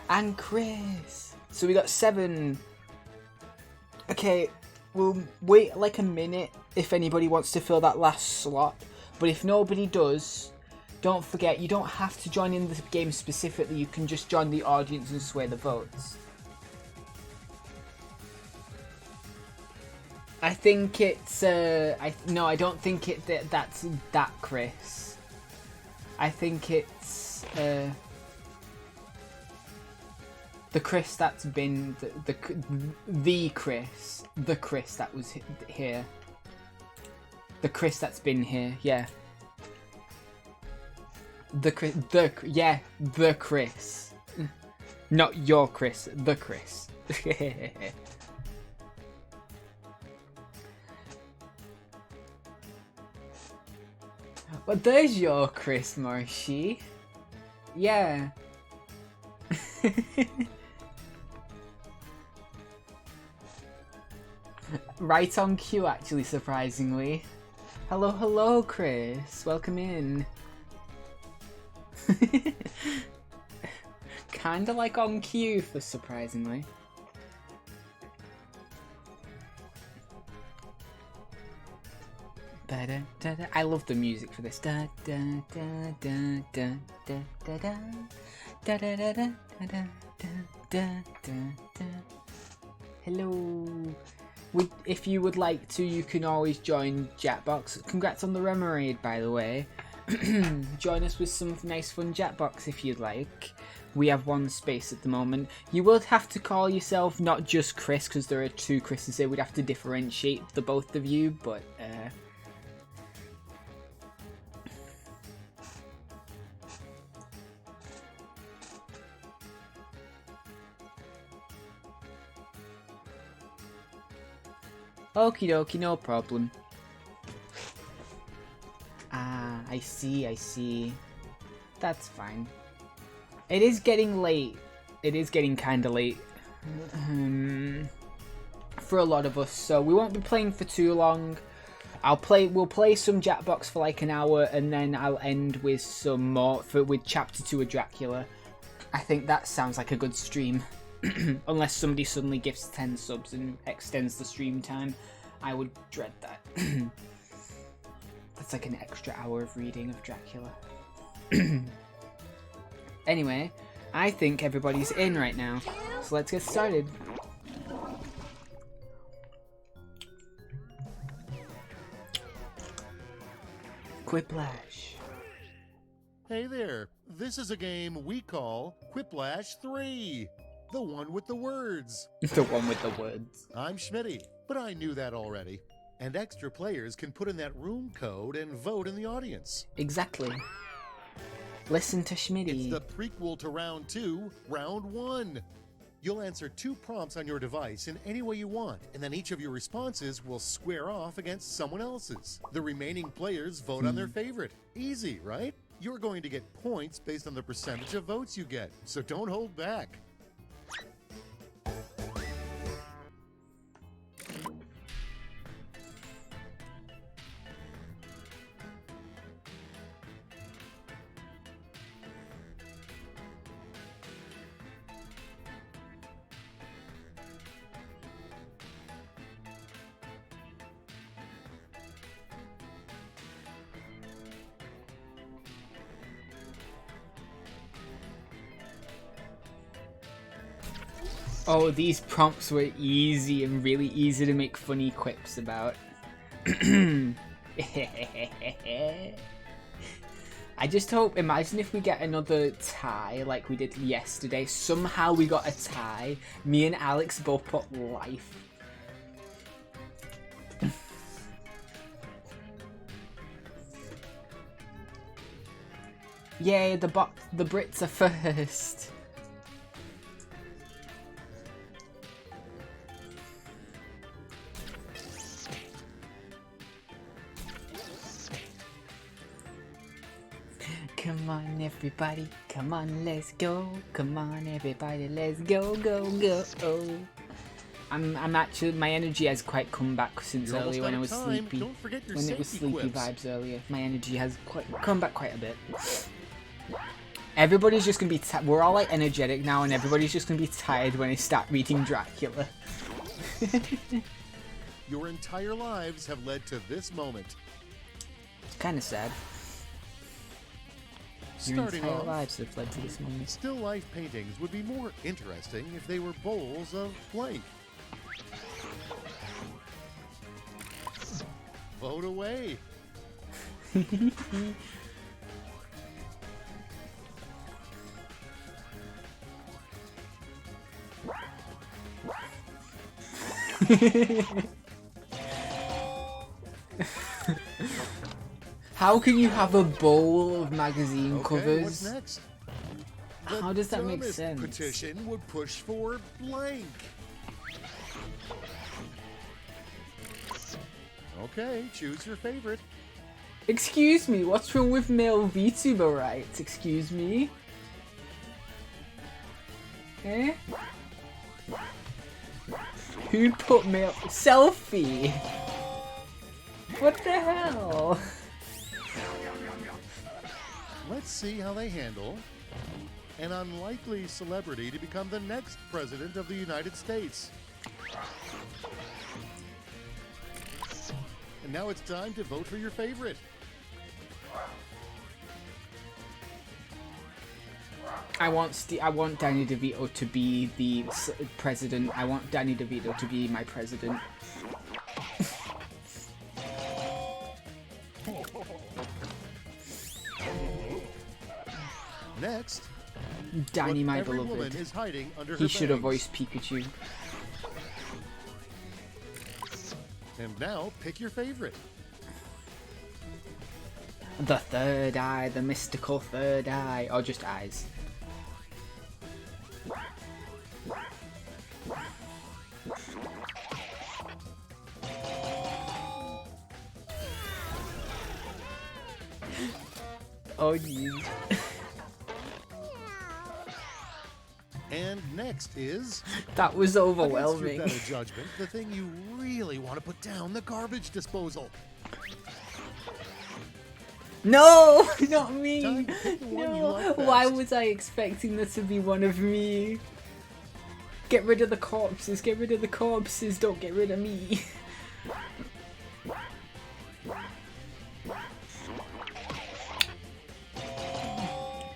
And Chris. So we got 7. Okay, we'll wait like a minute if anybody wants to fill that last slot. But if nobody does, don't forget, you don't have to join in the game specifically. You can just join the audience and sway the votes. I think it's... No, I don't think that's that Chris. I think it's... the Chris that's been... The Chris that was here. The Chris that's been here, yeah. The Chris. Not your Chris, the Chris. But there's your Chris, Marshy. Yeah. Right on cue, actually, surprisingly. Hello, Chris. Welcome in. Kinda like on cue, for surprisingly. I love the music for this. Hello. If you would like to, you can always join Jackbox. Congrats on the Remoraid, by the way. Join us with some nice fun Jackbox if you'd like. We have 1 space at the moment. You would have to call yourself not just Chris, because there are 2 Chris's here. We'd have to differentiate the both of you, but... Okie dokie, no problem. I see. That's fine. It is getting late. It is getting kind of late for a lot of us, so we won't be playing for too long. We'll play some Jackbox for like an hour, and then I'll end with some more with Chapter 2 of Dracula. I think that sounds like a good stream. Unless somebody suddenly gifts 10 subs and extends the stream time. I would dread that. That's like an extra hour of reading of Dracula. Anyway, I think everybody's in right now, so let's get started. Quiplash. Hey there, this is a game we call Quiplash 3, the one with the words. The one with the words. I'm Schmitty, but I knew that already. And extra players can put in that room code and vote in the audience. Exactly. Listen to It's Schmitty. the prequel to round 2, round 1. You'll answer 2 prompts on your device in any way you want, and then each of your responses will square off against someone else's. The remaining players vote on their favorite. Easy, right? You're going to get points based on the percentage of votes you get, so don't hold back. Oh, these prompts were easy and really easy to make funny quips about. I just hope, imagine if we get another tie like we did yesterday. Somehow we got a tie. Me and Alex both put life. Yay, the Brits are first. Come on, everybody. Come on, let's go. Come on, everybody. Let's go, go, go. I'm actually, my energy has quite come back since You're earlier when I was almost out of time. sleepy. Don't forget your When it was safety sleepy quips. vibes earlier, my energy has come back quite a bit. Everybody's just gonna be. We're all like energetic now, and everybody's just gonna be tired when I start reading Dracula. Your entire lives have led to this moment. It's kind of sad. Your Starting entire off, lives have led to this moment. still life paintings would be more interesting if they were bowls of blank. Vote away. How can you have a bowl of magazine Okay, covers? what's next? The How does that make dumbest sense? petition would push for blank. Okay, choose your favorite. Excuse me, what's wrong with male VTuber rights? Excuse me? Eh? Who'd put male... Selfie! What the hell? Let's see how they handle an unlikely celebrity to become the next president of the United States. And now it's time to vote for your favorite. I want Danny DeVito to be the president. I want Danny DeVito to be my president. Next, Danny, what my every woman beloved. is hiding under He her should have bangs. voiced Pikachu. And now, pick your favorite. The third eye, the mystical third eye, or just eyes. Oh, jeez. And next is, That was against your overwhelming. better judgment, the thing you really want to put down, the garbage disposal. No, not me. Time to pick the one you No. like Why best. was I expecting there to be one of me? Get rid of the corpses. Get rid of the corpses. Don't get rid of me.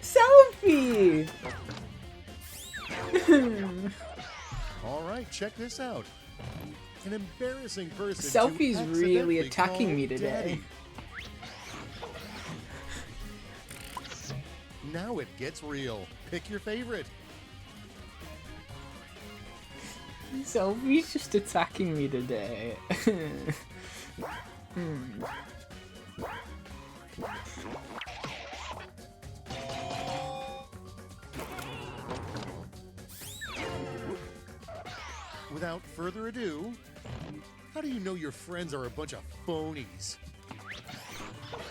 Selfie. All right, check this out. An embarrassing person. to Selfie's really accidentally attacking call me today. Daddy. Now it gets real. Pick your favorite. Selfie's just attacking me today. Without further ado, how do you know your friends are a bunch of phonies?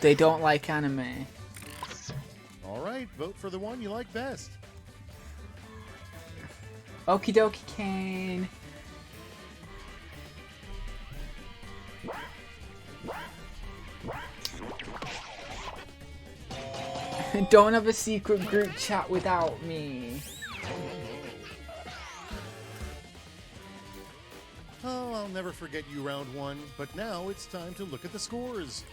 They don't like anime. All right, vote for the one you like best. Okie dokie, Kane. Don't have a secret group chat without me. Oh, I'll never forget you round one, but now it's time to look at the scores.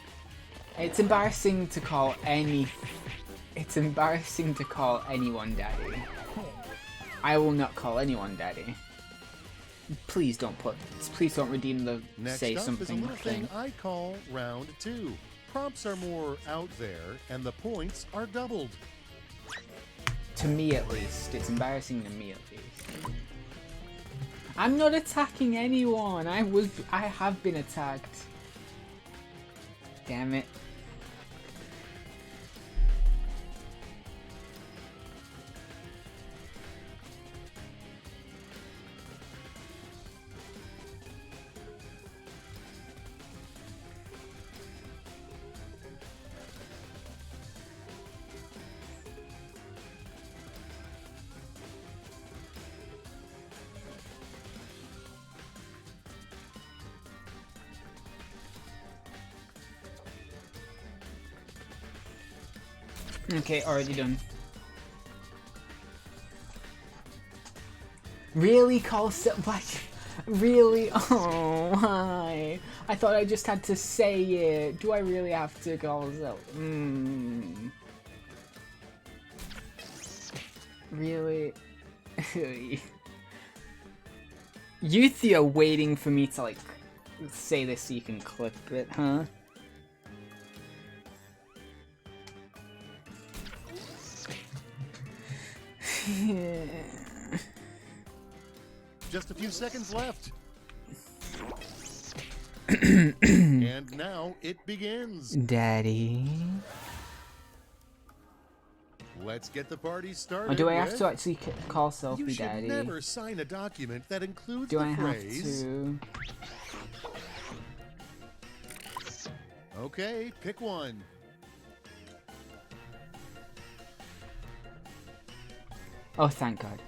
It's embarrassing to call anyone daddy. I will not call anyone daddy. Please don't redeem the Next say up is a something little thing. thing I call round two. Prompts are more out there, and the points are doubled. To me at least. It's embarrassing to me at least. I'm not attacking anyone. I have been attacked. Damn it. Okay, already done. Really, call like, really? Oh, why? I thought I just had to say it. Do I really have to call Really? You three are waiting for me to, like, say this so you can clip it, huh? Just a few seconds left. And now it begins. Daddy? Let's get the party started. Or do I have with- to actually call Selfie You should Daddy? never sign a document that includes Do the I have phrase. to? Okay, pick one. Oh, thank God.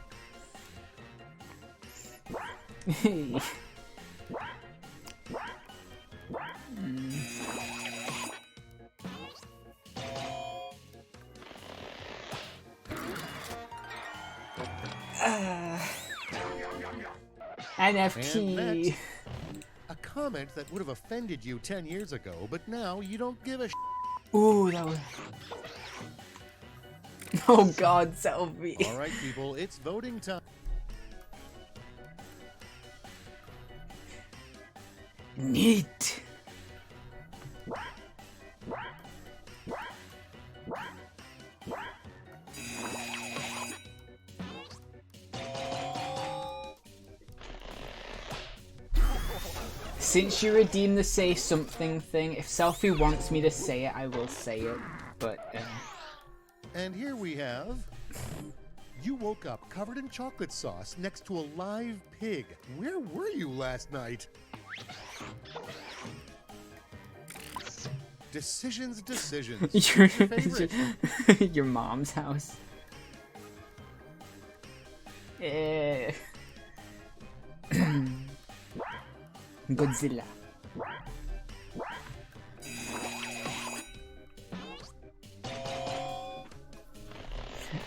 And NFT. next, a comment that would have offended you 10 years ago, but now you don't give a Ooh, that was. Oh God, Selfie. All right, people, it's voting time. Neat. Since you redeemed the say something thing, if Selfie wants me to say it, I will say it. But And here we have. You woke up covered in chocolate sauce next to a live pig. Where were you last night? Decisions. your, What's your favorite? your mom's house. Godzilla.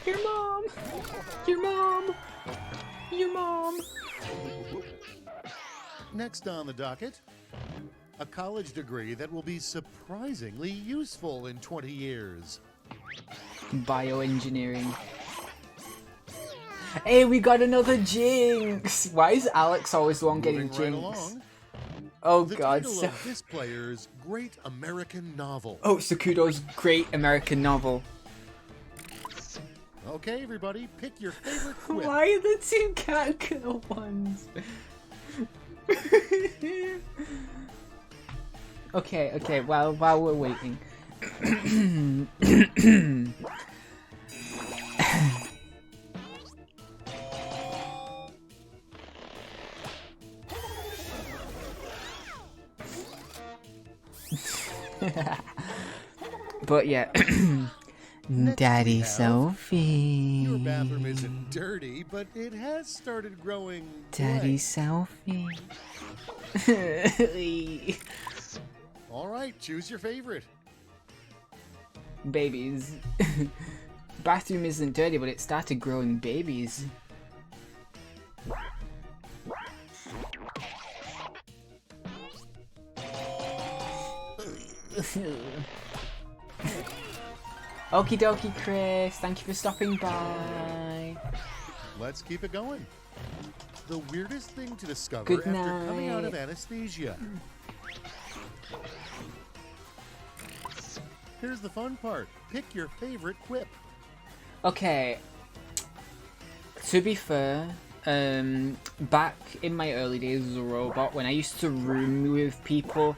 Your mom! Your mom! Your mom! Next on the docket, a college degree that will be surprisingly useful in 20 years. Bioengineering. Hey, we got another jinx! Why is Alex always the one getting Moving right jinx? along, Oh the god, title so... of this player's great American novel. Oh, Sakudo's great American novel. Okay, everybody, pick your favorite quip. Why are the two cat girl ones? Okay, while we're waiting. But yeah. Next Daddy we have, Sophie. Your bathroom isn't dirty, but it has started growing Daddy blank. Sophie. All right, choose your favorite. Babies. Bathroom isn't dirty, but it started growing babies. Okie dokie, Chris. Thank you for stopping by. Let's keep it going. The weirdest thing to discover Good after coming out of night. anesthesia. Here's the fun part. Pick your favorite quip. Okay. To be fair, back in my early days as a robot, when I used to room with people,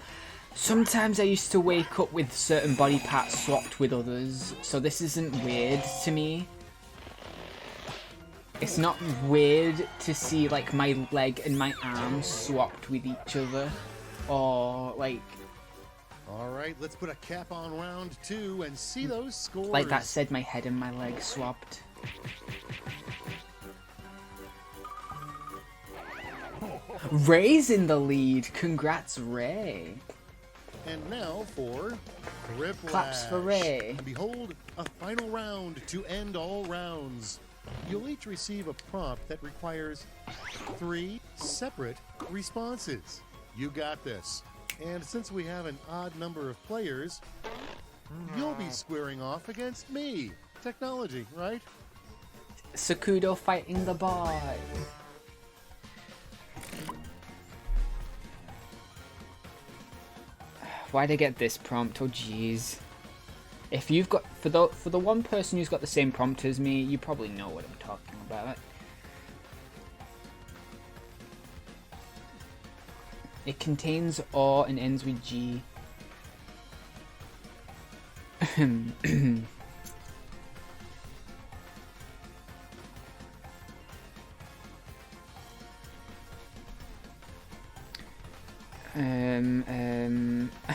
sometimes I used to wake up with certain body parts swapped with others, so this isn't weird to me. It's not weird to see like my leg and my arm swapped with each other, or like All right, let's put a cap on round 2 and see those scores. like that said my head and my leg swapped. Ray's in the lead. Congrats, Ray. And now for Whiplash. Claps for Ray. And behold, a final round to end all rounds. You'll each receive a prompt that requires 3 separate responses. You got this. And since we have an odd number of players, you'll be squaring off against me. Technology, right? Sakudo fighting the bot. Why'd I get this prompt? Oh jeez. If you've got for the one person who's got the same prompt as me, you probably know what I'm talking about. It contains or and ends with G.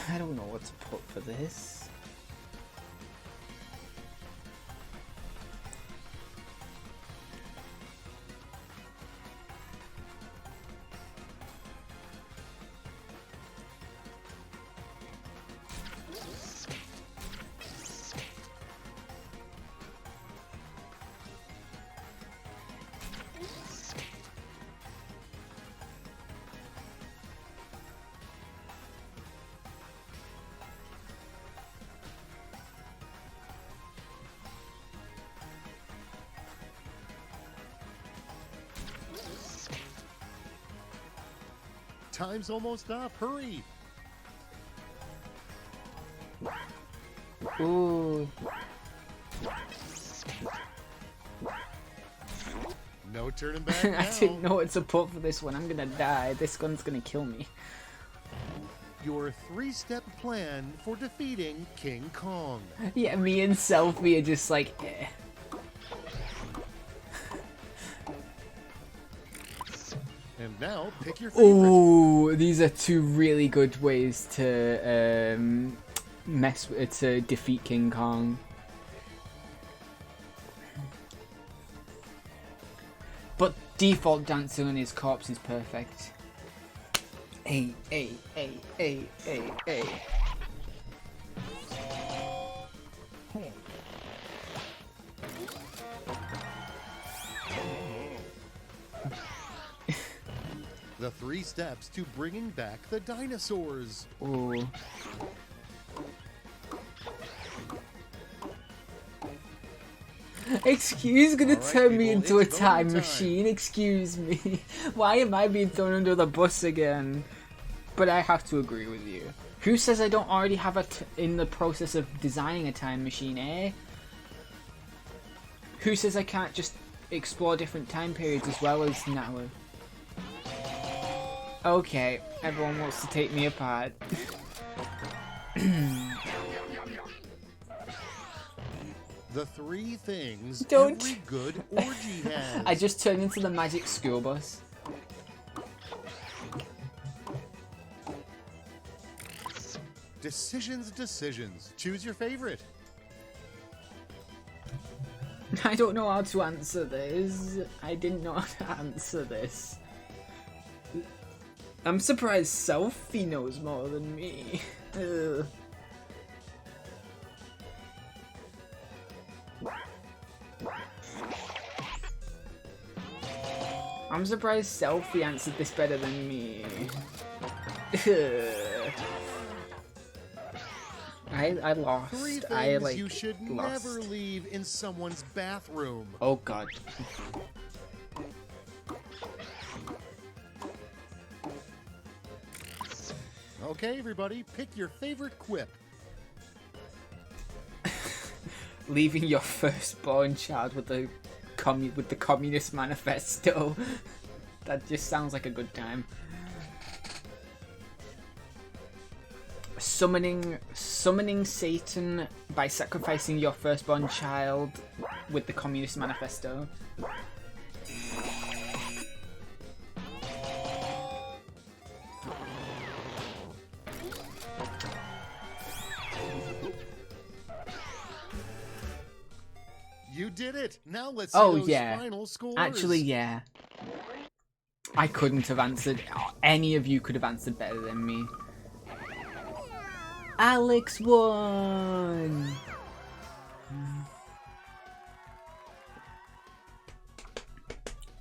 I don't know what to put for this. Time's almost up. Hurry. Ooh. No turning back now. I didn't know what to put for this one. I'm gonna die. This gun's gonna kill me. Your 3-step plan for defeating King Kong. Yeah, me and Selfie are just like, eh. And now, pick your favorite. Ooh, these are two really good ways to to defeat King Kong. But default dancing on his corpse is perfect. Hey. The 3 steps to bringing back the dinosaurs. Ooh. Excuse, gonna Alright, turn me people, into a it's voting time time. machine. Excuse me. Why am I being thrown under the bus again? But I have to agree with you. Who says I don't already have in the process of designing a time machine, eh? Who says I can't just explore different time periods as well as now? Okay, everyone wants to take me apart. The 3 things Don't. every good orgy has. I just turned into the magic school bus. Decisions. Choose your favorite. I don't know how to answer this. I didn't know how to answer this. I'm surprised Sophie knows more than me. Ugh. I'm surprised Sophie answered this better than me. I lost. 3 things I like you should lost. never leave in someone's bathroom. Oh god. Okay, everybody, pick your favorite quip. Leaving your firstborn child with the Communist Manifesto. That just sounds like a good time. Summoning Satan by sacrificing your firstborn child with the Communist Manifesto. You did it! Now let's see Oh those yeah. final scores. Actually, yeah. I couldn't have answered. Any of you could have answered better than me. Alex won!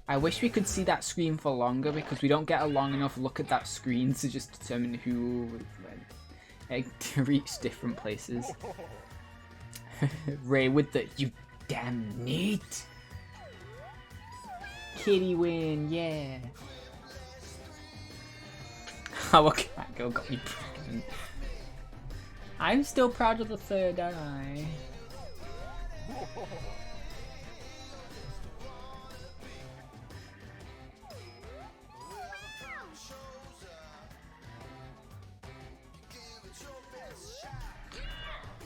I wish we could see that screen for longer because we don't get a long enough look at that screen to just determine who reach different places. Ray with the you damn neat. Kitty win, yeah. How a cat girl got me pregnant. I'm still proud of the third eye.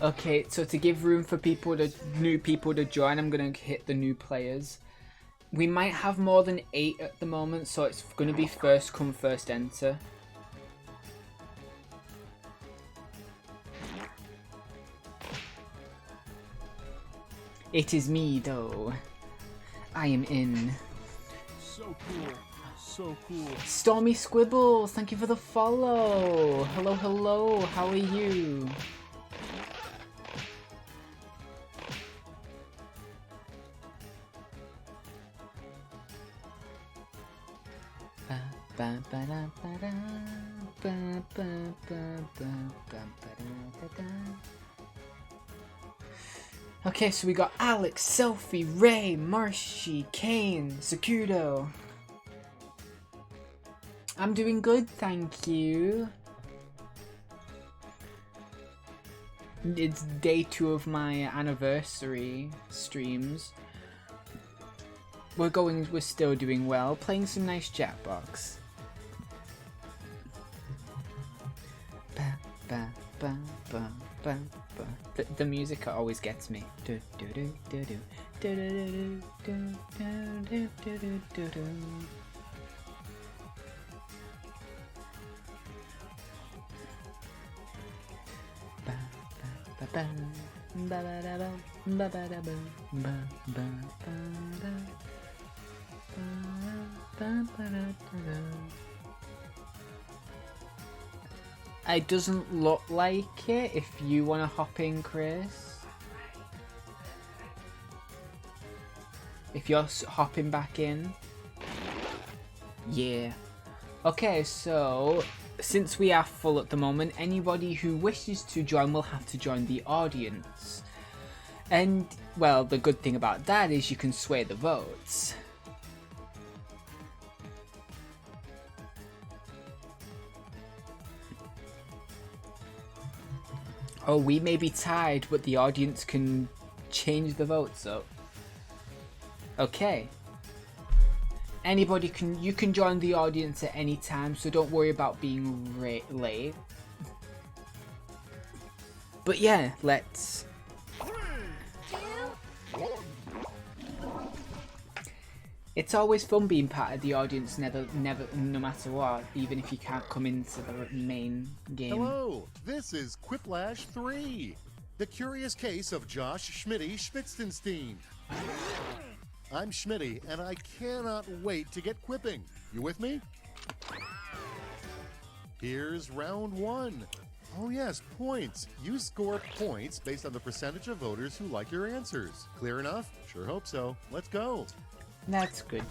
Okay, so to give room for new people to join, I'm gonna hit the new players. We might have more than 8 at the moment, so it's gonna be first come, first enter. It is me, though. I am in. So cool. So cool. Stormy Squibbles, thank you for the follow. Hello, hello. How are you? Okay, so we got Alex, Sophie, Ray, Marshy, Kane, Sakudo. I'm doing good, thank you. It's day 2 of my anniversary streams. We're still doing well, playing some nice Jackbox. The music always gets me. It doesn't look like it. If you want to hop in, Chris. If you're hopping back in. Yeah. Okay, so since we are full at the moment, anybody who wishes to join will have to join the audience. And, well, the good thing about that is you can sway the votes. Oh, we may be tied, but the audience can change the votes up. Okay. Anybody you can join the audience at any time, so don't worry about being late. But yeah, let's... It's always fun being part of the audience, no matter what, even if you can't come into the main game. Hello, this is Quiplash 3, the curious case of Josh Schmitty Schmitzenstein. I'm Schmitty, and I cannot wait to get quipping. You with me? Here's round 1. Oh yes, points. You score points based on the percentage of voters who like your answers. Clear enough? Sure hope so. Let's go. That's good.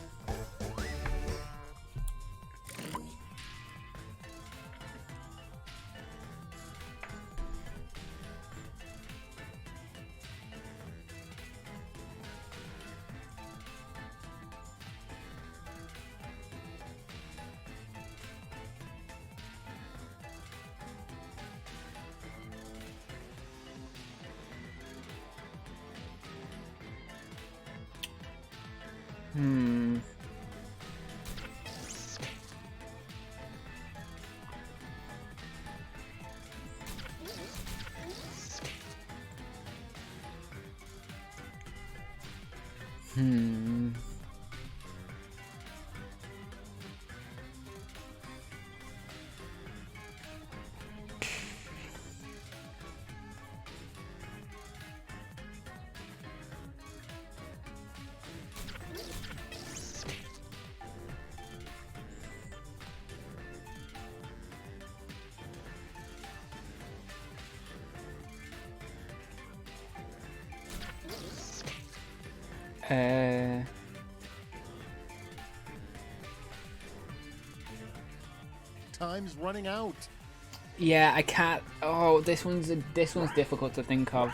Time's running out. Yeah, I can't. Oh, this one's difficult to think of.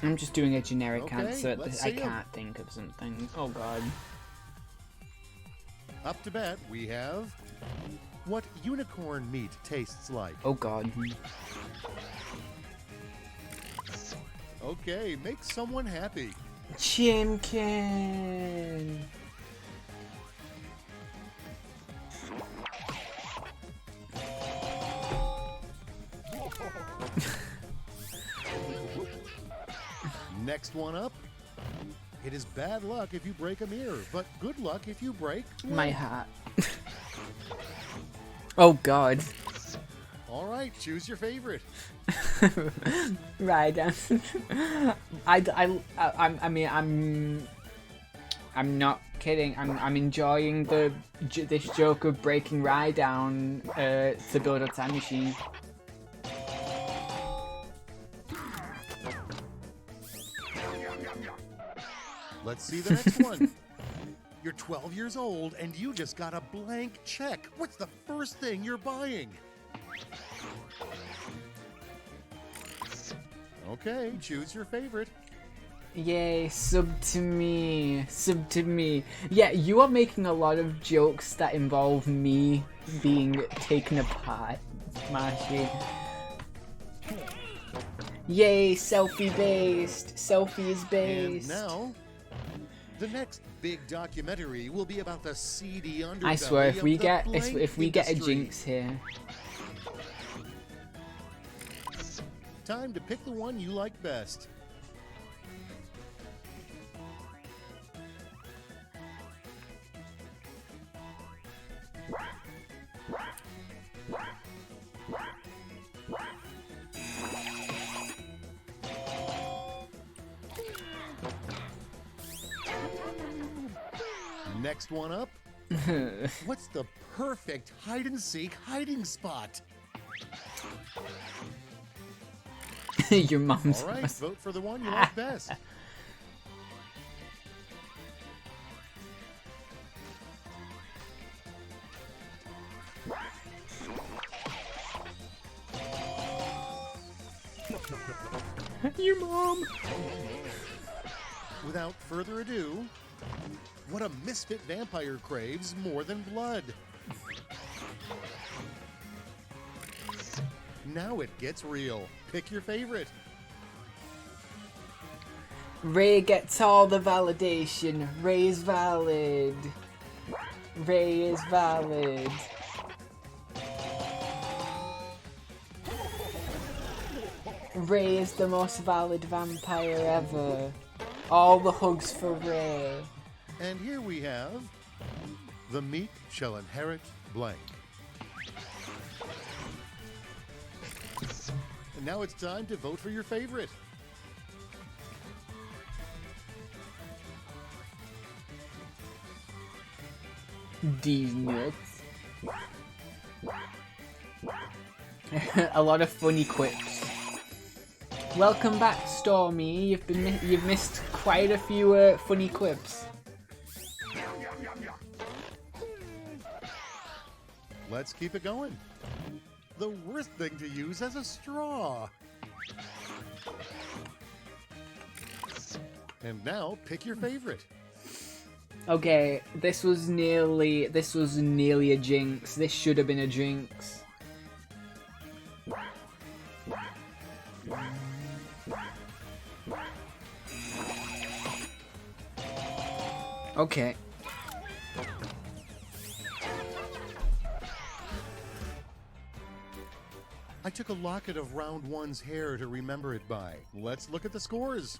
I'm just doing a generic Okay, answer. let's I see 'em. can't think of something. Oh god. Up to bat, we have what unicorn meat tastes like. Oh god. Okay, make someone happy. Chimkin. Next one up. It is bad luck if you break a mirror, but good luck if you break My hat. Oh god. All right, choose your favorite. Right. I'm not kidding. I'm enjoying this joke of breaking Rye down to build a time machine. Let's see the next one. You're 12 years old and you just got a blank check. What's the first thing you're buying? Okay, choose your favorite. Yay, sub to me. Sub to me. Yeah, you are making a lot of jokes that involve me being taken apart, Marshy. Yay, selfie based. Selfie is based. And now, the next big documentary will be about the seedy underbelly I swear, if of we the get blank if we get a industry. jinx here. Time to pick the one you like best. Next one up. What's the perfect hide-and-seek hiding spot? Your mom's. All right, vote for the one you like best. Your mom. Without further ado, what a misfit vampire craves more than blood. Now it gets real. Pick your favorite. Ray gets all the validation. Ray's valid. Ray is valid. Ray is the most valid vampire ever. All the hugs for Ray. And here we have the meek shall inherit blank. And now it's time to vote for your favorite. These nuts. A lot of funny quips. Welcome back, Stormy. You've missed quite a few funny quips. Let's keep it going. The worst thing to use as a straw. And now pick your favorite. Okay, this was nearly a jinx. This should have been a jinx. Okay. I took a locket of round one's hair to remember it by. Let's look at the scores.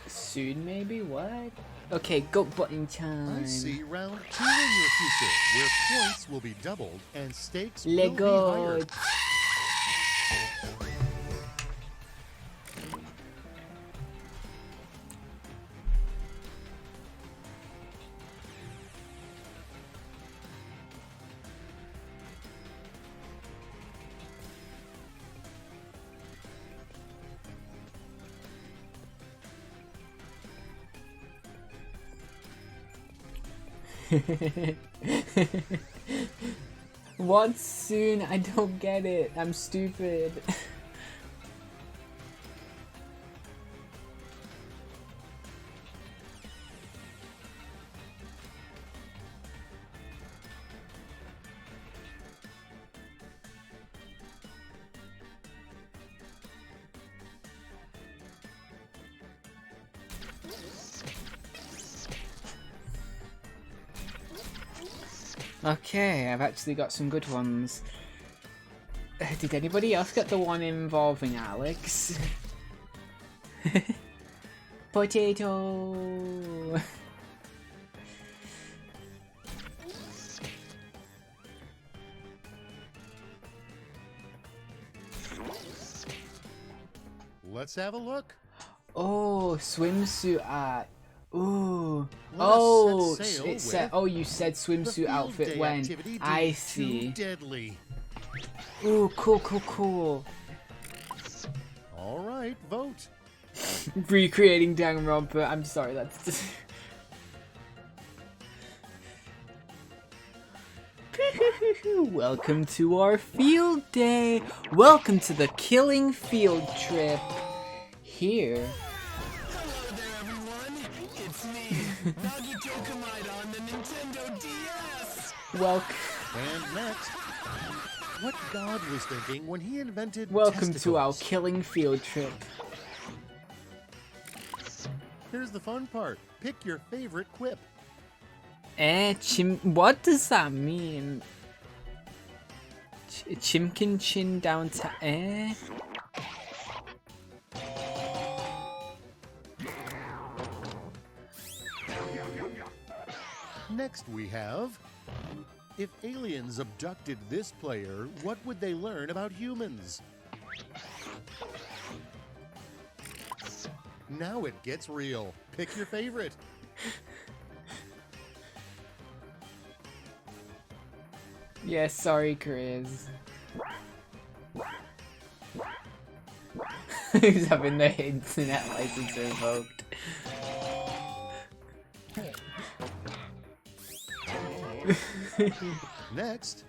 Soon, maybe? What? Okay, go button time. I see round two in your future, where points will be doubled and stakes will Lego. be higher. What soon? I don't get it. I'm stupid. Okay, I've actually got some good ones. Did anybody else get the one involving Alex? Potato! Let's have a look. Oh, swimsuit art. Ooh. Let us Oh, set sail it said. with Oh, you said The swimsuit field outfit day when. activity I deemed see. Too deadly. Ooh, cool, cool, cool. All right, vote. Recreating Danganronpa. I'm sorry, that's. Welcome to our field day. Welcome to the killing field trip. Here. Hello there, everyone. It's me, Nagito Kamada on the Nintendo DS. Welcome. And next, what God was thinking when he invented Welcome to our testicles? killing field trip. Here's the fun part. Pick your favorite quip. What does that mean? Chimkin chin down to Next we have, if aliens abducted this player, what would they learn about humans? Now it gets real. Pick your favorite. Yeah, sorry, Chris. Who's having their internet license revoked? Next,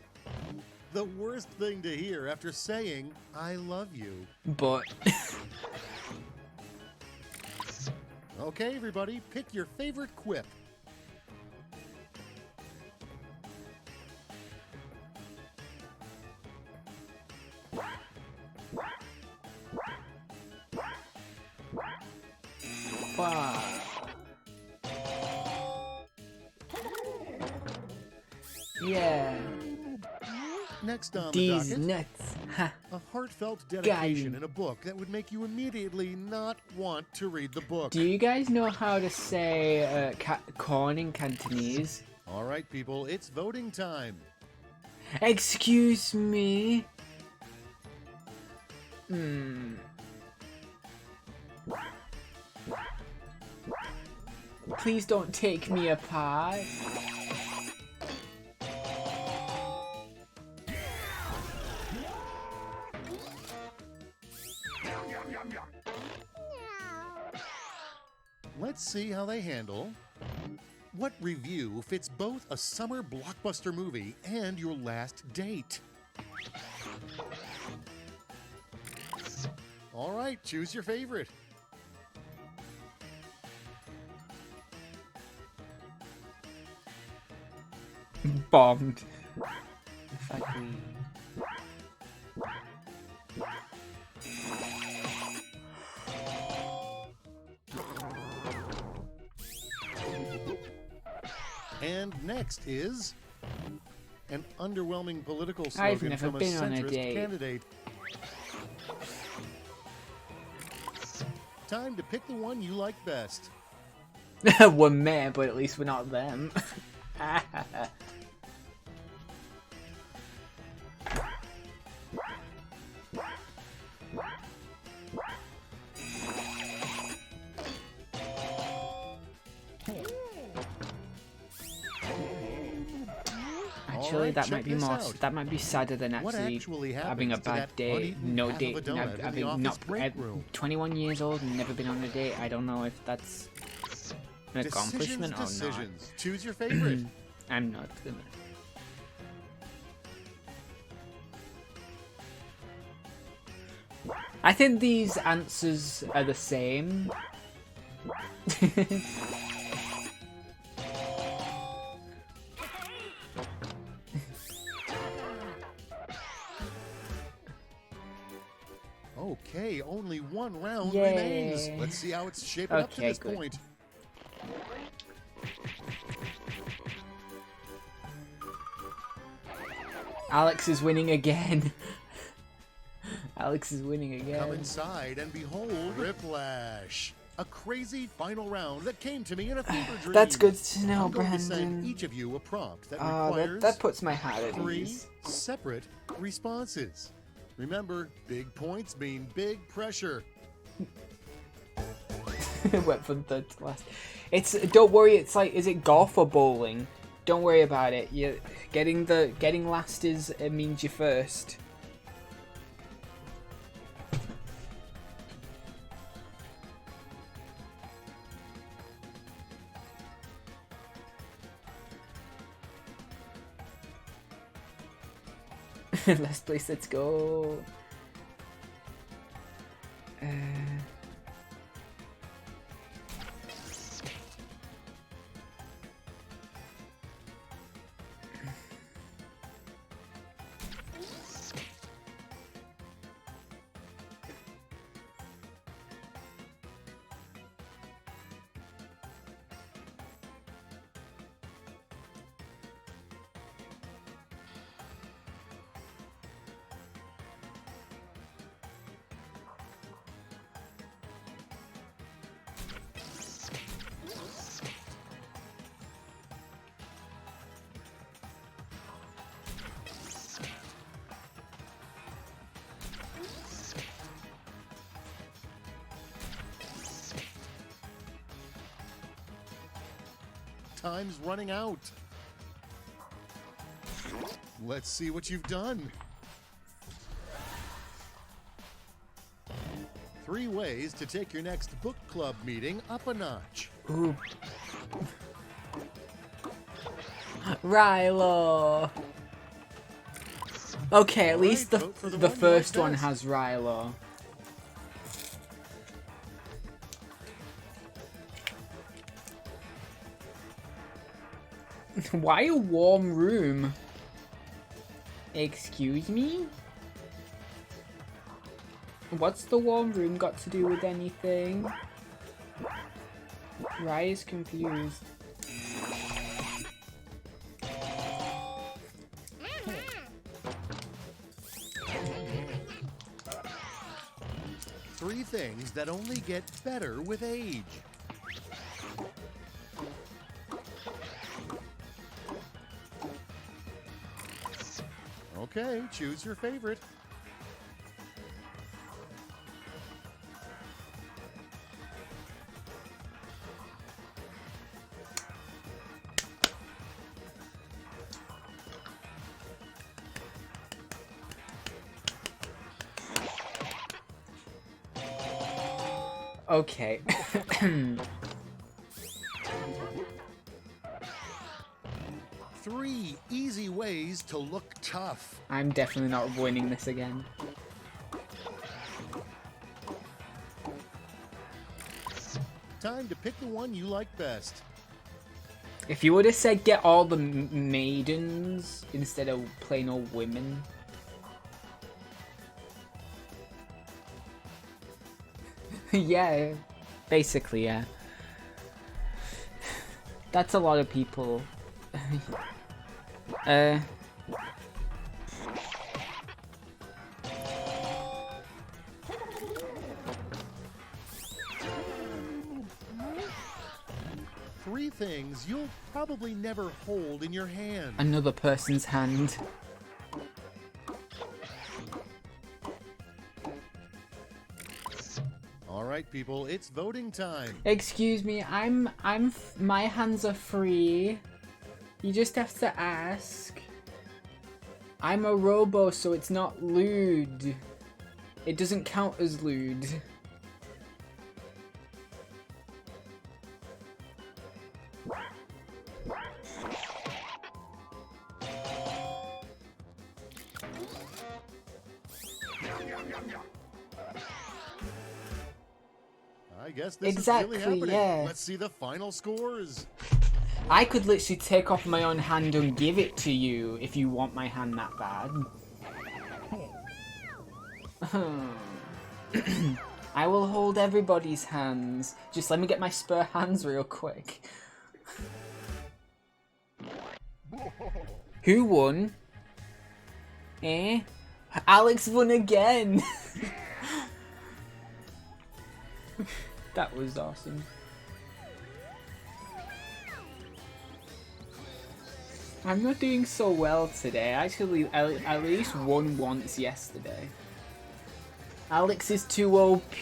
the worst thing to hear after saying, I love you. But Okay, everybody, pick your favorite quip. wow. Yeah, Next on the these docket, nuts. Ha. a heartfelt dedication you. in a book that would make you immediately not want to read the book. Do you guys know how to say corn in Cantonese? All right, people, it's voting time. Excuse me. Please don't take me apart. Let's see how they handle. What review fits both a summer blockbuster movie and your last date? All right, choose your favorite. Bombed. In fact, And next is an underwhelming political I've slogan never from a been on a centrist date. candidate. Time to pick the one you like best. we're meh, but at least we're not them. Actually, Alright, that check might be this more. out. That might be sadder than What actually happens having a to bad that date. uneaten No half of date. a donut in the Having office not break room? 21 years old and never been on a date. I don't know if that's an accomplishment or Decisions. Choose your favorite. not. I'm not gonna. I think these answers are the same. Okay, only one round Yay. remains. Let's see how it's shaping up to Okay, this good. point. Alex is winning again. Alex is winning again. Come inside and behold Whiplash. A crazy final round that came to me in a fever dream. That's good to know, I'm going to send Brandon. each of you a prompt that requires That puts my heart at 3 ease. separate responses. Remember, big points mean big pressure. Went from third to last. It's don't worry. It's like, is it golf or bowling? Don't worry about it. You getting last is it means you're first. Last place. Let's go. time's running out. Let's see what you've done. 3 ways to take your next book club meeting up a notch. Ooh. Rilo. Okay, at least vote for the the one you first like one best. has Rilo. Why a warm room? Excuse me? What's the warm room got to do with anything? Rai is confused. Three things that only get better with age. Okay, choose your favorite. Okay. 3 easy ways to look tough. I'm definitely not winning this again. Time to pick the one you like best. If you would have said get all the maidens instead of plain old women. Yeah, basically, yeah. That's a lot of people. Three things you'll probably never hold in your hand. Another person's hand. All right, people, it's voting time. Excuse me, my hands are free. You just have to ask. I'm a robo, so it's not lewd. It doesn't count as lewd. I guess this Exactly, is really happening. yeah. Let's see the final scores. I could literally take off my own hand and give it to you if you want my hand that bad. I will hold everybody's hands. Just let me get my spare hands real quick. Who won? Eh? Alex won again! That was awesome. I'm not doing so well today. Actually, I at least won once yesterday. Alex is too OP.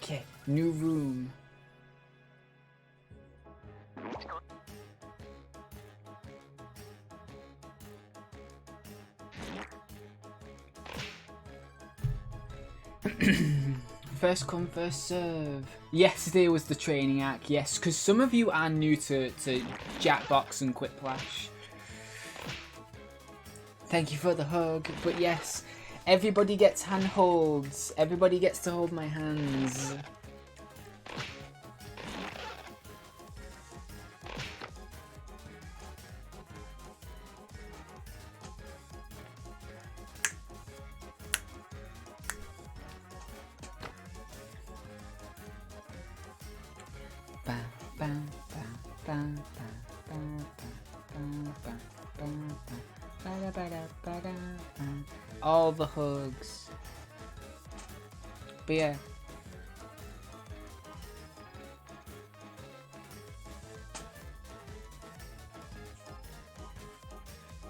Okay, new room. First come, first serve. Yesterday was the training act, yes, because some of you are new to Jackbox and Quiplash. Thank you for the hug, but yes, everybody gets handholds. Everybody gets to hold my hands. All the hugs. But yeah.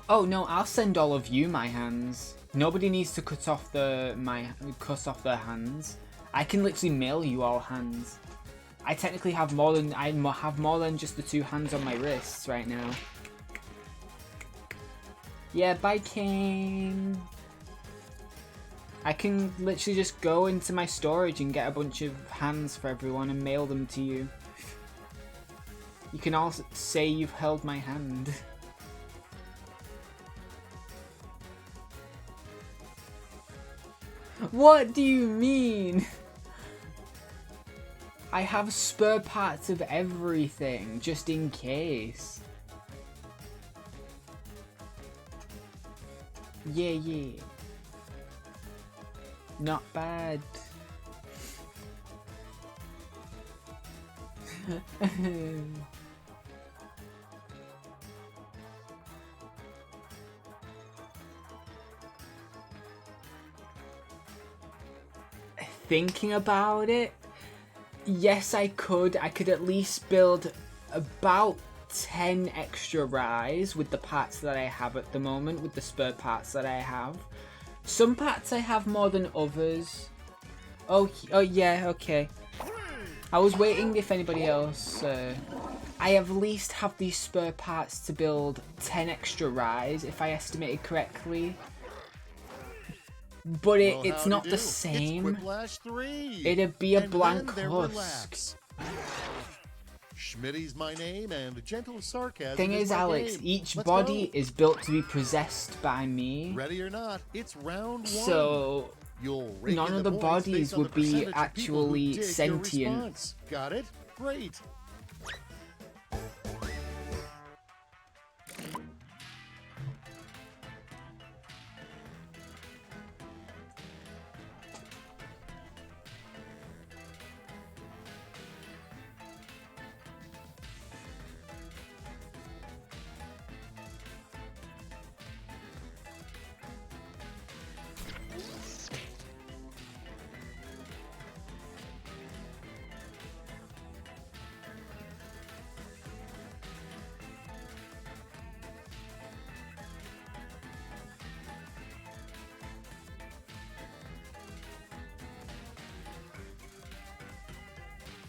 Oh no, I'll send all of you my hands. Nobody needs to cut off their hands. I can literally mail you all hands. I technically have more than have more than just the 2 hands on my wrists right now. Yeah, bye King. I can literally just go into my storage and get a bunch of hands for everyone and mail them to you. You can also say you've held my hand. What do you mean? I have spare parts of everything, just in case. Yeah, yeah. Not bad. Thinking about it, yes, I could. I could at least build about 10 extra Rise with the parts that I have at the moment, with the spare parts that I have. Some parts I have more than others. Oh yeah, okay. I was waiting if anybody else... I at least have these spare parts to build 10 extra Rise, if I estimated correctly. But it's not the same. It'd be a blank husk. Schmitty's my name, and gentle sarcasm. Thing is, Alex, game. each Let's body go. is built to be possessed by me. Ready or not, it's round 1. So You'll rake none in of the points bodies based on would the be percentage of people who actually dig your sentient. response. Got it? Great.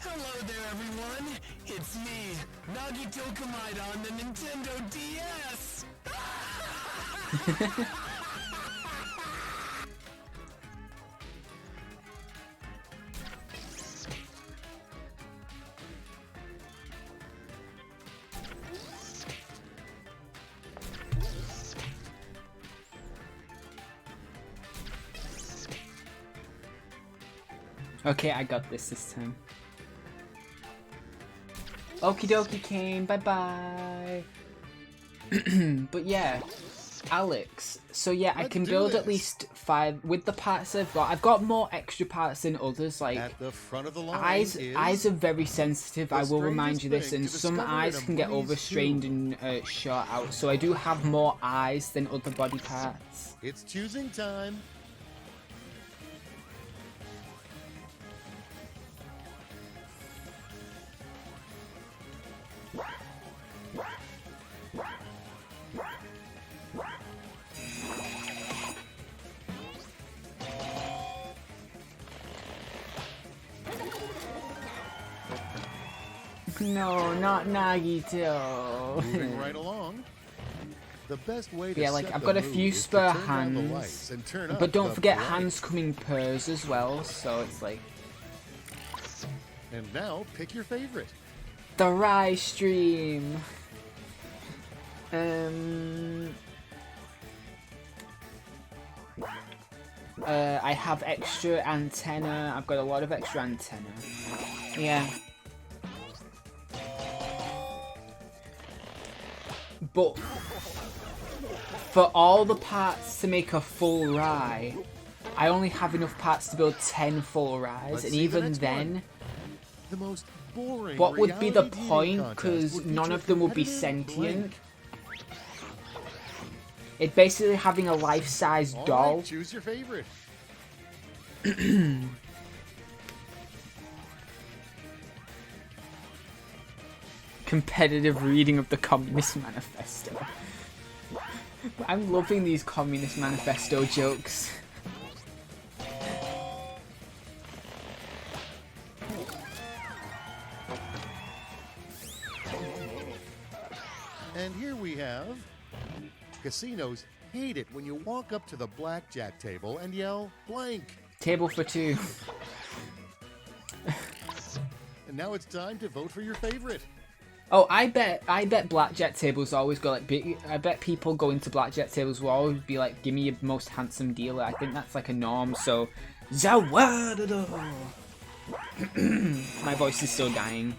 Hello there, everyone. It's me, Nagito Kamida on the Nintendo DS. Okay, I got this time. Okie dokie, Kane. Bye bye. But yeah, Alex. So yeah, I can build at least 5 with the parts I've got. I've got more extra parts than others. Like At the front of the line eyes are very sensitive. I will remind you this, and strangest some thing to eyes discover can in get a maze overstrained too. and short out. So I do have more eyes than other body parts. It's choosing time. No, not Nagito. Moving right along. The best way to Yeah, like set I've the got a mood few is to spare turn down the hands, lights and turn up but don't the forget bright. hands come in pairs as well. So it's like And now pick your favorite. the Rai stream. I have extra antenna. I've got a lot of extra antenna. Yeah. But for all the parts to make a full Rai, I only have enough parts to build 10 full Rais, Let's and see the even next then, one. The most boring what would be the reality TV point? contest Because would none feature of them would be competitive sentient. blank. It's basically having a life-size All doll. right, choose your favorite. Competitive reading of the Communist Manifesto. I'm loving these Communist Manifesto jokes. Casinos hate it when you walk up to the blackjack table and yell blank. Table for two. And now it's time to vote for your favorite. Oh, I bet blackjack tables always go like big. I bet people going to blackjack tables will always be like, "Give me your most handsome dealer." I think that's like a norm. So, Zawadado. My voice is still dying.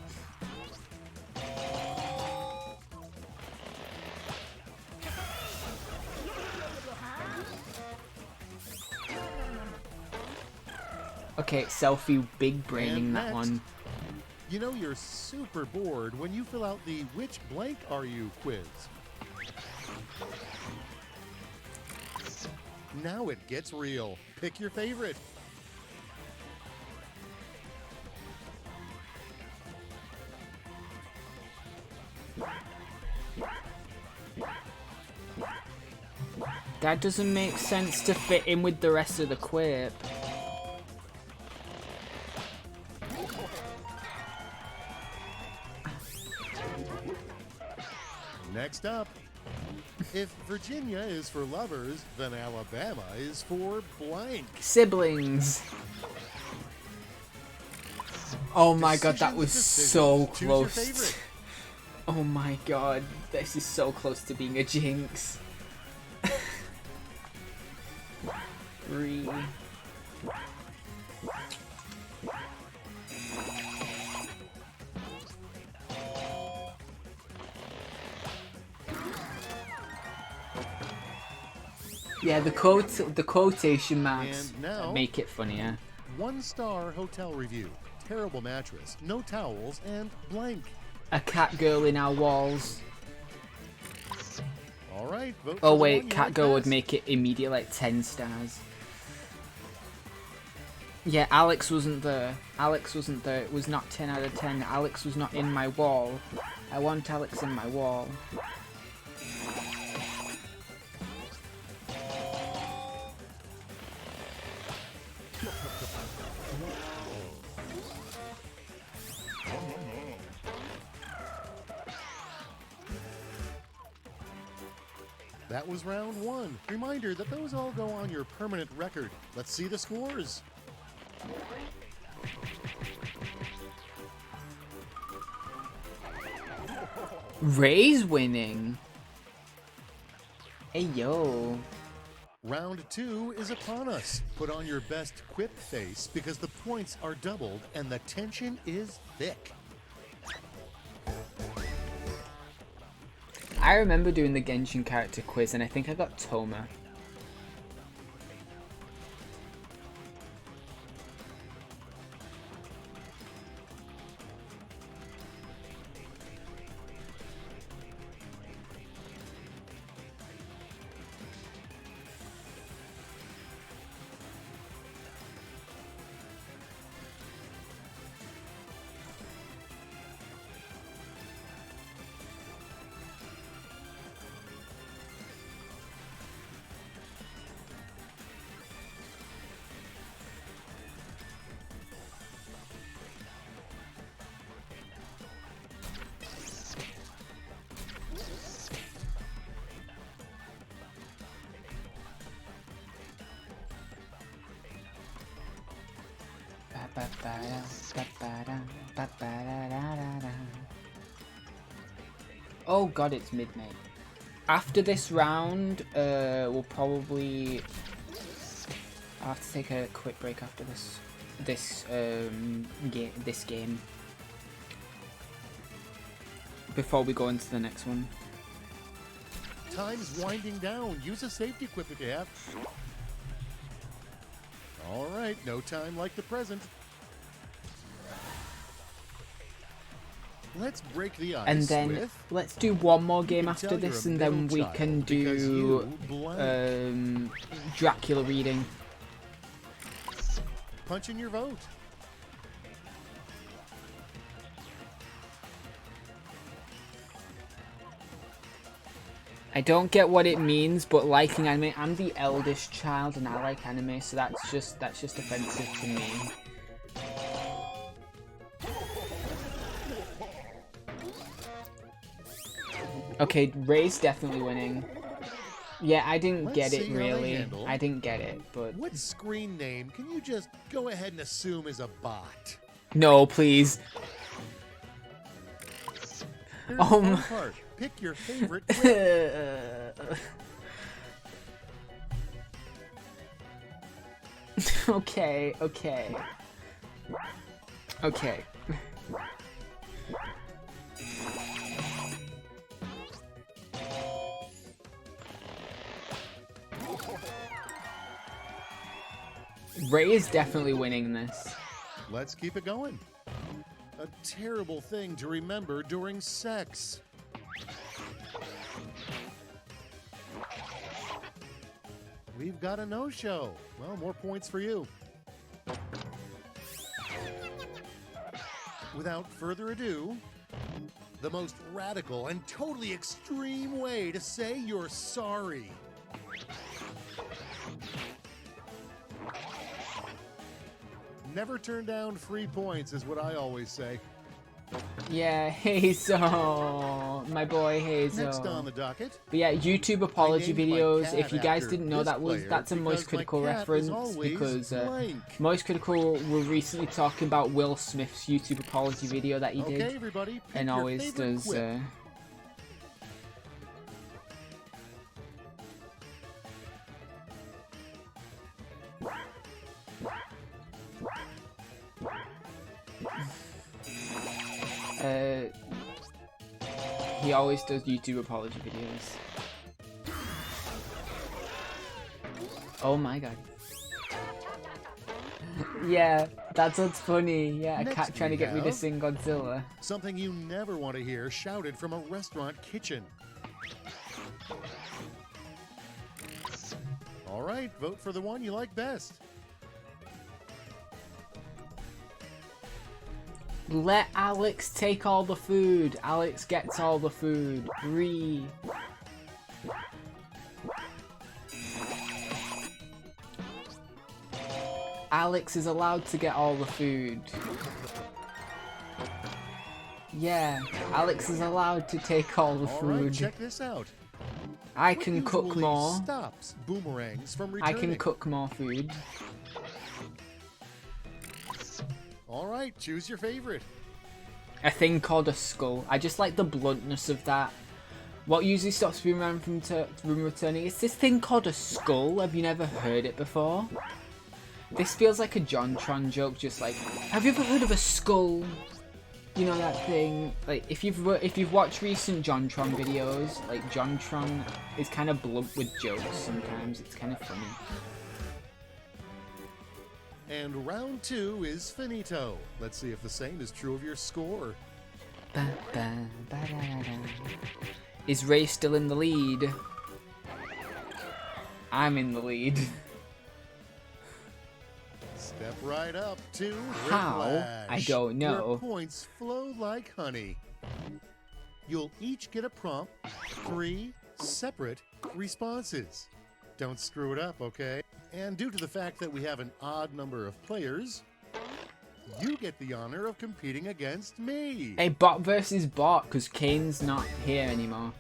Okay, selfie big braining And that next. one. You know you're super bored when you fill out the "Which blank are you?" quiz. Now it gets real. Pick your favorite. That doesn't make sense to fit in with the rest of the quip. Next up. If Virginia is for lovers, then Alabama is for blank. Siblings. Oh my god, that was so Choose your close. favorite. Oh my god, this is so close to being a jinx. 3. Yeah, the quotation marks And now- make it funnier. 1-star hotel review. Terrible mattress, no towels, and blank. A cat girl in our walls. All right, vote for Oh the wait, one you cat like girl would best. make it immediate like 10 stars. Yeah, Alex wasn't there. Alex wasn't there. It was not 10 out of 10. Alex was not in my wall. I want Alex in my wall. That was round 1. Reminder that those all go on your permanent record. Let's see the scores. Ray's winning. Hey yo. Round 2 is upon us. Put on your best quip face because the points are doubled and the tension is thick. I remember doing the Genshin character quiz and I think I got Toma. Oh god, it's midnight. After this round, we'll probably... I'll have to take a quick break after this game. Before we go into the next one. Time's winding down. Use a safety quip if you have. All right, no time like the present. Let's break the ice And then with... let's do one more game can after tell this, you're a and then middle we child can because do you blank. Dracula reading. Punch in your vote. I don't get what it means, but liking anime. I'm the eldest child, and I like anime, so that's just offensive to me. Okay, Ray's definitely winning. Yeah, I didn't Let's get it see how they really. handle. I didn't get it, but What screen name can you just go ahead and assume is a bot? no, please. Here's Oh the fun my- part. Pick your favorite clip. Okay. Ray is definitely winning this. Let's keep it going. A terrible thing to remember during sex. We've got a no-show. Well, more points for you. Without further ado, the most radical and totally extreme way to say you're sorry. Never turn down free points is what I always say. Yeah, Hazel, my boy Hazel. Next on the docket, But yeah, YouTube apology I named my videos. cat If you guys after didn't know, this that's a player Moist because my Critical cat is reference always because blank. Moist Critical were recently talking about Will Smith's YouTube apology video that he Okay, did, everybody, pick and your always favorite does. quip. He always does YouTube apology videos. Oh my god. Yeah, that's what's funny. Yeah, a Next cat trying to we get me to have- sing Godzilla. Something you never want to hear shouted from a restaurant kitchen. All right, vote for the one you like best. Let Alex take all the food. Alex gets all the food. Ree. Alex is allowed to get all the food. Yeah, Alex is allowed to take all the All right, food. check this out. I What can cook usually more. Stops boomerangs from I returning. can cook more food. All right, choose your favorite. A thing called a skull. I just like the bluntness of that. What usually stops boomerang from returning? It's this thing called a skull. Have you never heard it before? This feels like a JonTron joke. Just like, have you ever heard of a skull? You know that thing. Like, if you've watched recent JonTron videos, like JonTron is kind of blunt with jokes sometimes. It's kind of funny. And round 2 is finito. Let's see if the same is true of your score. Ba, ba, ba, da, da, da. Is Ray still in the lead? I'm in the lead. Step right up to How? Whiplash, I don't know. Where points flow like honey. You'll each get a prompt, 3 separate responses. Don't screw it up, okay? And due to the fact that we have an odd number of players, you get the honor of competing against me. A bot versus bot, because Kane's not here anymore.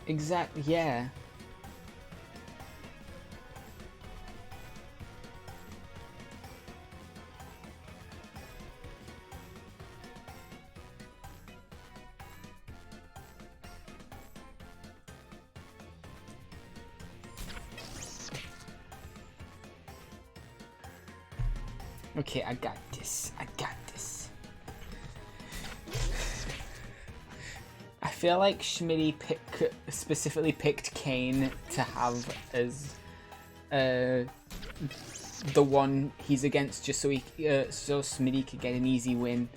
Exactly, yeah. Okay, I got this. I got this. I feel like Schmitty specifically picked Kane to have as the one he's against, just so so Schmitty could get an easy win.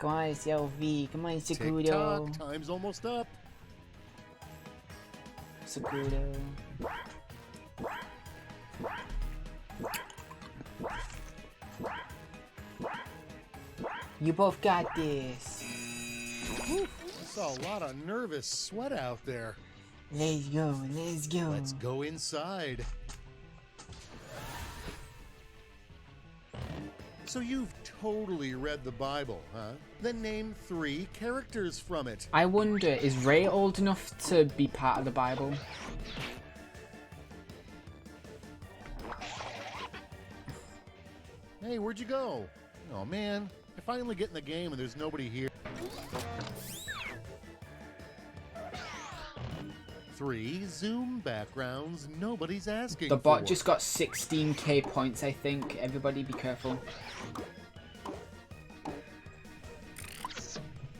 Come on, selfie. Come on, Tick Sakudo. tock, time's almost up. Sakudo. You both got this. I saw a lot of nervous sweat out there. Let's go, let's go. Let's go inside. So you've totally read the Bible, huh? Then name 3 characters from it. I wonder, is Ray old enough to be part of the Bible? Hey, where'd you go? Oh man, I finally get in the game and there's nobody here. 3 Zoom backgrounds nobody's asking The bot for. just got 16k points, I think. Everybody be careful.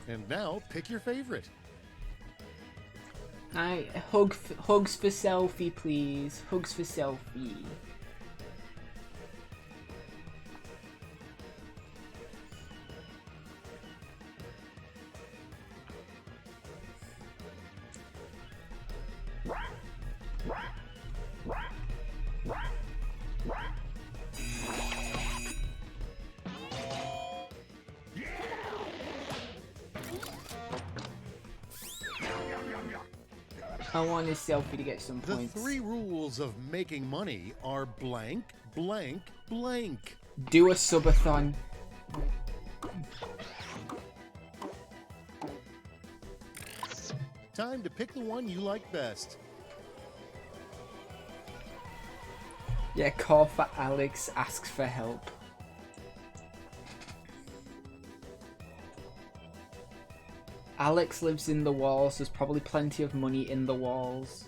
And now pick your favorite. Hugs for selfie, please. Hugs for selfie. I want a selfie to get some The points. 3 rules of making money are blank, blank, blank. Do a subathon. Time to pick the one you like best. Yeah, call for Alex, asks for help. Alex lives in the walls, there's probably plenty of money in the walls.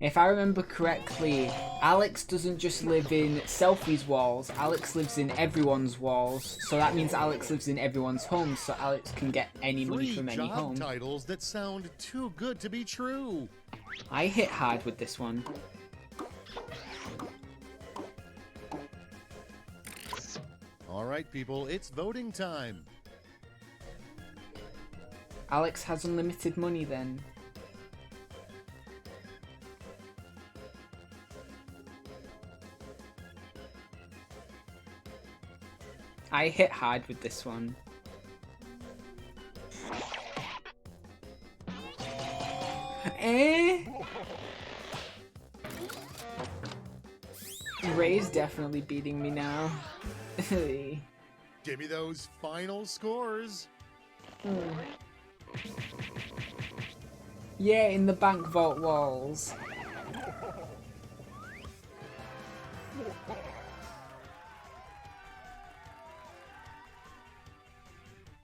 If I remember correctly, Alex doesn't just live in Selfie's walls, Alex lives in everyone's walls. So that means Alex lives in everyone's homes, so Alex can get any money 3 from any job home. titles that sound too good to be true. I hit hard with this one. All right, people, it's voting time. Alex has unlimited money then. I hit hard with this one. Eh? Ray's definitely beating me now. Give me those final scores. Yeah, in the bank vault walls.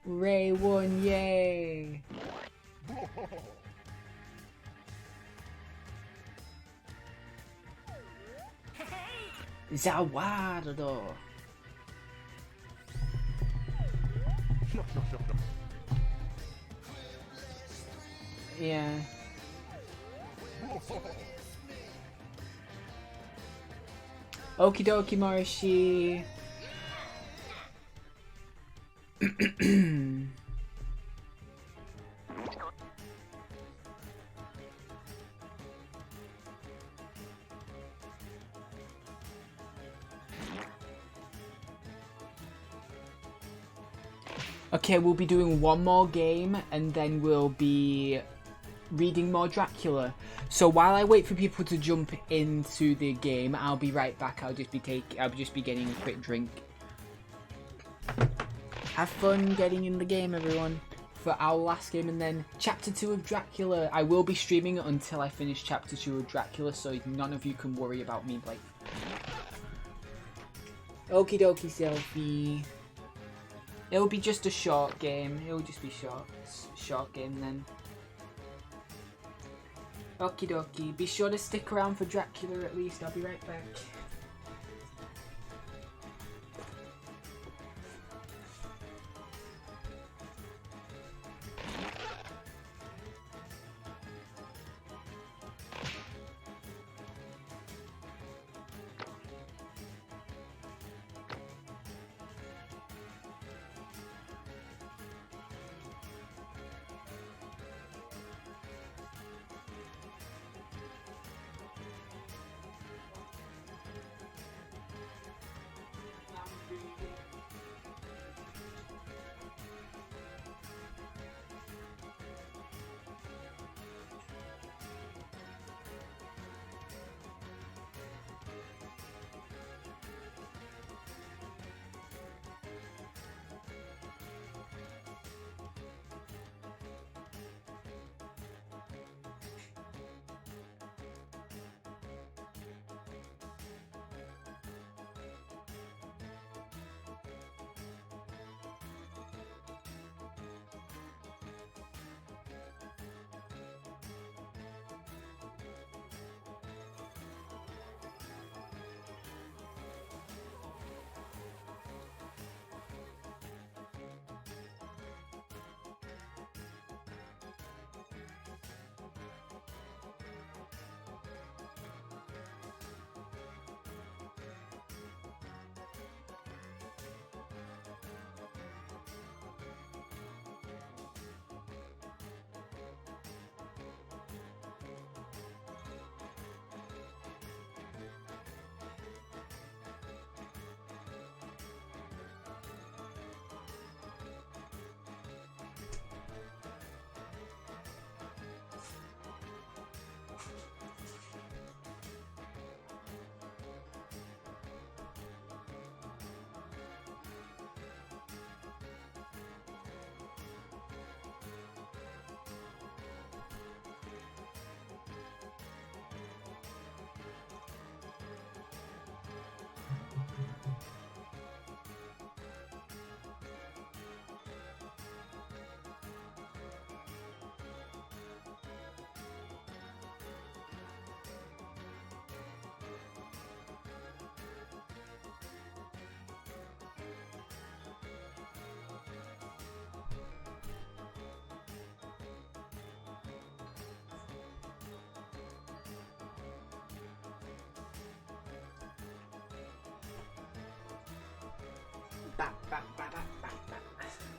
Ray won, yay! Zawardo. Yeah. Okie dokie, Morishi. Okay, we'll be doing one more game and then we'll be reading more Dracula. So while I wait for people to jump into the game, I'll be right back. I'll just be getting a quick drink. Have fun getting in the game, everyone, for our last game, and then chapter 2 of Dracula. I will be streaming it until I finish chapter 2 of Dracula, so none of you can worry about me, like. Okie dokie, selfie. It'll be just a short game. It'll just be short game then. Okie dokie. Be sure to stick around for Dracula at least. I'll be right back.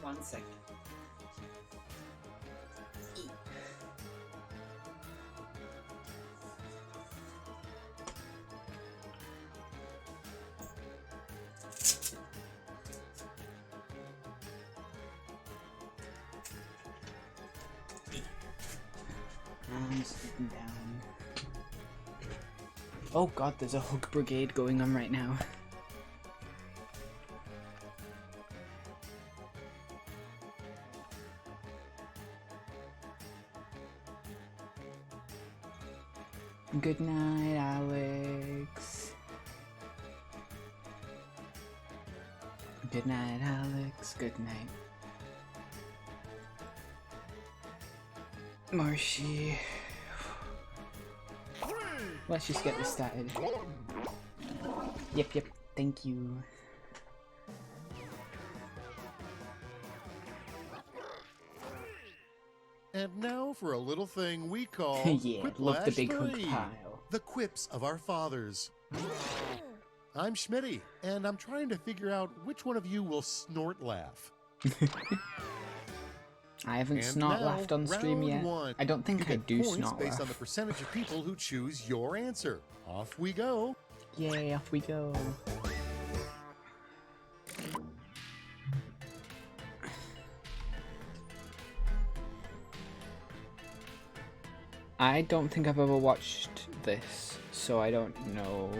1 second. I'm sitting down. Oh god, there's a hug brigade going on right now. Good night, Alex. Good night, Alex. Good night. Marshy. Let's just get this started. Yep, thank you. And now for a little thing we call Yeah, love the big hug Quiplash pile. the quips of our fathers. I'm Schmitty, and I'm trying to figure out which one of you will snort laugh. I haven't And snort now, laughed on stream round yet. one. I don't think You I get do points snort based laugh. on the percentage of people who choose your answer. Off we go. Yay, off we go. I don't think I've ever watched this, so I don't know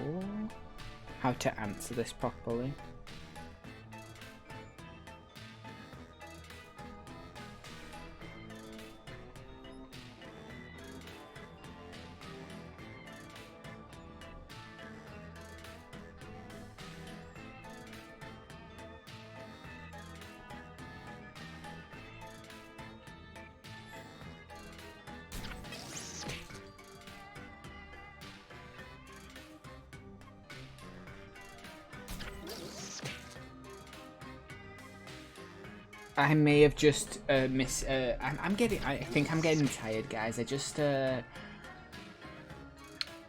how to answer this properly. I may have just I think I'm getting tired, guys. I just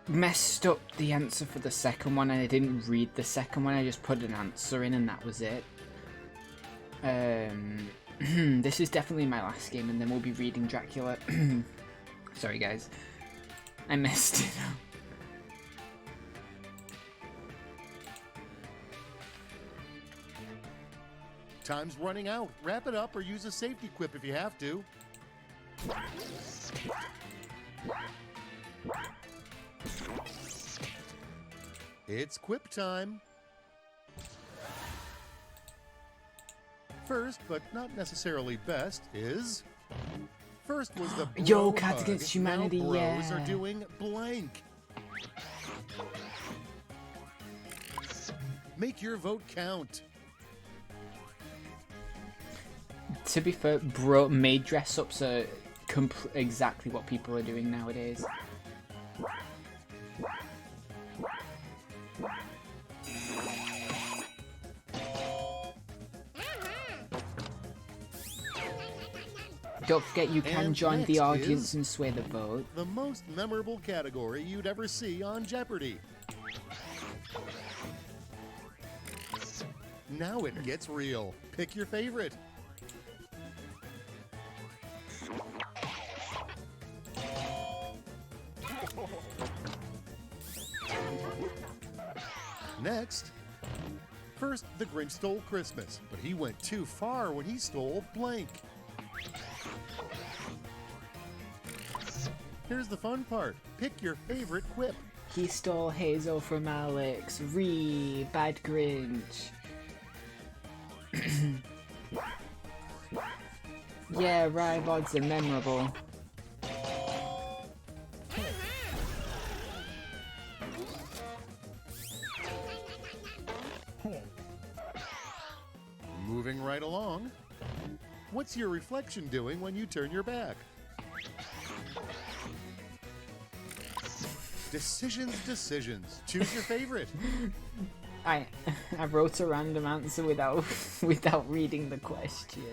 messed up the answer for the second one, and I didn't read the second one. I just put an answer in, and that was it. This is definitely my last game, and then we'll be reading Dracula. Sorry, guys. I messed it up. Time's running out. Wrap it up or use a safety quip if you have to. It's quip time. First, but not necessarily best, is... First was the bro Yo, Cards hug. Against Humanity, Now bros yeah. are doing blank. Make your vote count. To be fair, bro, maid dress-ups are exactly what people are doing nowadays. Don't forget you can And join the next audience is and sway the vote. The most memorable category you'd ever see on Jeopardy. Now it gets real. Pick your favorite. Next. First, the Grinch stole Christmas, but he went too far when he stole blank. Here's the fun part. Pick your favorite quip. He stole Hazel from Alex. Bad Grinch. Yeah, Rivods are memorable. Moving right along. What's your reflection doing when you turn your back? Decisions. Choose your favorite. I wrote a random answer without reading the question.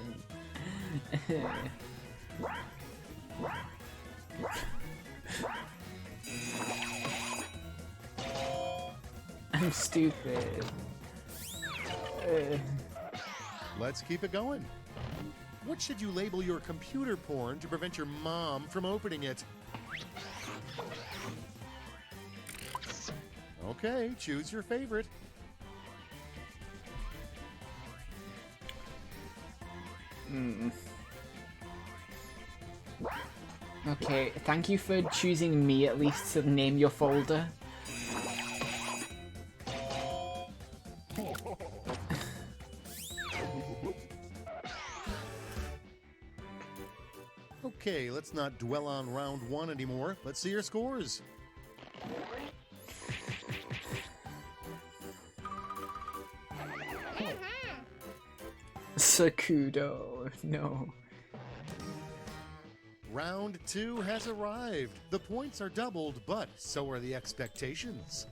I'm stupid. Let's keep it going. What should you label your computer porn to prevent your mom from opening it? Okay, choose your favorite. Okay, thank you for choosing me at least to name your folder. Okay, let's not dwell on round 1 anymore. Let's see your scores. Sakudo, no. Round 2 has arrived. The points are doubled, but so are the expectations.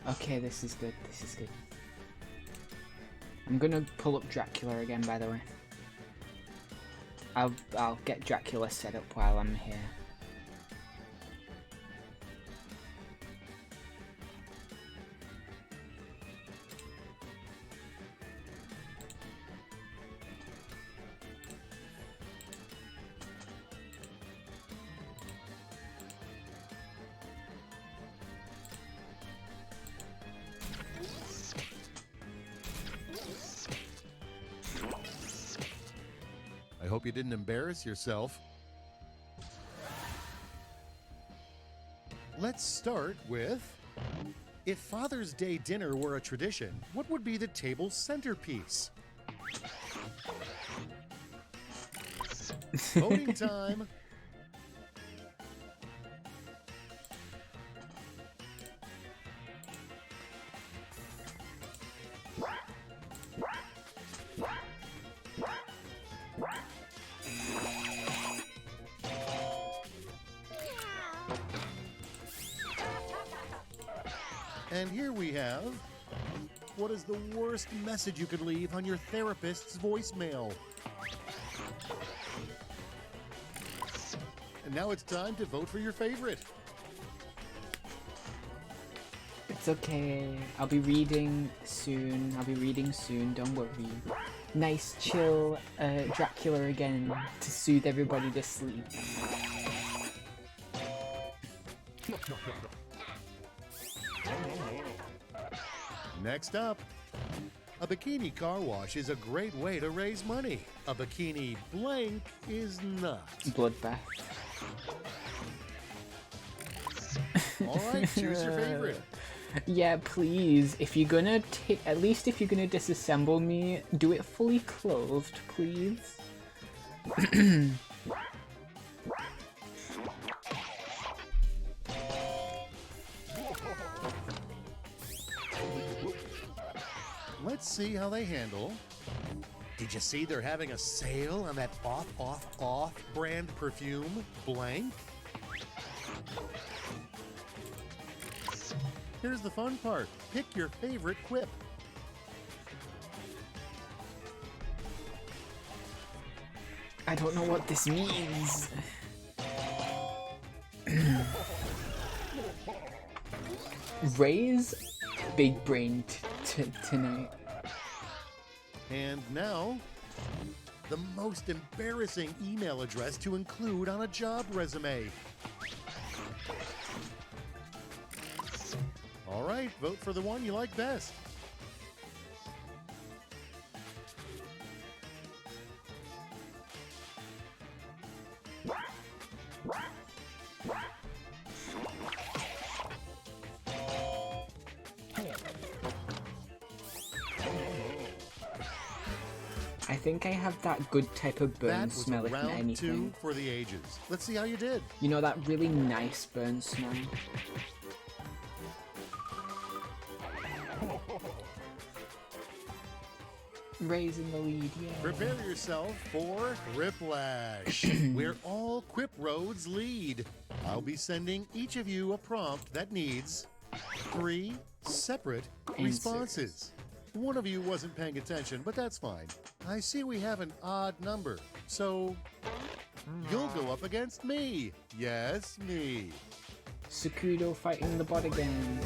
Okay, this is good, this is good. I'm gonna pull up Dracula again, by the way. I'll get Dracula set up while I'm here. I hope you didn't embarrass yourself. Let's start with, if Father's Day dinner were a tradition, what would be the table's centerpiece? Voting time. And here we have, what is the worst message you could leave on your therapist's voicemail? And now it's time to vote for your favorite. It's okay, I'll be reading soon, don't worry. Nice chill Dracula again to soothe everybody to sleep. Next up, a bikini car wash is a great way to raise money. A bikini blank is not. Bloodbath. All right, choose your favorite. Yeah, please. If you're gonna at least if you're gonna disassemble me, do it fully clothed, please. Let's see how they handle. Did you see they're having a sale on that off brand perfume, blank? Here's the fun part. Pick your favorite quip. I don't know what this means. Ray's big brain tonight. And now, the most embarrassing email address to include on a job resume. All right, vote for the one you like best. I think I have that good type of burn That was smell a if not round anything. 2 for the ages. Let's see how you did. You know that really nice burn smell? Raising the lead, yeah. Prepare yourself for Quiplash, where all Quip roads lead. I'll be sending each of you a prompt that needs 3 separate responses. One of you wasn't paying attention, but that's fine. I see we have an odd number, so you'll go up against me. Yes, me. Sakudo fighting the bot again.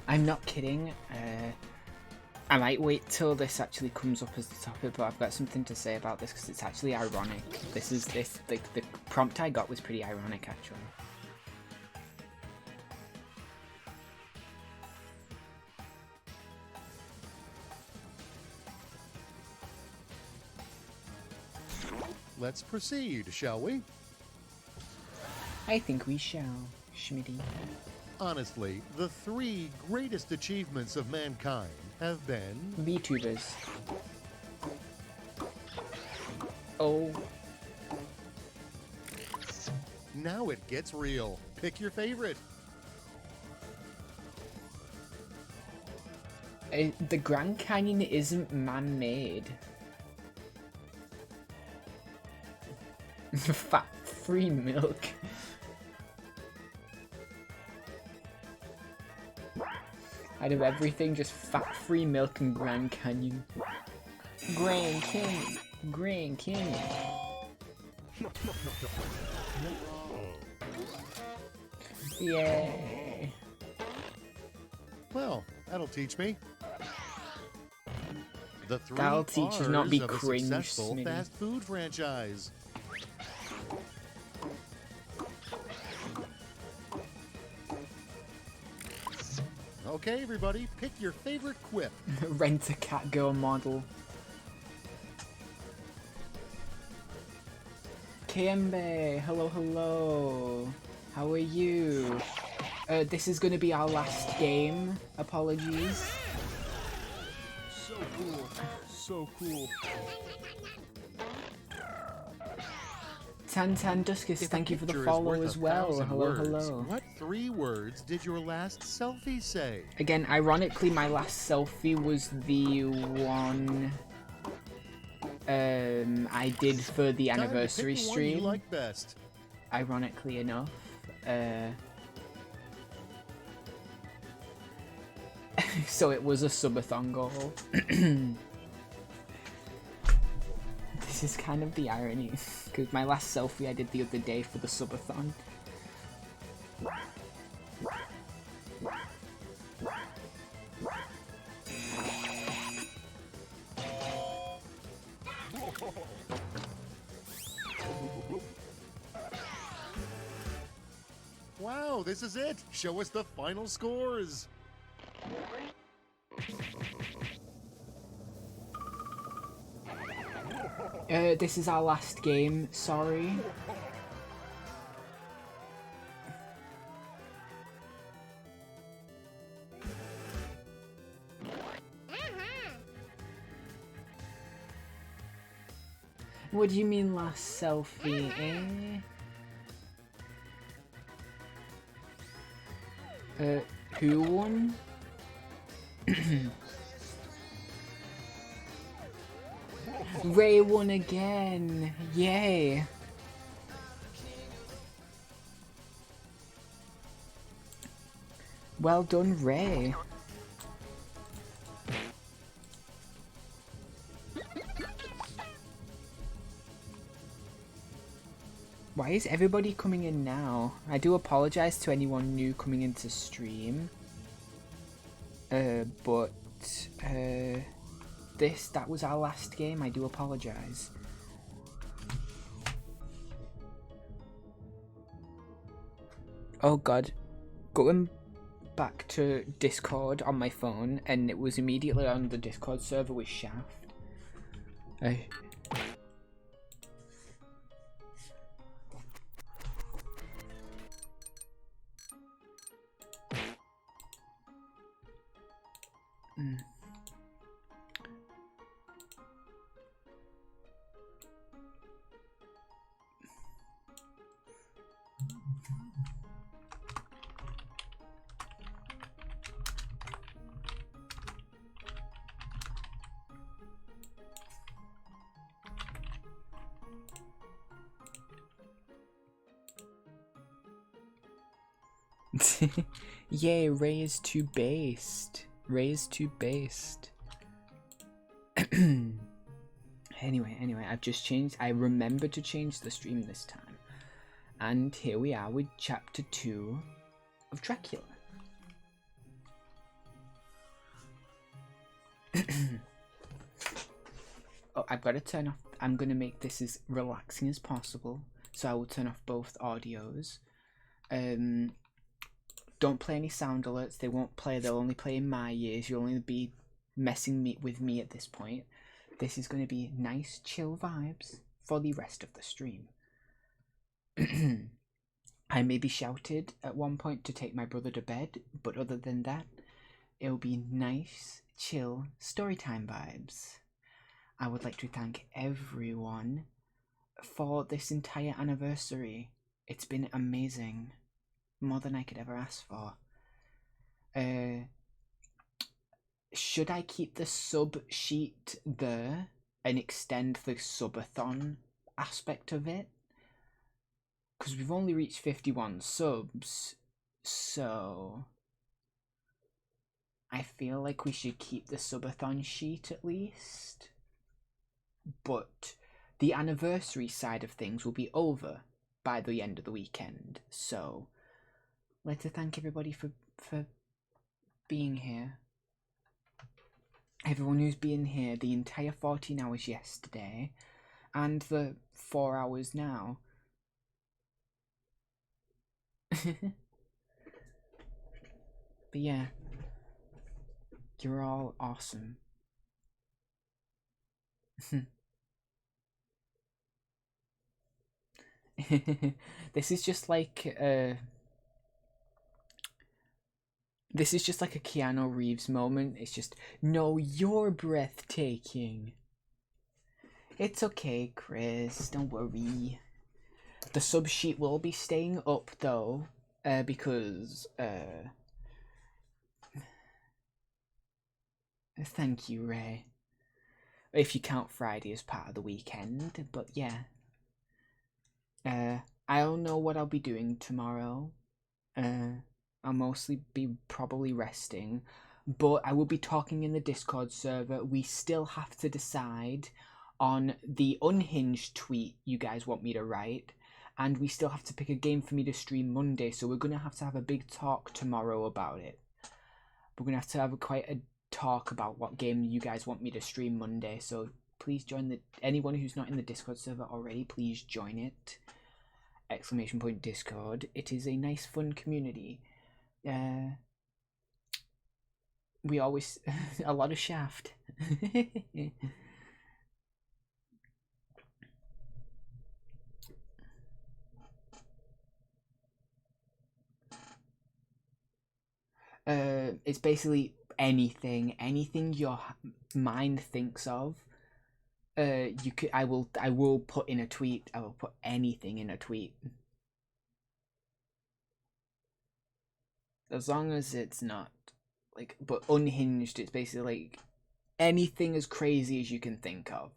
I'm not kidding. I might wait till this actually comes up as the topic, but I've got something to say about this because it's actually ironic. The prompt I got was pretty ironic actually. Let's proceed, shall we? I think we shall, Schmitty. Honestly, the 3 greatest achievements of mankind have been VTubers. Oh. Now it gets real. Pick your favorite. The Grand Canyon isn't man-made. Fat-free milk. Out of everything, just fat-free milk and Grand Canyon. Grand Canyon. Grand Canyon. Yay. Well, that'll teach me. The 3 That'll teach you not R's be of a cringe, successful Smitty. fast food franchise. Okay, everybody, pick your favorite quip. Rent a cat girl model. Kiembe, hello, hello. How are you? This is gonna be our last game. Apologies. So cool. So cool. Tantan Duskus, If a thank you for the picture is follow worth as 1,000 well. Hello, words, hello. What 3 words did your last selfie say? Again, ironically, my last selfie was the one I did for the Time to anniversary pick the one you stream. like best. Ironically enough. So it was a subathon goal. This is kind of the irony, because my last selfie I did the other day for the subathon. Wow, this is it. Show us the final scores. This is our last game, sorry. What do you mean last selfie, who won? Ray won again! Yay! Well done, Ray. Why is everybody coming in now? I do apologize to anyone new coming into stream. But that was our last game. I do apologize. Oh god. Going back to Discord on my phone, and it was immediately on the Discord server with Shaft. Yay, Ray is too based. Ray is too based. Anyway, I've just changed. I remembered to change the stream this time. And here we are with chapter 2 of Dracula. Oh, I've got to turn off. I'm going to make this as relaxing as possible. So I will turn off both audios. Don't play any sound alerts. They won't play. They'll only play in my ears. You'll only be messing with me at this point. This is going to be nice, chill vibes for the rest of the stream. I may be shouted at one point to take my brother to bed, but other than that, it'll be nice, chill, storytime vibes. I would like to thank everyone for this entire anniversary. It's been amazing. More than I could ever ask for. Should I keep the sub sheet there and extend the subathon aspect of it? Because we've only reached 51 subs, so I feel like we should keep the subathon sheet at least. But the anniversary side of things will be over by the end of the weekend, so I'd like to thank everybody for being here. Everyone who's been here the entire 14 hours yesterday and the 4 hours now. But yeah, you're all awesome. This is just like a Keanu Reeves moment. It's just, no, you're breathtaking. It's okay, Chris, don't worry. The sub sheet will be staying up though, because thank you, Ray. If you count Friday as part of the weekend, but yeah. I don't know what I'll be doing tomorrow. I'll mostly be probably resting, but I will be talking in the Discord server. We still have to decide on the unhinged tweet you guys want me to write, and we still have to pick a game for me to stream Monday, so we're going to have a big talk tomorrow about it. We're going to have quite a talk about what game you guys want me to stream Monday, so please join anyone who's not in the Discord server already, please join it. ! Discord. It is a nice, fun community. We always a lot of Shaft. It's basically anything your mind thinks of. I will put in a tweet. I will put anything in a tweet. As long as it's not like, but unhinged, it's basically like anything as crazy as you can think of.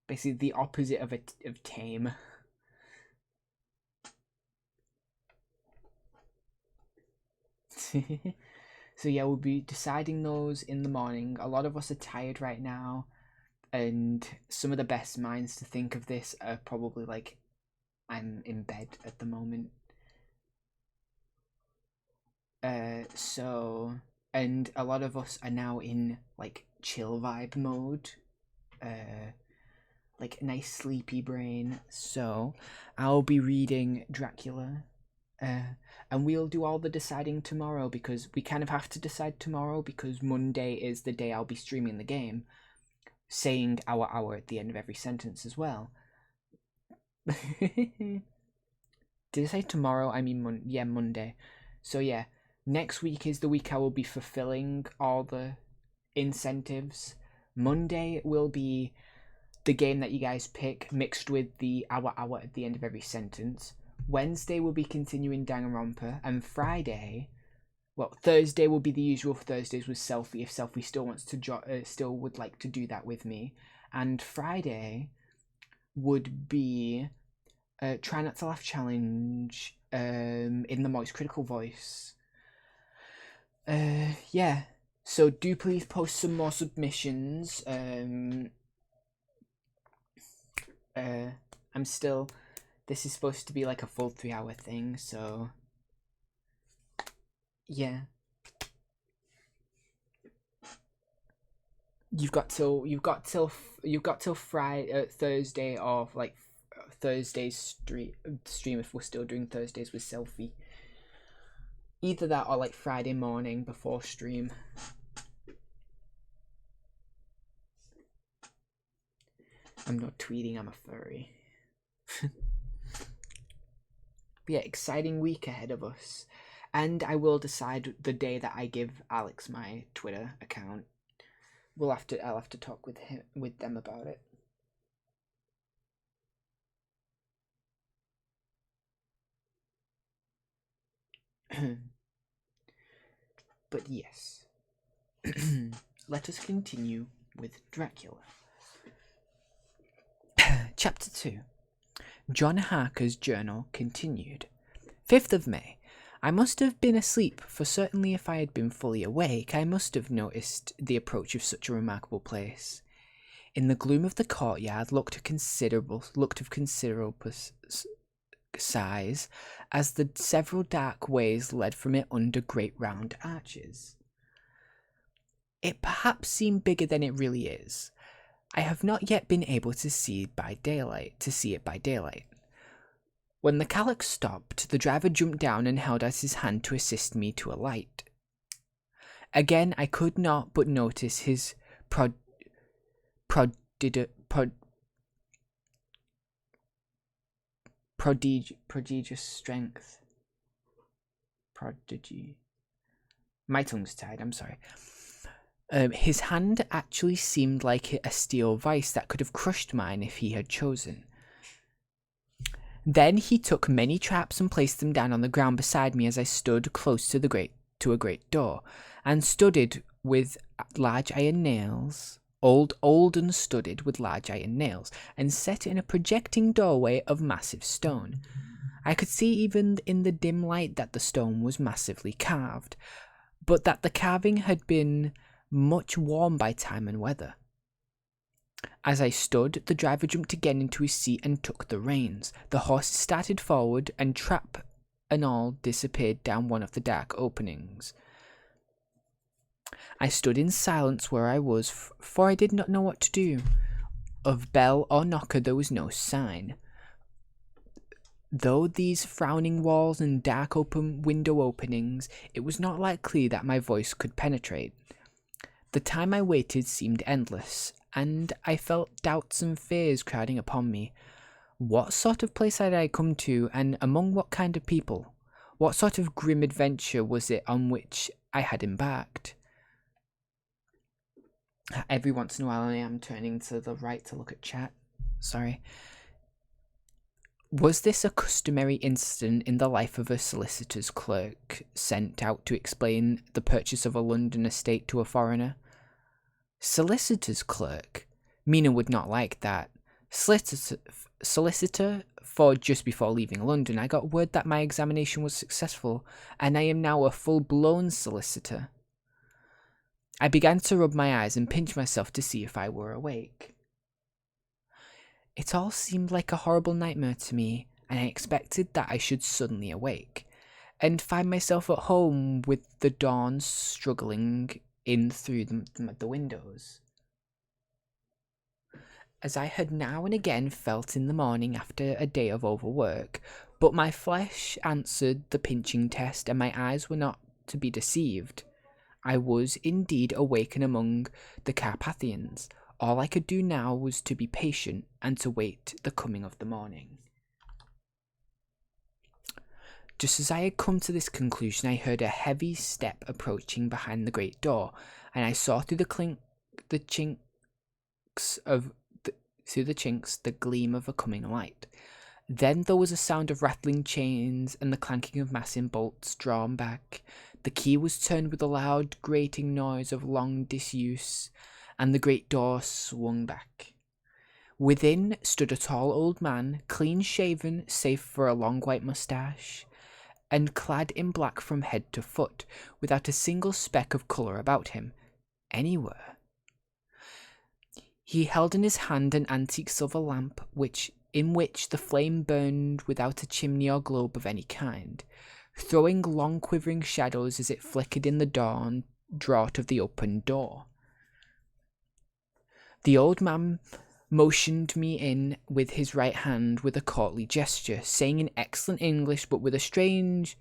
Basically the opposite of tame. So yeah, we'll be deciding those in the morning. A lot of us are tired right now. and some of the best minds to think of this are probably like, I'm in bed at the moment. So, and a lot of us are now in like chill vibe mode, like nice sleepy brain. So I'll be reading Dracula, and we'll do all the deciding tomorrow, because we kind of have to decide tomorrow, because Monday is the day I'll be streaming the game, saying hour at the end of every sentence as well. Did I say tomorrow? I mean Monday. So yeah, next week is the week I will be fulfilling all the incentives. Monday will be the game that you guys pick, mixed with the hour at the end of every sentence. Wednesday will be continuing Danganronpa, and Thursday will be the usual for Thursdays with Selfie, if Selfie still wants to still would like to do that with me. And Friday would be Try Not to Laugh challenge in the Moist Critical Voice. Yeah, so do please post some more submissions. This is supposed to be like a full 3-hour thing, so yeah. You've got till Friday, Thursday, or like Thursday's stream if we're still doing Thursdays with Selfie. Either that or like Friday morning before stream. I'm not tweeting, I'm a furry. But yeah, exciting week ahead of us. And I will decide the day that I give Alex my Twitter account. I'll have to talk with them about it. But yes. Let us continue with Dracula. Chapter 2. John Harker's journal continued. 5th of May. I must have been asleep, for certainly if I had been fully awake, I must have noticed the approach of such a remarkable place. In the gloom of the courtyard looked of considerable size, as the several dark ways led from it under great round arches. It perhaps seemed bigger than it really is. I have not yet been able to see it by daylight. When the calyx stopped, the driver jumped down and held out his hand to assist me to alight. Again, I could not but notice his prodigious strength. Prodigy. My tongue's tied, I'm sorry. His hand actually seemed like a steel vice that could have crushed mine if he had chosen. Then he took many traps and placed them down on the ground beside me as I stood close to a great door, and studded with large iron nails, old and studded with large iron nails, and set in a projecting doorway of massive stone. I could see even in the dim light that the stone was massively carved, but that the carving had been much worn by time and weather. As I stood, the driver jumped again into his seat and took the reins. The horses started forward, and trap and all disappeared down one of the dark openings. I stood in silence where I was, for I did not know what to do. Of bell or knocker there was no sign. Though these frowning walls and dark open window openings, it was not likely that my voice could penetrate. The time I waited seemed endless, and I felt doubts and fears crowding upon me. What sort of place had I come to, and among what kind of people? What sort of grim adventure was it on which I had embarked? Every once in a while I am turning to the right to look at chat. Sorry. Was this a customary incident in the life of a solicitor's clerk sent out to explain the purchase of a London estate to a foreigner? Solicitor's clerk? Mina would not like that. Solicitor, for just before leaving London I got word that my examination was successful, and I am now a full-blown solicitor. I began to rub my eyes and pinch myself to see if I were awake. It all seemed like a horrible nightmare to me, and I expected that I should suddenly awake and find myself at home with the dawn struggling in through the windows. As I had now and again felt in the morning after a day of overwork, but my flesh answered the pinching test and my eyes were not to be deceived. I was indeed awake and among the Carpathians. All I could do now was to be patient and to wait the coming of the morning. Just as I had come to this conclusion, I heard a heavy step approaching behind the great door, and I saw through the chinks the gleam of a coming light. Then there was a sound of rattling chains and the clanking of massive bolts drawn back. The key was turned with a loud grating noise of long disuse, and the great door swung back. Within stood a tall old man, clean-shaven save for a long white moustache, and clad in black from head to foot, without a single speck of colour about him, anywhere. He held in his hand an antique silver lamp, in which the flame burned without a chimney or globe of any kind, throwing long quivering shadows as it flickered in the dawn draught of the open door. The old man motioned me in with his right hand with a courtly gesture, saying in excellent English but with a strange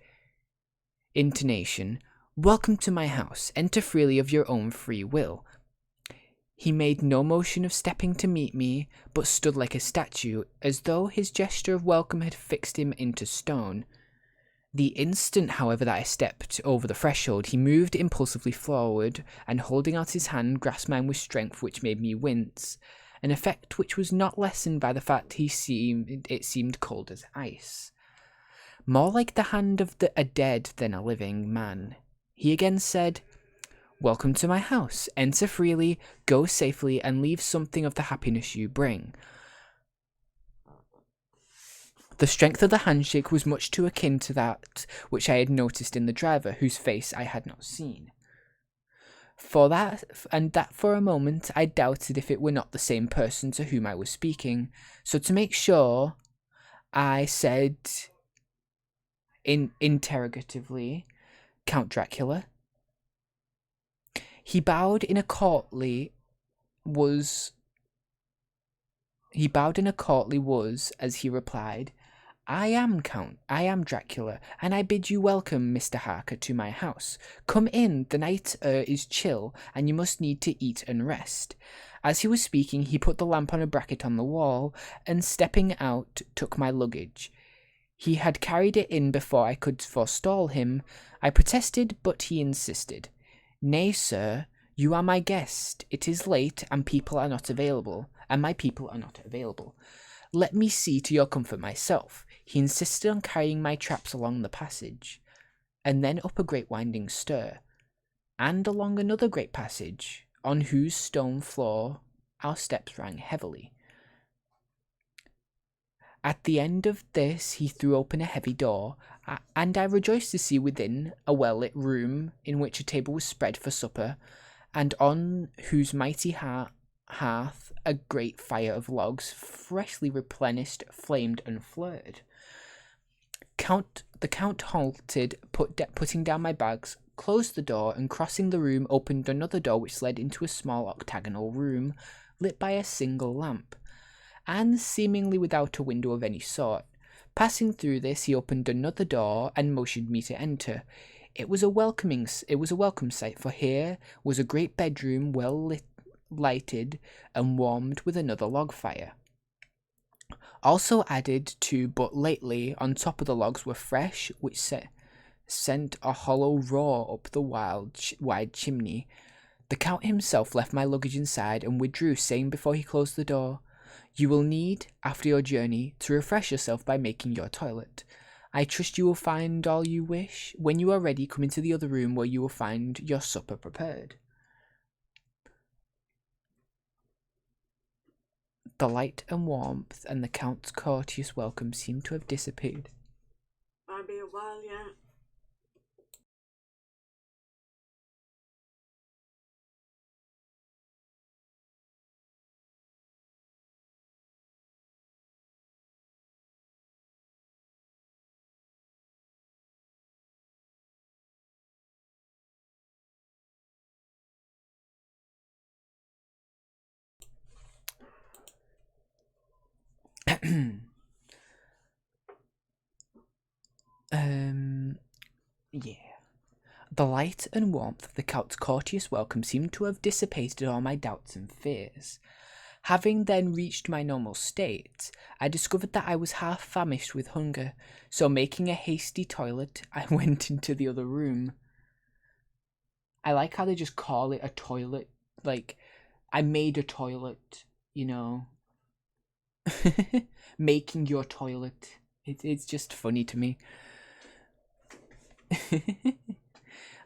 intonation, "Welcome to my house. Enter freely of your own free will." He made no motion of stepping to meet me, but stood like a statue, as though his gesture of welcome had fixed him into stone. The instant, however, that I stepped over the threshold, he moved impulsively forward, and holding out his hand, grasped mine with strength which made me wince, an effect which was not lessened by the fact it seemed cold as ice. More like the hand of a dead than a living man. He again said, "Welcome to my house. Enter freely, go safely, and leave something of the happiness you bring." The strength of the handshake was much too akin to that which I had noticed in the driver, whose face I had not seen. For a moment I doubted if it were not the same person to whom I was speaking. So to make sure, I said interrogatively, "Count Dracula?" He bowed in a courtly was, as he replied, I am Dracula, and I bid you welcome, Mr. Harker, to my house. Come in, the night air is chill, and you must need to eat and rest." As he was speaking, he put the lamp on a bracket on the wall, and stepping out, took my luggage. He had carried it in before I could forestall him. I protested, but he insisted. "Nay, sir, you are my guest. It is late, and my people are not available. Let me see to your comfort myself." He insisted on carrying my traps along the passage, and then up a great winding stair, and along another great passage, on whose stone floor our steps rang heavily. At the end of this he threw open a heavy door, and I rejoiced to see within a well-lit room in which a table was spread for supper, and on whose mighty hearth a great fire of logs, freshly replenished, flamed and flared. The Count halted, putting down my bags, closed the door, and crossing the room opened another door which led into a small octagonal room, lit by a single lamp, and seemingly without a window of any sort. Passing through this, he opened another door and motioned me to enter. It was a welcome sight, for here was a great bedroom well lighted and warmed with another log fire. Also added to but lately on top of the logs were fresh, which sent a hollow roar up the wide chimney. The Count himself left my luggage inside and withdrew, saying before he closed the door, "You will need, after your journey, to refresh yourself by making your toilet. I trust you will find all you wish. When you are ready, come into the other room where you will find your supper prepared." The light and warmth and the Count's courteous welcome seemed to have disappeared. Might be a while yet. Yeah. The light and warmth of the count's courteous welcome seemed to have dissipated all my doubts and fears. Having then reached my normal state, I discovered that I was half famished with hunger, so making a hasty toilet, I went into the other room. I like how they just call it a toilet, like, I made a toilet, you know. Making your toilet. It's just funny to me.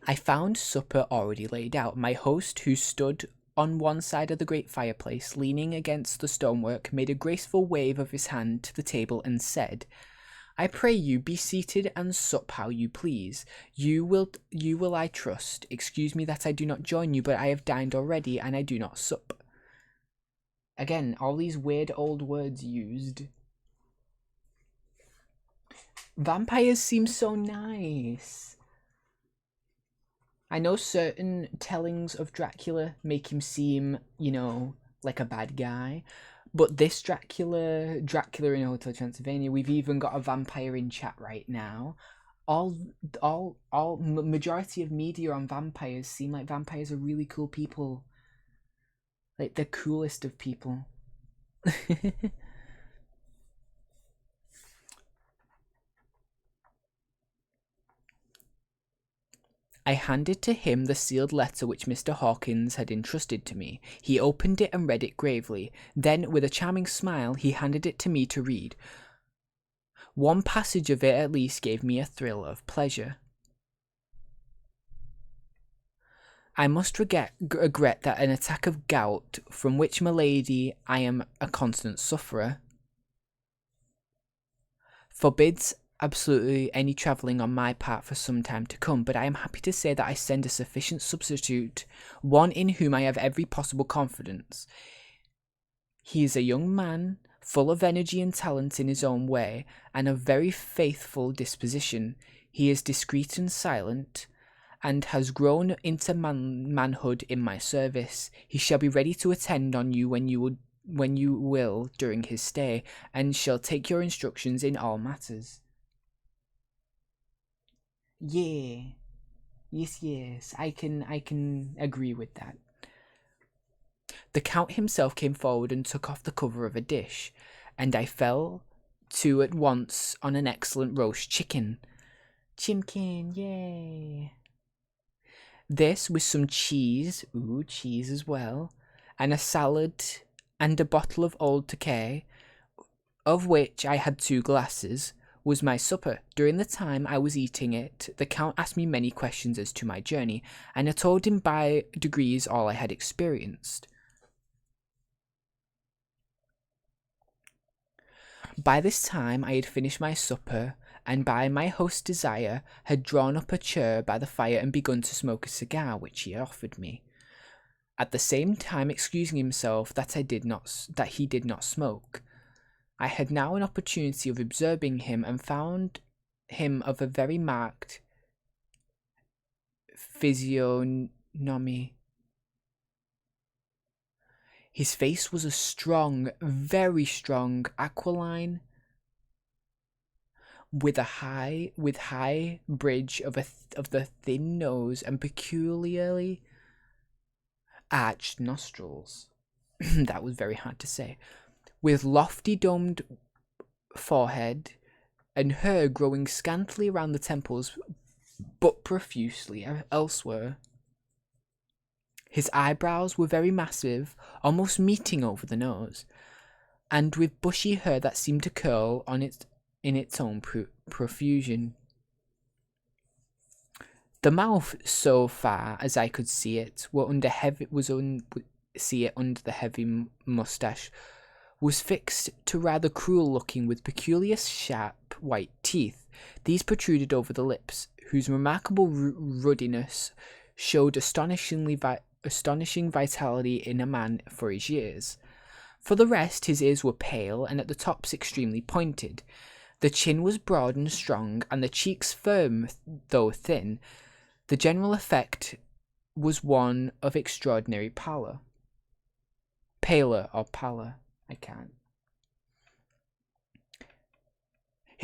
I found supper already laid out. My host, who stood on one side of the great fireplace, leaning against the stonework, made a graceful wave of his hand to the table and said, I pray you be seated and sup how you please. You will I trust. Excuse me that I do not join you, but I have dined already, and I do not sup. Again, all these weird old words used. Vampires seem so nice. I know certain tellings of Dracula make him seem, you know, like a bad guy. But this Dracula in Hotel Transylvania, we've even got a vampire in chat right now. Majority of media on vampires seem like vampires are really cool people. Like, the coolest of people. I handed to him the sealed letter which Mr. Hawkins had entrusted to me. He opened it and read it gravely. Then, with a charming smile, he handed it to me to read. One passage of it at least gave me a thrill of pleasure. I must regret that an attack of gout, from which, m'lady, I am a constant sufferer, forbids absolutely any travelling on my part for some time to come, but I am happy to say that I send a sufficient substitute, one in whom I have every possible confidence. He is a young man, full of energy and talent in his own way, and of very faithful disposition. He is discreet and silent, and has grown into manhood in my service. He shall be ready to attend on you when you will during his stay, and shall take your instructions in all matters. Yeah. Yes, I can agree with that. The Count himself came forward and took off the cover of a dish, and I fell to at once on an excellent roast chicken. Chimkin, yay! This with some cheese, cheese as well, and a salad, and a bottle of Old Tokay, of which I had 2 glasses, was my supper. During the time I was eating it, the Count asked me many questions as to my journey, and I told him by degrees all I had experienced. By this time I had finished my supper, and by my host's desire had drawn up a chair by the fire and begun to smoke a cigar which he offered me, at the same time excusing himself that he did not smoke. I had now an opportunity of observing him, and found him of a very marked physiognomy. His face was a strong, very strong, aquiline, with high bridge of the thin nose and peculiarly arched nostrils. That was very hard to say. With lofty domed forehead, and hair growing scantily around the temples, but profusely elsewhere. His eyebrows were very massive, almost meeting over the nose, and with bushy hair that seemed to curl in its own profusion. The mouth, so far as I could see it, under the heavy moustache, was fixed to rather cruel looking, with peculiar sharp white teeth. These protruded over the lips, whose remarkable ruddiness showed astonishing vitality in a man for his years. For the rest, his ears were pale, and at the tops extremely pointed. The chin was broad and strong, and the cheeks firm, though thin. The general effect was one of extraordinary pallor. Paler or pallor, I can't.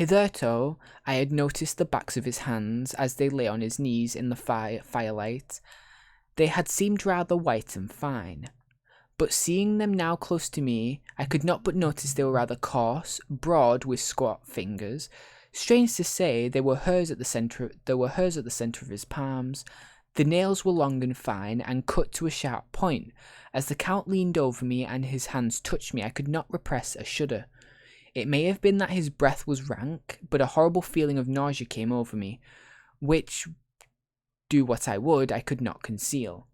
Hitherto, I had noticed the backs of his hands as they lay on his knees in the firelight. They had seemed rather white and fine, but seeing them now close to me, I could not but notice they were rather coarse, broad, with squat fingers. Strange to say, they were hers at the centre. Of his palms. The nails were long and fine, and cut to a sharp point. As the Count leaned over me and his hands touched me, I could not repress a shudder. It may have been that his breath was rank, but a horrible feeling of nausea came over me, which, do what I would, I could not conceal.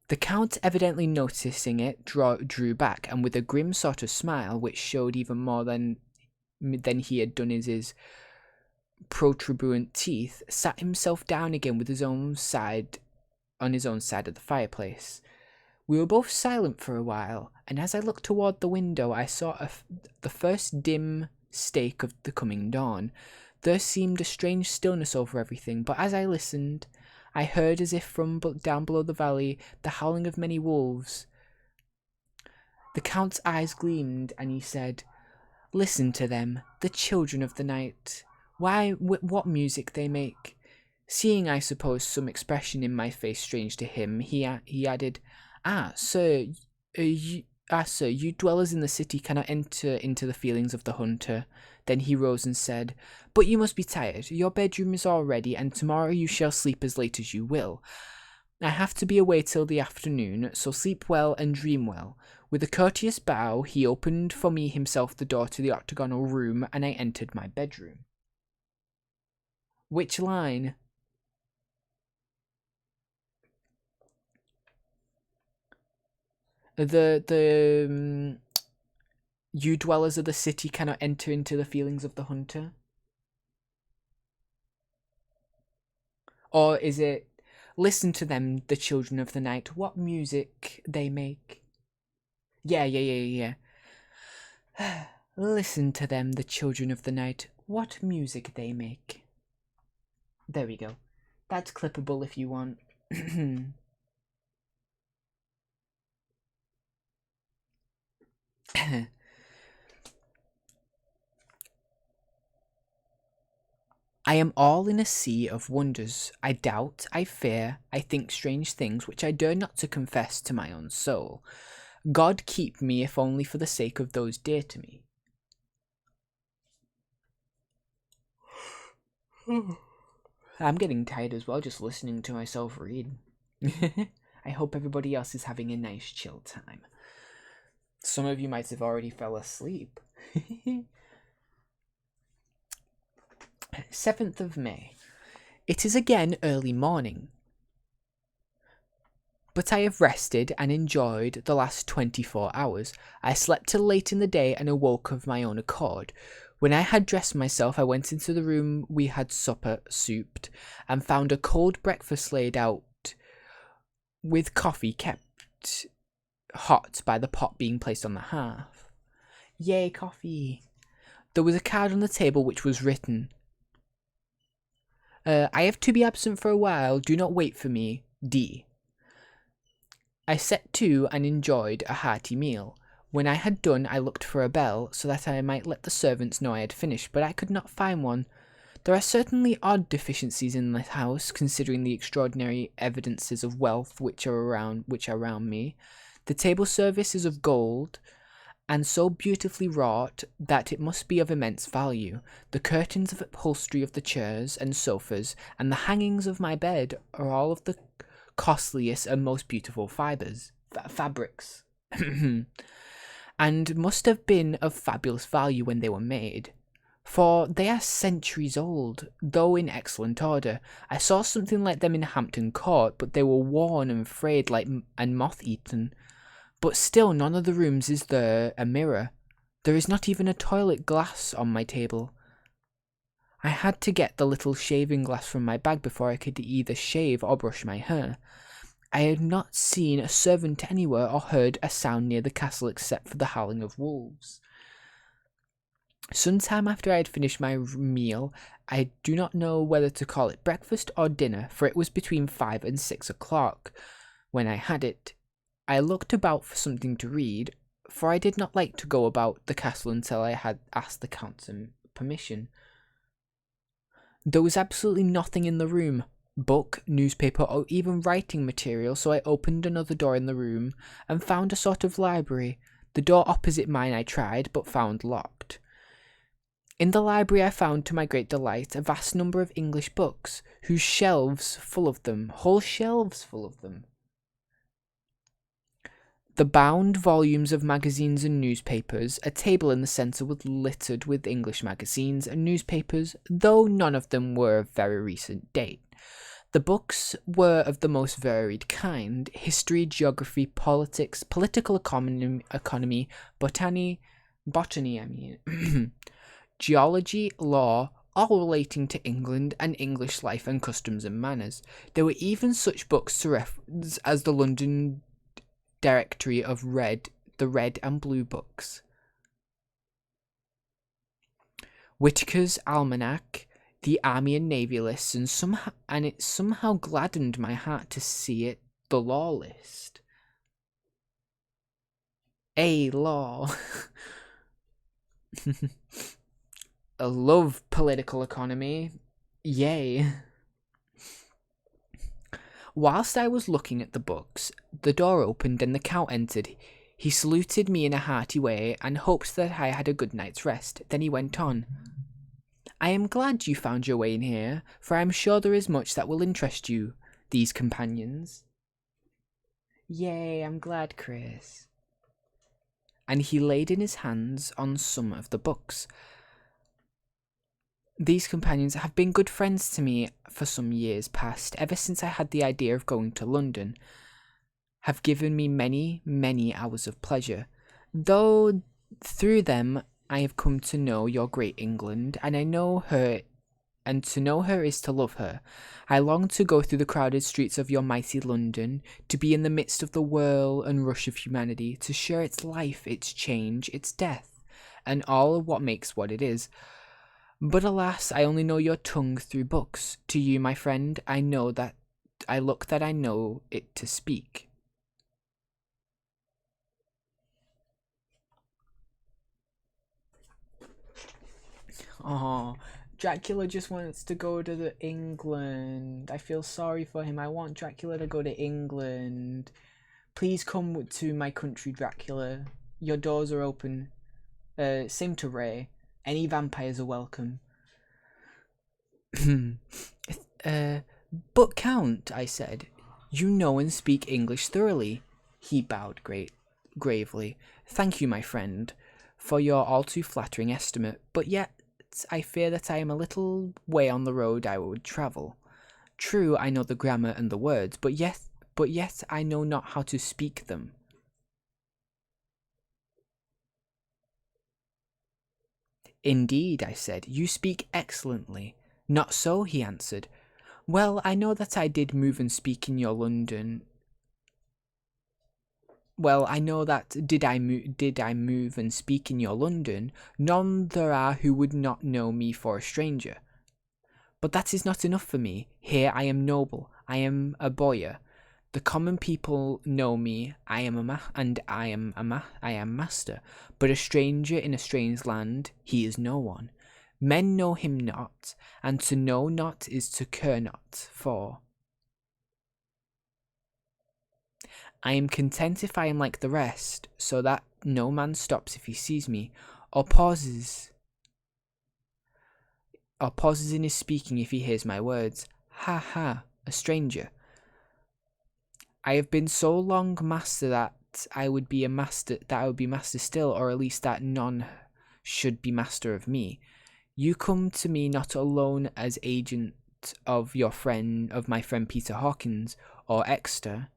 The Count, evidently noticing it, drew back, and with a grim sort of smile, which showed even more than he had done his protuberant teeth, sat himself down again with his own side of the fireplace. We were both silent for a while, and as I looked toward the window, I saw the first dim stake of the coming dawn. There seemed a strange stillness over everything, but as I listened, I heard, as if from down below the valley, the howling of many wolves. The Count's eyes gleamed, and he said, "Listen to them, the children of the night. Why, what music they make." Seeing, I suppose, some expression in my face strange to him, he added, Sir, you dwellers in the city cannot enter into the feelings of the hunter." Then he rose and said, "But you must be tired. Your bedroom is all ready, and tomorrow you shall sleep as late as you will. I have to be away till the afternoon, so sleep well and dream well." With a courteous bow, he opened for me himself the door to the octagonal room, and I entered my bedroom. Which line? You dwellers of the city cannot enter into the feelings of the hunter? Or is it, "Listen to them, the children of the night, what music they make"? Yeah. "Listen to them, the children of the night, what music they make." There we go. That's clippable if you want. I am all in a sea of wonders. I doubt, I fear, I think strange things which I dare not to confess to my own soul. God keep me, if only for the sake of those dear to me. I'm getting tired as well just listening to myself read. I hope everybody else is having a nice chill time. Some of you might have already fell asleep. 7th of May. It is again early morning, but I have rested and enjoyed the last 24 hours. I slept till late in the day and awoke of my own accord. When I had dressed myself, I went into the room we had souped, and found a cold breakfast laid out, with coffee kept hot by the pot being placed on the hearth. Yay, coffee! There was a card on the table which was written, "I have to be absent for a while. Do not wait for me. D." I set to and enjoyed a hearty meal. When I had done, I looked for a bell, so that I might let the servants know I had finished, but I could not find one. There are certainly odd deficiencies in the house, considering the extraordinary evidences of wealth which are around me. The table service is of gold, and so beautifully wrought that it must be of immense value. The curtains of upholstery of the chairs and sofas, and the hangings of my bed are all of the costliest and most beautiful fabrics, and must have been of fabulous value when they were made, for they are centuries old, though in excellent order. I saw something like them in Hampton Court, but they were worn and frayed and moth-eaten. But still, none of the rooms is there a mirror. There is not even a toilet glass on my table. I had to get the little shaving glass from my bag before I could either shave or brush my hair. I had not seen a servant anywhere or heard a sound near the castle except for the howling of wolves. Some time after I had finished my meal, I do not know whether to call it breakfast or dinner, for it was between 5 and 6 o'clock when I had it. I looked about for something to read, for I did not like to go about the castle until I had asked the Count some permission. There was absolutely nothing in the room, book, newspaper, or even writing material, so I opened another door in the room and found a sort of library. The door opposite mine I tried, but found locked. In the library I found, to my great delight, a vast number of English books, whole shelves full of them. The bound volumes of magazines and newspapers, a table in the centre was littered with English magazines and newspapers, though none of them were of very recent date. The books were of the most varied kind: history, geography, politics, political economy, botany, geology, law, all relating to England and English life and customs and manners. There were even such books to reference as the London Directory of the Red and Blue Books, Whitaker's Almanac, the Army and Navy lists, and it somehow gladdened my heart to see it, the law list. A law. I love political economy. Yay. Whilst I was looking at the books, the door opened and the Count entered. He saluted me in a hearty way and hoped that I had a good night's rest. Then he went on. I am glad you found your way in here, for I am sure there is much that will interest you, these companions. Yay, I'm glad, Chris. And he laid in his hands on some of the books. These companions have been good friends to me for some years past, ever since I had the idea of going to London, have given me many, many hours of pleasure, though through them I have come to know your great England, and I know her, and to know her is to love her. I long to go through the crowded streets of your mighty London, to be in the midst of the whirl and rush of humanity, to share its life, its change, its death, and all what makes what it is. But alas, I only know your tongue through books. To you, my friend, I know that I know it to speak. Oh, Dracula just wants to go to England. I feel sorry for him. I want Dracula to go to England. Please come to my country, Dracula. Your doors are open. Same to Ray. Any vampires are welcome. But Count, I said, you know and speak English thoroughly. He bowed gravely. Thank you, my friend, for your all too flattering estimate, but yet I fear that I am a little way on the road I would travel. True, I know the grammar and the words, but yet I know not how to speak them. Indeed, I said, you speak excellently. Not so, he answered. Well, I know that I did move and speak in your London. Well, I know that did I move and speak in your London, none there are who would not know me for a stranger. But that is not enough for me. Here I am noble. I am a boyar. The common people know me. I am master. But a stranger in a strange land, he is no one. Men know him not, and to know not is to care not for. I am content if I am like the rest, so that no man stops if he sees me, or pauses in his speaking if he hears my words. Ha ha, a stranger. I have been so long master that I would be master still, or at least that none should be master of me. You come to me not alone as agent of my friend Peter Hawkins, or Exeter,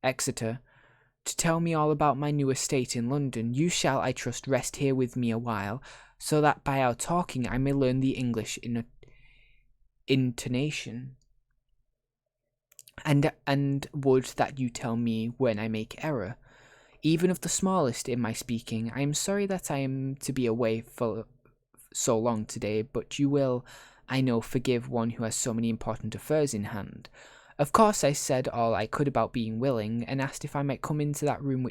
to tell me all about my new estate in London. You shall, I trust, rest here with me a while, so that by our talking I may learn the English intonation. And would that you tell me when I make error, even of the smallest, in my speaking. I am sorry that I am to be away for so long today, but you will, I know, forgive one who has so many important affairs in hand. Of course, I said all I could about being willing, and asked if I might come into that room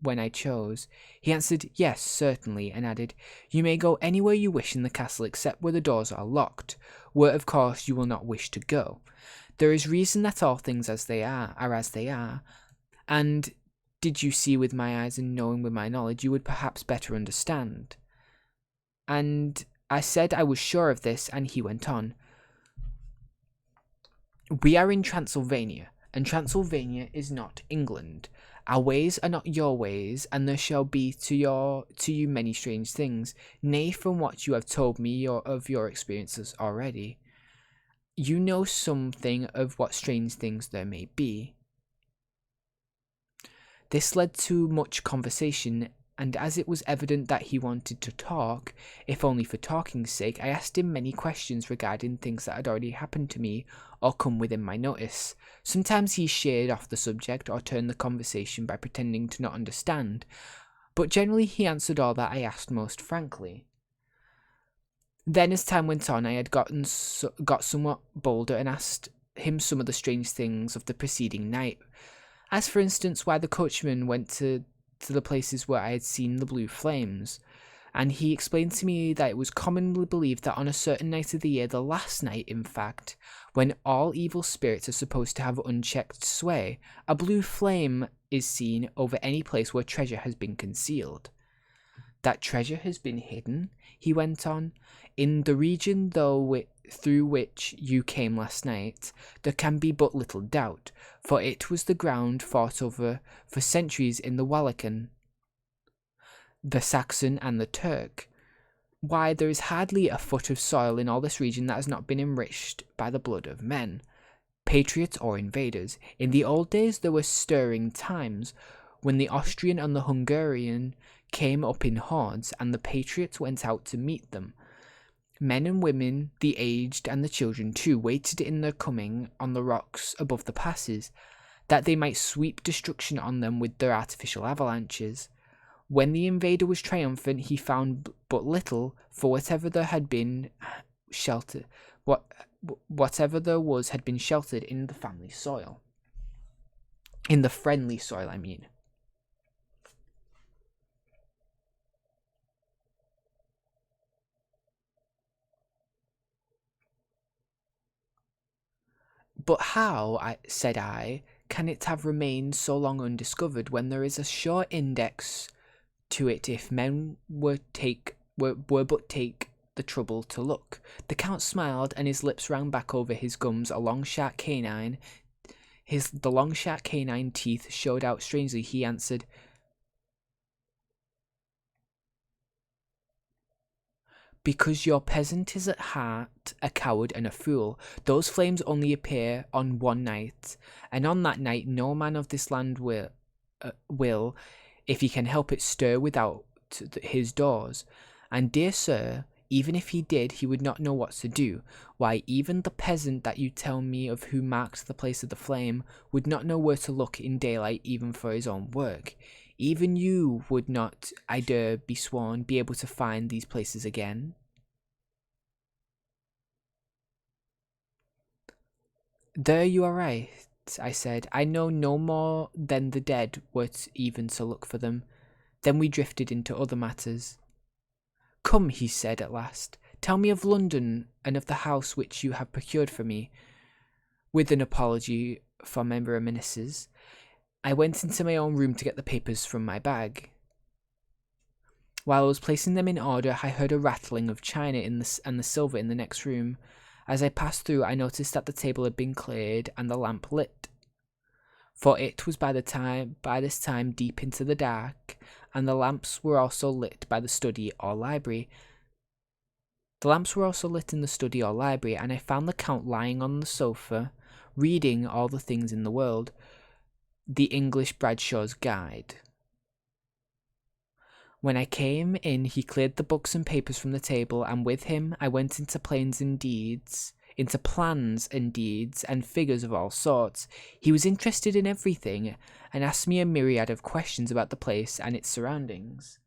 when I chose. He answered, yes, certainly, and added, you may go anywhere you wish in the castle except where the doors are locked, where of course you will not wish to go. There is reason that all things as they are as they are, and did you see with my eyes and knowing with my knowledge, you would perhaps better understand. And I said I was sure of this, and he went on. We are in Transylvania, and Transylvania is not England. Our ways are not your ways, and there shall be to you many strange things. Nay, from what you have told me of your experiences already, you know something of what strange things there may be. This led to much conversation, and as it was evident that he wanted to talk, if only for talking's sake, I asked him many questions regarding things that had already happened to me or come within my notice. Sometimes he sheered off the subject or turned the conversation by pretending to not understand, but generally he answered all that I asked most frankly. Then as time went on, I had got somewhat bolder and asked him some of the strange things of the preceding night, as for instance why the coachman went to the places where I had seen the blue flames, and he explained to me that it was commonly believed that on a certain night of the year, the last night in fact, when all evil spirits are supposed to have unchecked sway, a blue flame is seen over any place where treasure has been concealed. That treasure has been hidden, he went on, in the region through which you came last night, there can be but little doubt, for it was the ground fought over for centuries in the Wallachian, the Saxon and the Turk. Why, there is hardly a foot of soil in all this region that has not been enriched by the blood of men, patriots or invaders. In the old days there were stirring times, when the Austrian and the Hungarian came up in hordes, and the patriots went out to meet them. Men and women, the aged and the children too, waited in their coming on the rocks above the passes, that they might sweep destruction on them with their artificial avalanches. When the invader was triumphant, he found but little, for whatever there had been shelter, whatever there was had been sheltered in the family soil. In the friendly soil, I mean. But how, said I, can it have remained so long undiscovered when there is a sure index to it if men were but take the trouble to look? The Count smiled, and his lips ran back over his gums. The long sharp canine teeth showed out strangely. He answered, because your peasant is at heart a coward and a fool. Those flames only appear on one night, and on that night no man of this land will, if he can help it, stir without his doors. And dear sir, even if he did, he would not know what to do. Why, even the peasant that you tell me of who marked the place of the flame would not know where to look in daylight even for his own work. Even you would not, I dare be sworn, be able to find these places again. There you are right, I said. I know no more than the dead were even to look for them. Then we drifted into other matters. Come, he said at last, tell me of London and of the house which you have procured for me. With an apology for my reminiscences, I went into my own room to get the papers from my bag. While I was placing them in order, I heard a rattling of china and the silver in the next room. As I passed through, I noticed that the table had been cleared and the lamp lit, for it was by this time deep into the dark, and the lamps were also lit by the study or library. The lamps were also lit in the study or library, and I found the Count lying on the sofa, reading All the Things in the World, the English Bradshaw's Guide. When I came in, he cleared the books and papers from the table, and with him I went into plans and deeds, and figures of all sorts. He was interested in everything, and asked me a myriad of questions about the place and its surroundings.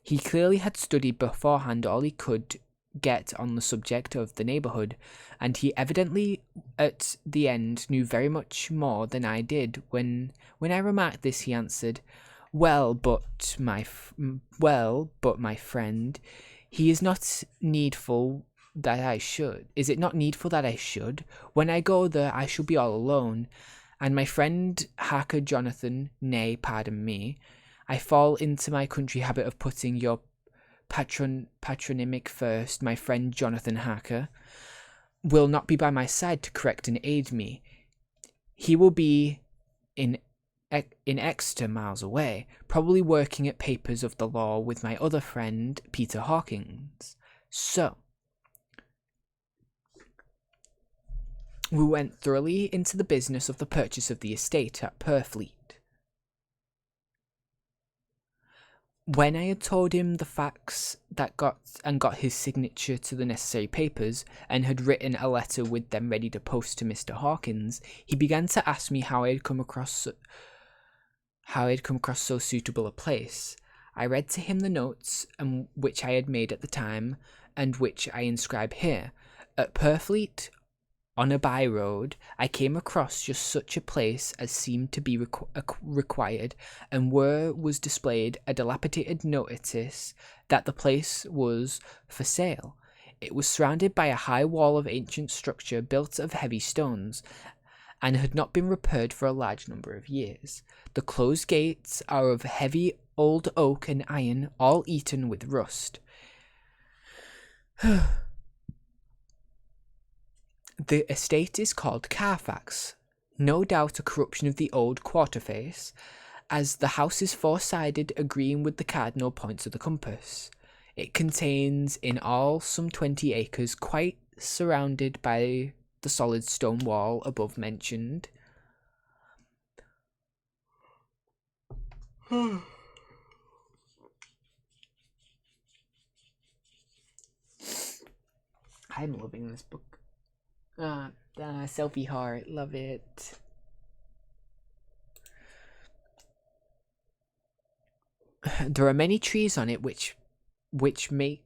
He clearly had studied beforehand all he could get on the subject of the neighbourhood, and he evidently at the end knew very much more than I did. When I remarked this, he answered, well, but my friend, he is not needful that I should. Is it not needful that I should? When I go there, I shall be all alone, and my friend Hacker Jonathan, nay, pardon me, I fall into my country habit of putting your patronymic first, my friend Jonathan Hacker, will not be by my side to correct and aid me. He will be in Exeter, miles away, probably working at papers of the law with my other friend, Peter Hawkins. So, we went thoroughly into the business of the purchase of the estate at Purfleet. When I had told him the facts that got his signature to the necessary papers, and had written a letter with them ready to post to Mr. Hawkins, he began to ask me how I had come across so suitable a place. I read to him the notes which I had made at the time, and which I inscribe here. At Purfleet, on a by-road, I came across just such a place as seemed to be required, and where was displayed a dilapidated notice that the place was for sale. It was surrounded by a high wall of ancient structure built of heavy stones, and had not been repaired for a large number of years. The closed gates are of heavy old oak and iron, all eaten with rust. The estate is called Carfax, no doubt a corruption of the old Quarterface, as the house is four-sided, agreeing with the cardinal points of the compass. It contains in all some 20 acres, quite surrounded by the solid stone wall above mentioned. I'm loving this book. Selfie heart, love it. There are many trees on it which make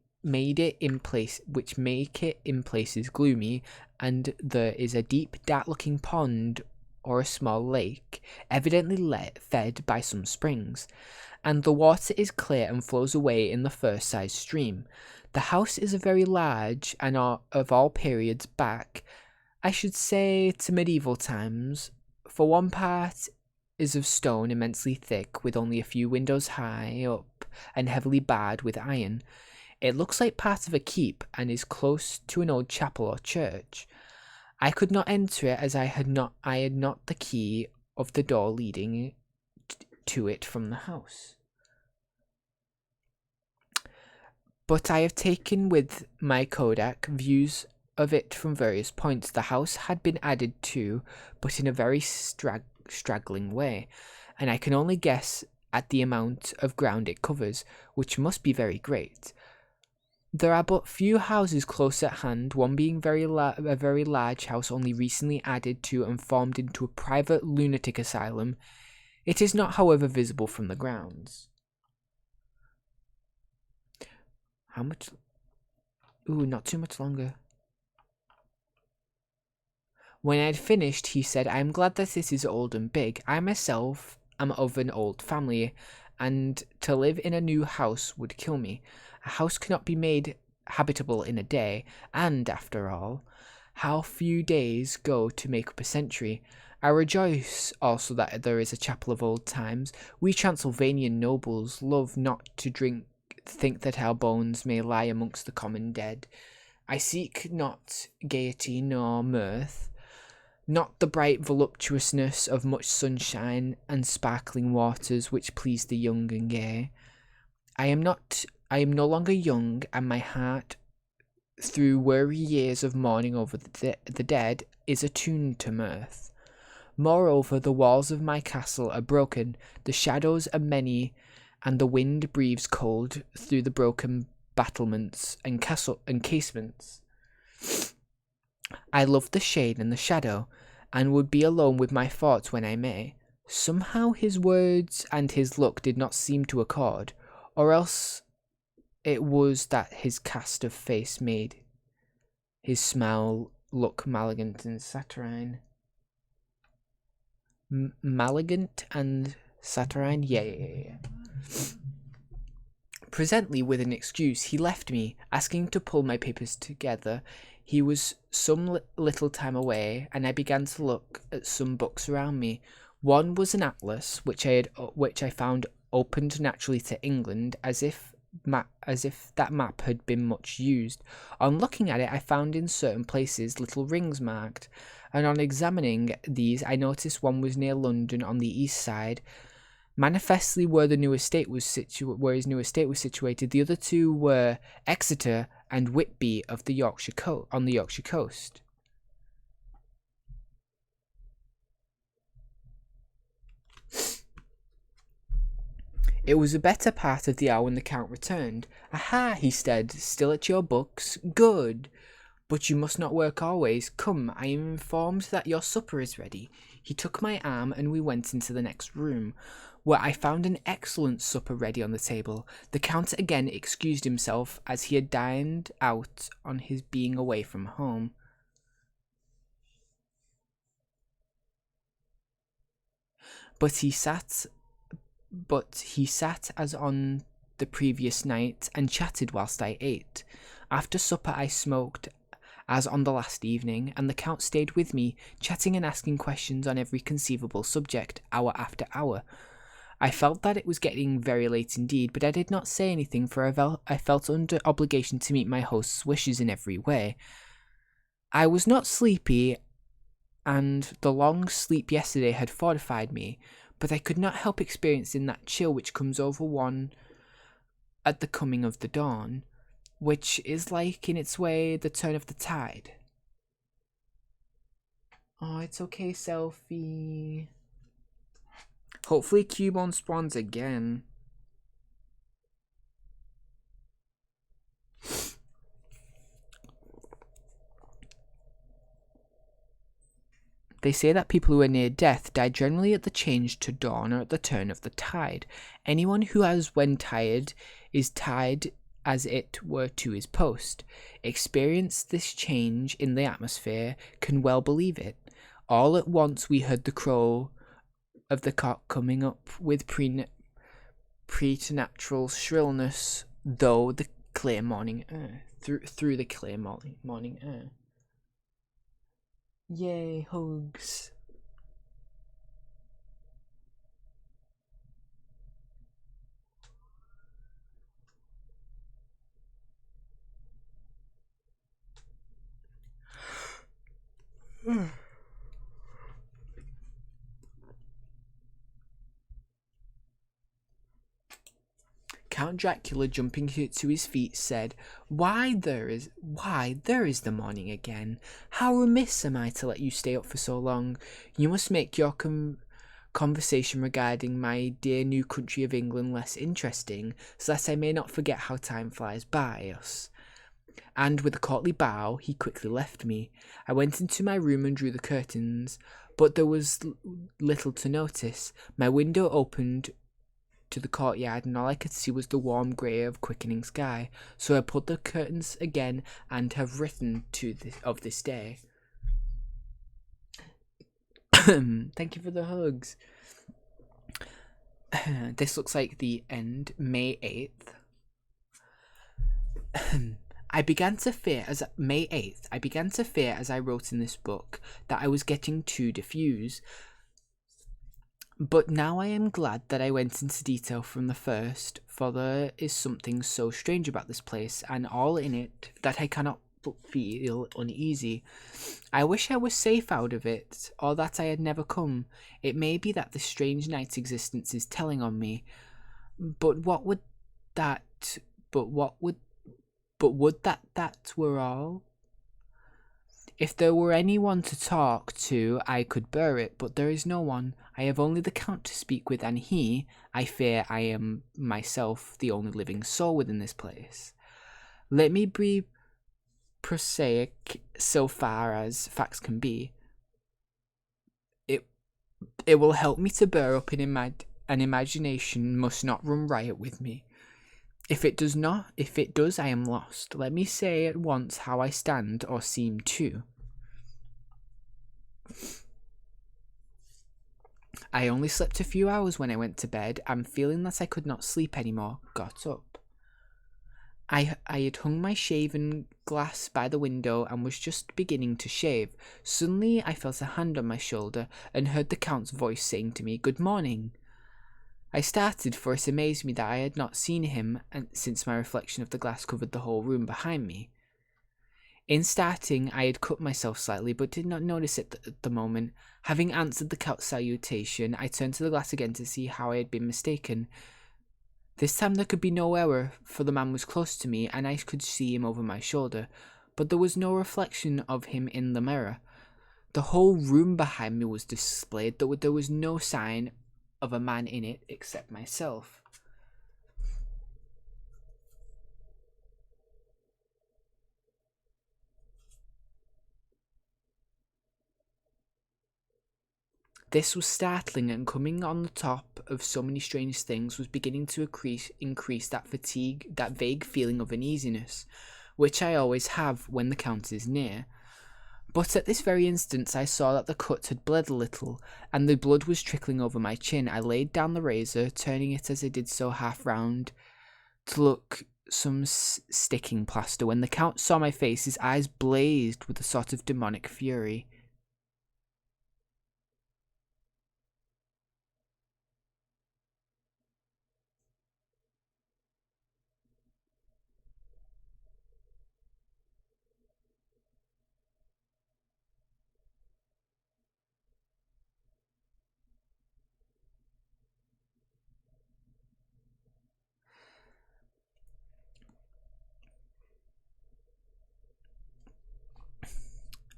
it in places gloomy, and there is a deep, dark-looking pond or a small lake, evidently fed by some springs, and the water is clear and flows away in the first-sized stream. The house is very large, and of all periods back, I should say, to medieval times. For one part is of stone immensely thick, with only a few windows high up, and heavily barred with iron. It looks like part of a keep, and is close to an old chapel or church. I could not enter it, as I had not the key of the door leading to it from the house. But I have taken with my Kodak views of it from various points. The house had been added to, but in a very straggling way, and I can only guess at the amount of ground it covers, which must be very great. There are but few houses close at hand, one being a very large house only recently added to and formed into a private lunatic asylum. It is not, however, visible from the grounds. How much? Ooh, not too much longer. When I had finished, he said, I am glad that this is old and big. I myself am of an old family, and to live in a new house would kill me. A house cannot be made habitable in a day, and, after all, how few days go to make up a century. I rejoice also that there is a chapel of old times. We Transylvanian nobles love not to think that our bones may lie amongst the common dead. I seek not gaiety nor mirth, not the bright voluptuousness of much sunshine and sparkling waters which please the young and gay. I am no longer young, and my heart, through weary years of mourning over the dead, is attuned to mirth. Moreover, the walls of my castle are broken, the shadows are many, and the wind breathes cold through the broken battlements and casements. I love the shade and the shadow, and would be alone with my thoughts when I may. Somehow his words and his look did not seem to accord, or else it was that his cast of face made his smile look malignant and saturnine. Malignant and saturnine? Yeah. Presently, with an excuse, he left me, asking to pull my papers together. He was some little time away, and I began to look at some books around me. One was an atlas, which I found opened naturally to England, as if that map had been much used. On looking at it, I found in certain places little rings marked, and on examining these, I noticed one was near London on the east side, manifestly where his new estate was situated. The other two were Exeter and Whitby on the Yorkshire coast. It was a better part of the hour when the Count returned. "Aha," he said, "still at your books? Good. But you must not work always. Come, I am informed that your supper is ready." He took my arm and we went into the next room, where I found an excellent supper ready on the table. The Count again excused himself, as he had dined out on his being away from home. But he sat as on the previous night and chatted whilst I ate. After supper I smoked as on the last evening, and the Count stayed with me, chatting and asking questions on every conceivable subject, hour after hour. I felt that it was getting very late indeed, but I did not say anything, for I felt under obligation to meet my host's wishes in every way. I was not sleepy, and the long sleep yesterday had fortified me, but I could not help experiencing that chill which comes over one at the coming of the dawn, which is like, in its way, the turn of the tide. Oh, it's okay, selfie. Hopefully Cubone spawns again. They say that people who are near death die generally at the change to dawn or at the turn of the tide. Anyone who has, when tired, is tied as it were to his post, experienced this change in the atmosphere, can well believe it. All at once we heard the crow of the cock coming up with preternatural shrillness through the clear morning air. Through the clear morning air. Yay, hugs. Count Dracula, jumping to his feet, said, Why, there is the morning again. How remiss am I to let you stay up for so long. You must make your conversation regarding my dear new country of England less interesting, so that I may not forget how time flies by us. And with a courtly bow, he quickly left me. I went into my room and drew the curtains, but there was little to notice. My window opened to the courtyard, and all I could see was the warm grey of quickening sky. So I pulled the curtains again, and have written of this day. Thank you for the hugs. This looks like the end, May 8th. I began to fear as I wrote in this book that I was getting too diffuse. But now I am glad that I went into detail from the first, for there is something so strange about this place, and all in it, that I cannot but feel uneasy. I wish I was safe out of it, or that I had never come. It may be that this strange night's existence is telling on me. Would that were all? If there were anyone to talk to, I could bear it, but there is no one. I have only the Count to speak with, and I fear I am myself the only living soul within this place. Let me be prosaic so far as facts can be. It will help me to bear up an imagination must not run riot with me. If it does not, if it does, I am lost. Let me say at once how I stand or seem to. I only slept a few hours when I went to bed, and feeling that I could not sleep anymore, got up. I had hung my shaven glass by the window and was just beginning to shave. Suddenly I felt a hand on my shoulder and heard the Count's voice saying to me, "Good morning." I started, for it amazed me that I had not seen him since my reflection of the glass covered the whole room behind me. In starting, I had cut myself slightly, but did not notice it at the moment. Having answered the Count's salutation, I turned to the glass again to see how I had been mistaken. This time there could be no error, for the man was close to me, and I could see him over my shoulder, but there was no reflection of him in the mirror. The whole room behind me was displayed, though there was no sign of a man in it except myself. This was startling, and coming on the top of so many strange things was beginning to increase that fatigue, that vague feeling of uneasiness, which I always have when the Count is near. But at this very instant I saw that the cut had bled a little, and the blood was trickling over my chin. I laid down the razor, turning it as I did so half round to look some sticking plaster. When the Count saw my face, his eyes blazed with a sort of demonic fury.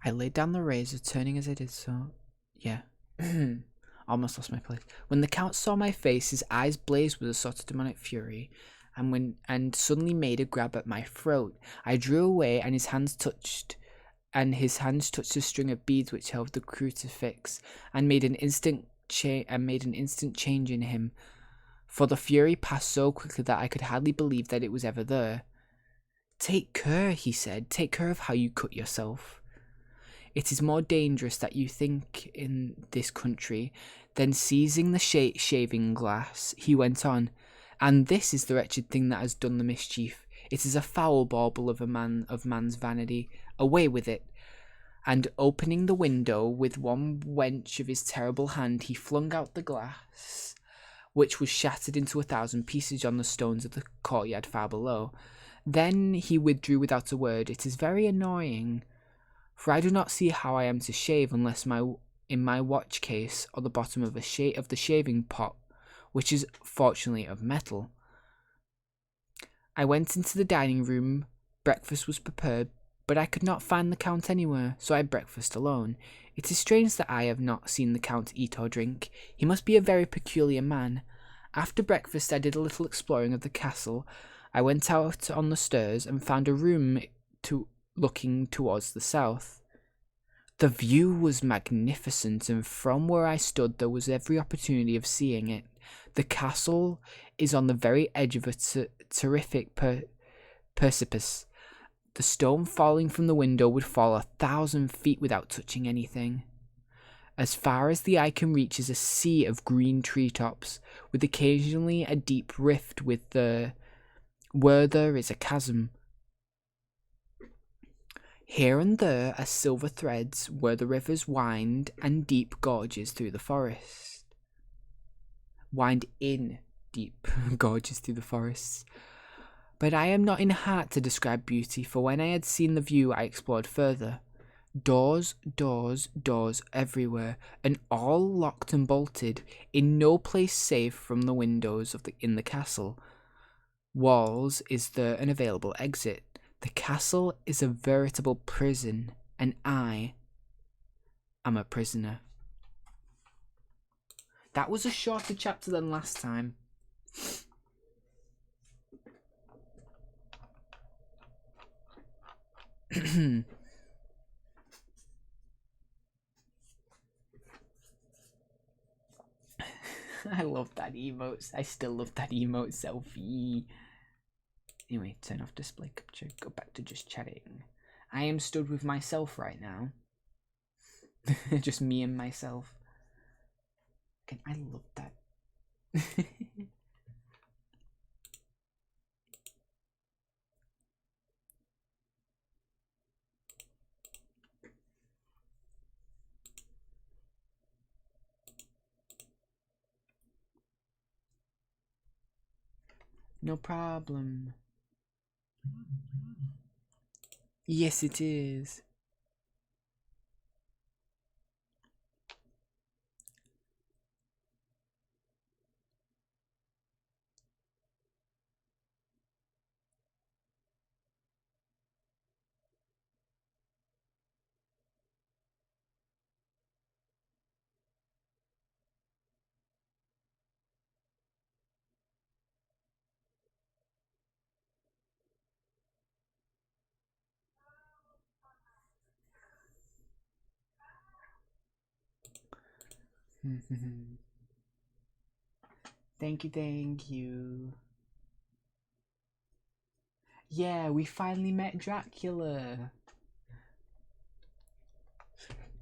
I laid down the razor, turning as I did so. Yeah. Almost lost my place. When the Count saw my face, his eyes blazed with a sort of demonic fury, and suddenly made a grab at my throat. I drew away, and his hands touched a string of beads which held the crucifix, and made an instant change in him. For the fury passed so quickly that I could hardly believe that it was ever there. "Take care," he said. "Take care of how you cut yourself. It is more dangerous that you think in this country." Then seizing the shaving glass, he went on, "And this is the wretched thing that has done the mischief. It is a foul bauble of man's vanity. Away with it." And opening the window with one wench of his terrible hand, he flung out the glass, which was shattered into 1,000 pieces on the stones of the courtyard far below. Then he withdrew without a word. It is very annoying, for I do not see how I am to shave unless in my watch case or the bottom of the shaving pot, which is fortunately of metal. I went into the dining room. Breakfast was prepared, but I could not find the Count anywhere, so I breakfasted alone. It is strange that I have not seen the Count eat or drink. He must be a very peculiar man. After breakfast I did a little exploring of the castle. I went out on the stairs and found a room looking towards the south. The view was magnificent, and from where I stood there was every opportunity of seeing it. The castle is on the very edge of a terrific precipice. The stone falling from the window would fall 1,000 feet without touching anything. As far as the eye can reach is a sea of green treetops, with occasionally a deep rift where there is a chasm. Here and there are silver threads where the rivers wind and deep gorges through the forest. Wind in deep gorges through the forests. But I am not in heart to describe beauty, for when I had seen the view I explored further. Doors, doors, doors everywhere, and all locked and bolted, in no place safe from the windows in the castle. Walls is there an available exit. The castle is a veritable prison, and I am a prisoner. That was a shorter chapter than last time. I love that emote. I still love that emote selfie. Anyway, turn off display capture. Go back to just chatting. I am stood with myself right now. Just me and myself. Okay, I love that. No problem. Yes, it is. Thank you, thank you. Yeah, we finally met Dracula.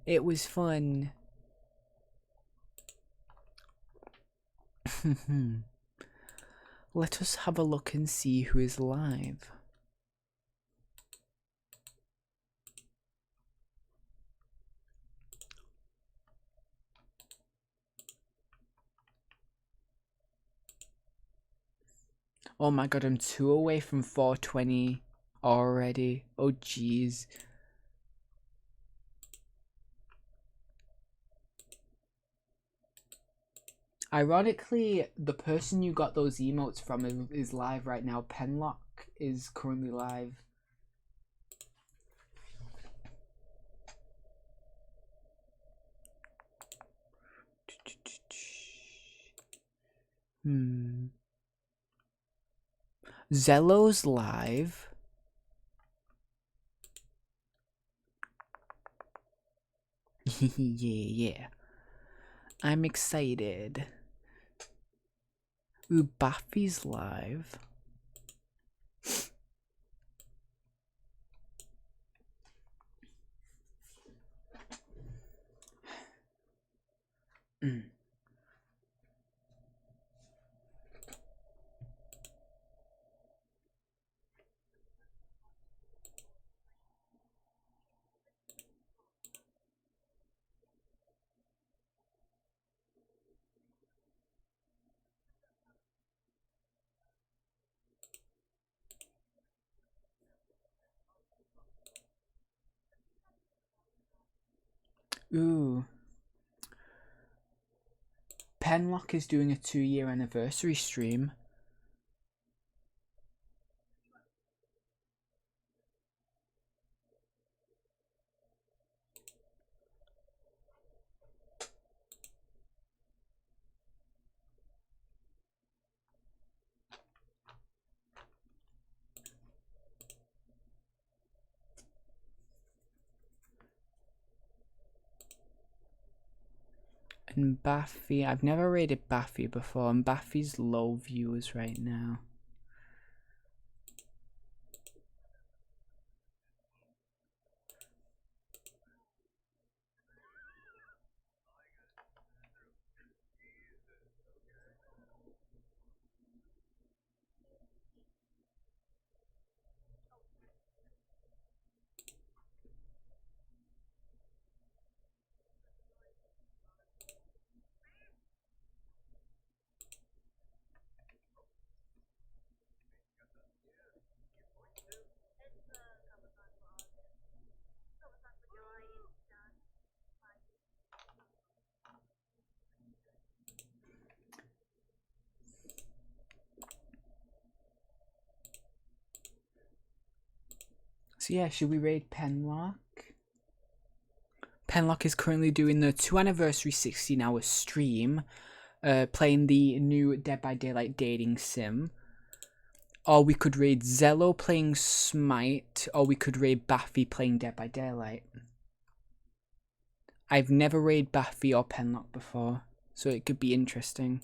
It was fun. Let us have a look and see who is live. Oh my god, I'm 2 away from 420 already. Oh jeez. Ironically, the person you got those emotes from is live right now. Penlock is currently live. Zello's live. Yeah. I'm excited. Ooh, Buffy's live. Ooh. Penlock is doing a 2-year anniversary stream. And Buffy, I've never rated Buffy before, and Buffy's low viewers right now. So yeah, should we raid Penlock? Penlock is currently doing the 2 anniversary 16-hour stream, playing the new Dead by Daylight dating sim. Or we could raid Zello playing Smite, or we could raid Buffy playing Dead by Daylight. I've never raided Buffy or Penlock before, so it could be interesting.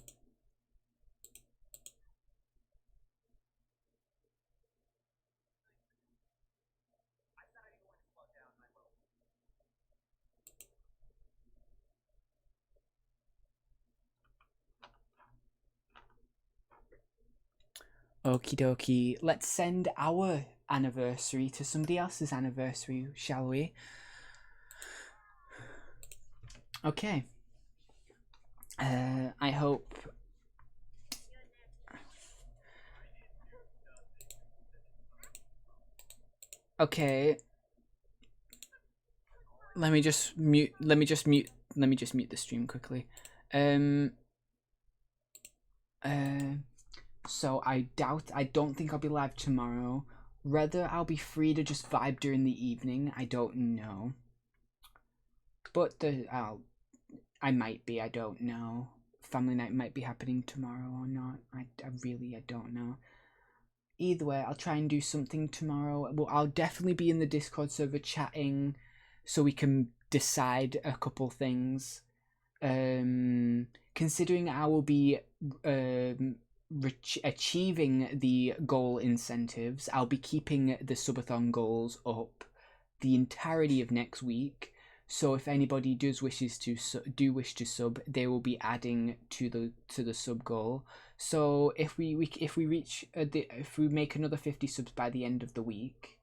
Okie dokie. Let's send our anniversary to somebody else's anniversary, shall we? Okay. I hope. Okay. Let me just mute the stream quickly. So I don't think I'll be live tomorrow. Whether I'll be free to just vibe during the evening, I don't know. But I might be, I don't know. Family night might be happening tomorrow or not. I don't know. Either way, I'll try and do something tomorrow. Well, I'll definitely be in the Discord server chatting so we can decide a couple things. Considering I will be achieving the goal incentives, I'll be keeping the subathon goals up the entirety of next week. So if anybody wish to sub, they will be adding to the sub goal. So if we reach if we make another 50 subs by the end of the week,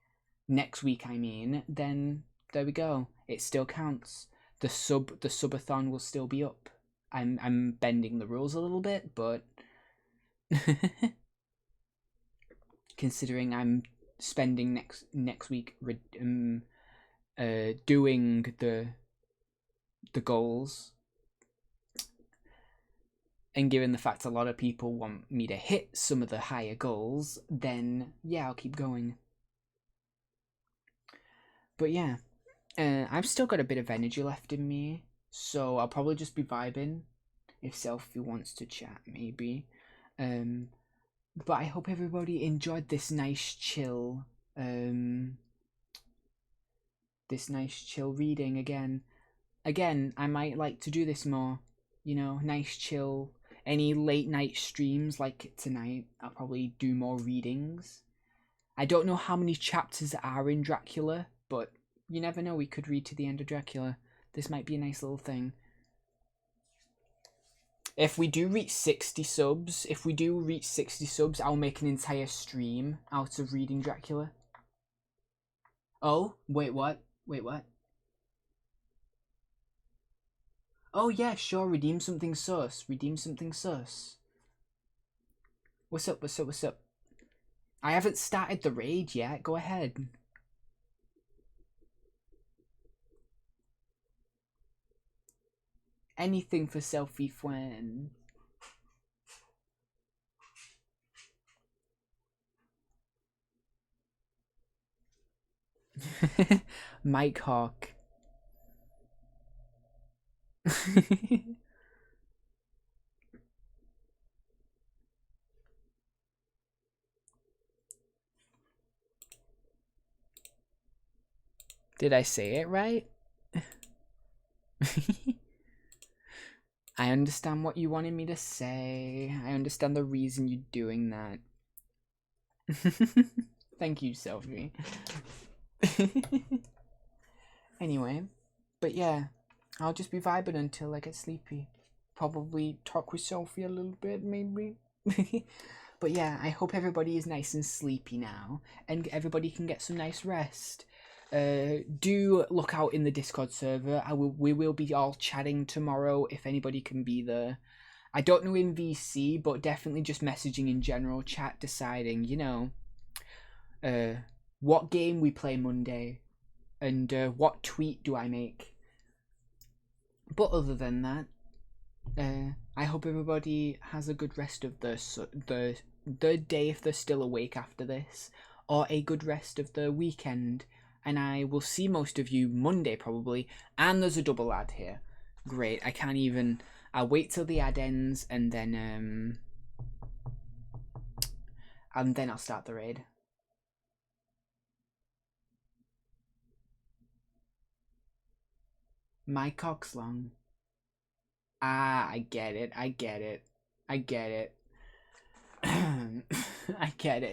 next week I mean, then there we go. It still counts. The subathon will still be up. I'm bending the rules a little bit, but considering I'm spending next week doing the goals, and given the fact a lot of people want me to hit some of the higher goals, then yeah, I'll keep going. But yeah, I've still got a bit of energy left in me, so I'll probably just be vibing if Selfie wants to chat, maybe. But I hope everybody enjoyed this nice chill reading again. I might like to do this more, you know, nice chill. Any late night streams like tonight, I'll probably do more readings. I don't know how many chapters are in Dracula, but you never know, we could read to the end of Dracula. This might be a nice little thing. If we do reach 60 subs, I'll make an entire stream out of reading Dracula. Oh, wait, what? Oh yeah, sure, redeem something sus. What's up? I haven't started the raid yet, go ahead. Anything for Selfie Fwen. Mike Hawk. Did I say it right? I understand what you wanted me to say. I understand the reason you're doing that. Thank you, Selfie. Anyway, but yeah, I'll just be vibing until I get sleepy. Probably talk with Selfie a little bit, maybe. But yeah, I hope everybody is nice and sleepy now, and everybody can get some nice rest. Do look out in the Discord server. We will be all chatting tomorrow if anybody can be there. I don't know in VC, but definitely just messaging in general chat, deciding, you know, what game we play Monday, and what tweet do I make. But other than that, I hope everybody has a good rest of the day if they're still awake after this, or a good rest of the weekend. And I will see most of you Monday probably. And there's a double ad here. Great. I'll wait till the ad ends and then I'll start the raid. My cock's long. Ah, I get it. I get it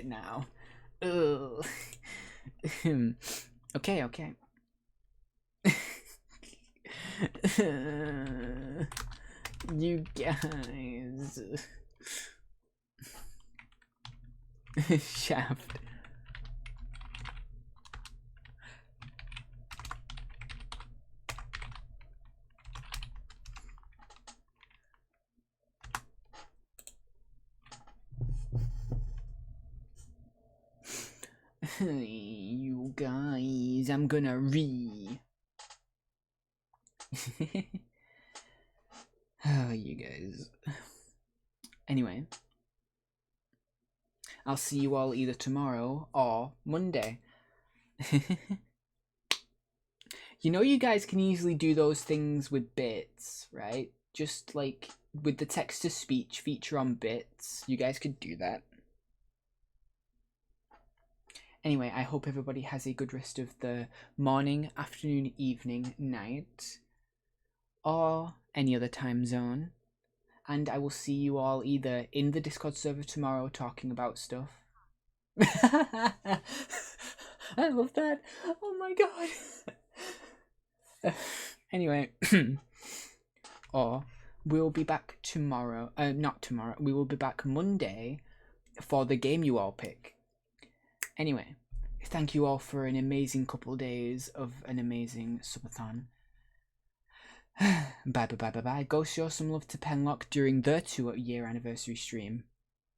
now. Ugh. Okay. You guys. Shaft. You guys, I'm gonna Oh, you guys. Anyway, I'll see you all either tomorrow or Monday. You know, you guys can easily do those things with bits, right? Just like with the text-to-speech feature on bits, you guys could do that. Anyway, I hope everybody has a good rest of the morning, afternoon, evening, night, or any other time zone. And I will see you all either in the Discord server tomorrow talking about stuff. I love that. Oh my god. Anyway, or we'll be back tomorrow. Not tomorrow. We will be back Monday for the game you all pick. Anyway, thank you all for an amazing couple days of an amazing subathon. Bye bye bye bye bye. Go show some love to Penlock during their 2-year anniversary stream.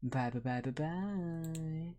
Bye bye bye bye bye.